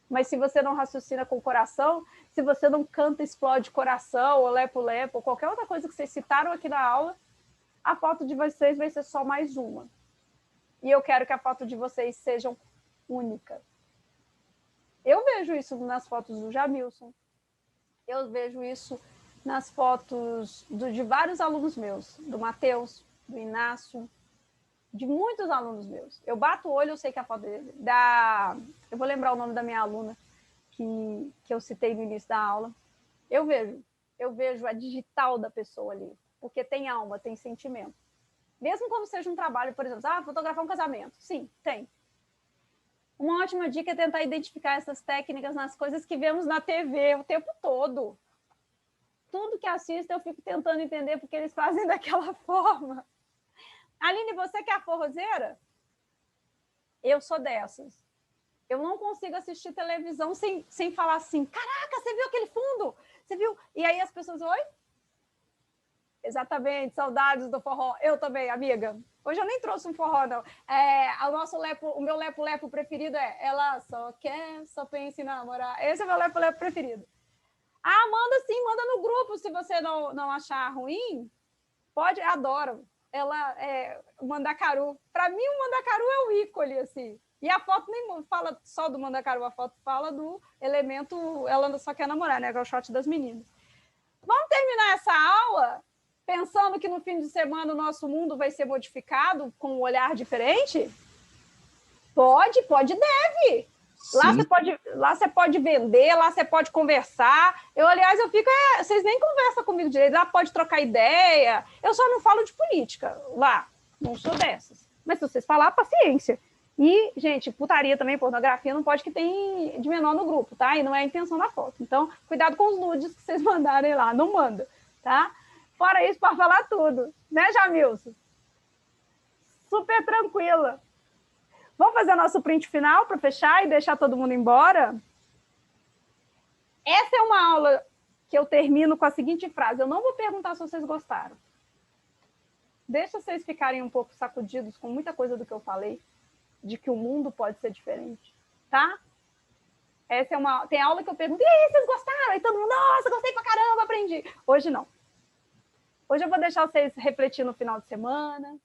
Mas se você não raciocina com o coração, se você não canta, explode coração, ou lepo-lepo, ou qualquer outra coisa que vocês citaram aqui na aula, a foto de vocês vai ser só mais uma. E eu quero que a foto de vocês seja única. Eu vejo isso nas fotos do Jamilson. Eu vejo isso nas fotos de vários alunos meus, do Matheus, do Inácio, de muitos alunos meus. Eu bato o olho, eu sei que a foto dele... Eu vou lembrar o nome da minha aluna, que eu citei no início da aula. Eu vejo a digital da pessoa ali, porque tem alma, tem sentimento. Mesmo quando seja um trabalho, por exemplo, fotografar um casamento. Sim, tem. Uma ótima dica é tentar identificar essas técnicas nas coisas que vemos na TV o tempo todo. Tudo que assisto eu fico tentando entender porque eles fazem daquela forma. Aline, você que é a forrozeira? Eu sou dessas. Eu não consigo assistir televisão sem falar assim, caraca, você viu aquele fundo? Você viu? E aí as pessoas, oi? Exatamente, saudades do forró. Eu também, amiga. Hoje eu nem trouxe um forró, não. O meu lepo-lepo preferido é Ela Só Quer, Só Pensa em Namorar. Esse é o meu lepo-lepo preferido. Manda sim, manda no grupo. Se você não achar ruim, pode, adoro. O Mandacaru. Para mim, o Mandacaru é o ícone, assim. E a foto nem fala só do Mandacaru, a foto fala do elemento Ela Só Quer Namorar, né? Que é o shot das meninas. Vamos terminar essa aula pensando que no fim de semana o nosso mundo vai ser modificado com um olhar diferente? Pode, deve. Lá você pode vender, lá você pode conversar. Aliás, eu fico... vocês nem conversam comigo direito. Lá pode trocar ideia. Eu só não falo de política lá. Não sou dessas. Mas se vocês falar, paciência. E, gente, putaria também, pornografia, não pode que tem de menor no grupo, tá? E não é a intenção da foto. Então, cuidado com os nudes que vocês mandarem lá. Não manda, tá? Fora isso, pode falar tudo. Né, Jamilson? Super tranquila. Vamos fazer nosso print final para fechar e deixar todo mundo embora? Essa é uma aula que eu termino com a seguinte frase. Eu não vou perguntar se vocês gostaram. Deixa vocês ficarem um pouco sacudidos com muita coisa do que eu falei, de que o mundo pode ser diferente, tá? Tem aula que eu pergunto, e aí, vocês gostaram? E todo mundo, nossa, gostei pra caramba, aprendi. Hoje não. Hoje eu vou deixar vocês refletir no final de semana,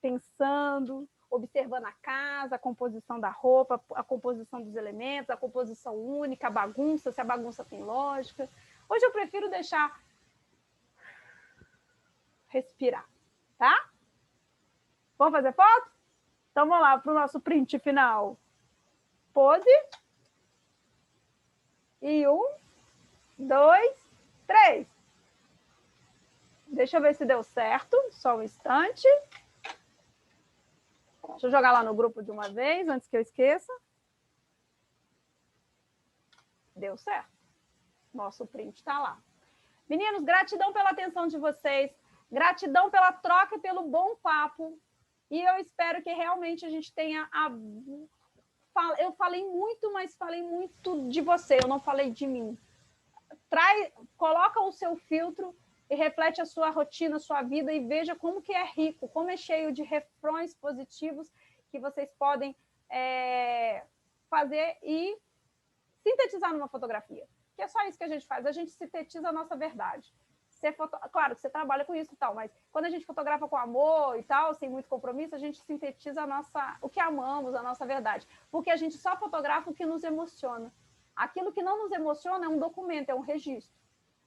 pensando, observando a casa, a composição da roupa, a composição dos elementos, a composição única, a bagunça, se a bagunça tem lógica. Hoje eu prefiro deixar respirar, tá? Vamos fazer foto? Então vamos lá para o nosso print final. Pose. E 1, 2, 3. Deixa eu ver se deu certo. Só um instante. Deixa eu jogar lá no grupo de uma vez, antes que eu esqueça. Deu certo. Nosso print está lá. Meninos, gratidão pela atenção de vocês. Gratidão pela troca e pelo bom papo. E eu espero que realmente a gente tenha... Eu falei muito, mas falei muito de você. Eu não falei de mim. Coloca o seu filtro e reflete a sua rotina, a sua vida e veja como que é rico, como é cheio de refrões positivos que vocês podem fazer e sintetizar numa fotografia. Que é só isso que a gente faz, a gente sintetiza a nossa verdade. Claro que você trabalha com isso e tal, mas quando a gente fotografa com amor e tal, sem muito compromisso, a gente sintetiza o que amamos, a nossa verdade. Porque a gente só fotografa o que nos emociona. Aquilo que não nos emociona é um documento, é um registro.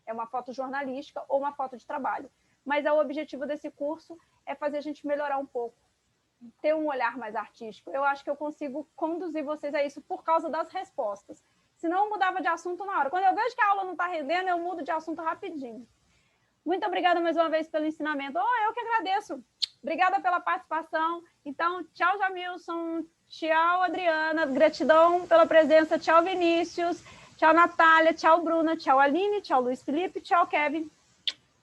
É uma foto jornalística ou uma foto de trabalho. Mas o objetivo desse curso é fazer a gente melhorar um pouco, ter um olhar mais artístico. Eu acho que eu consigo conduzir vocês a isso por causa das respostas. senão eu mudava de assunto na hora. Quando eu vejo que a aula não está rendendo, eu mudo de assunto rapidinho. Muito obrigada mais uma vez pelo ensinamento. Eu que agradeço. Obrigada pela participação. Então, tchau, Jamilson. Tchau, Adriana. Gratidão pela presença. Tchau, Vinícius. Tchau, Natália. Tchau, Bruna. Tchau, Aline. Tchau, Luiz Felipe. Tchau, Kevin.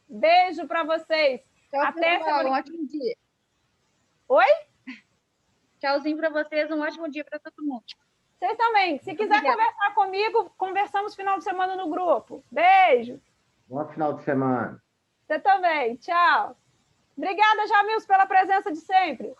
Beijo para vocês. Tchau, até pessoal. Um ótimo dia. Oi? Tchauzinho para vocês. Um ótimo dia para todo mundo. Vocês também. Se quiser conversar comigo, conversamos final de semana no grupo. Beijo. Bom final de semana. Você também. Tchau. Obrigada, Jamilson, pela presença de sempre.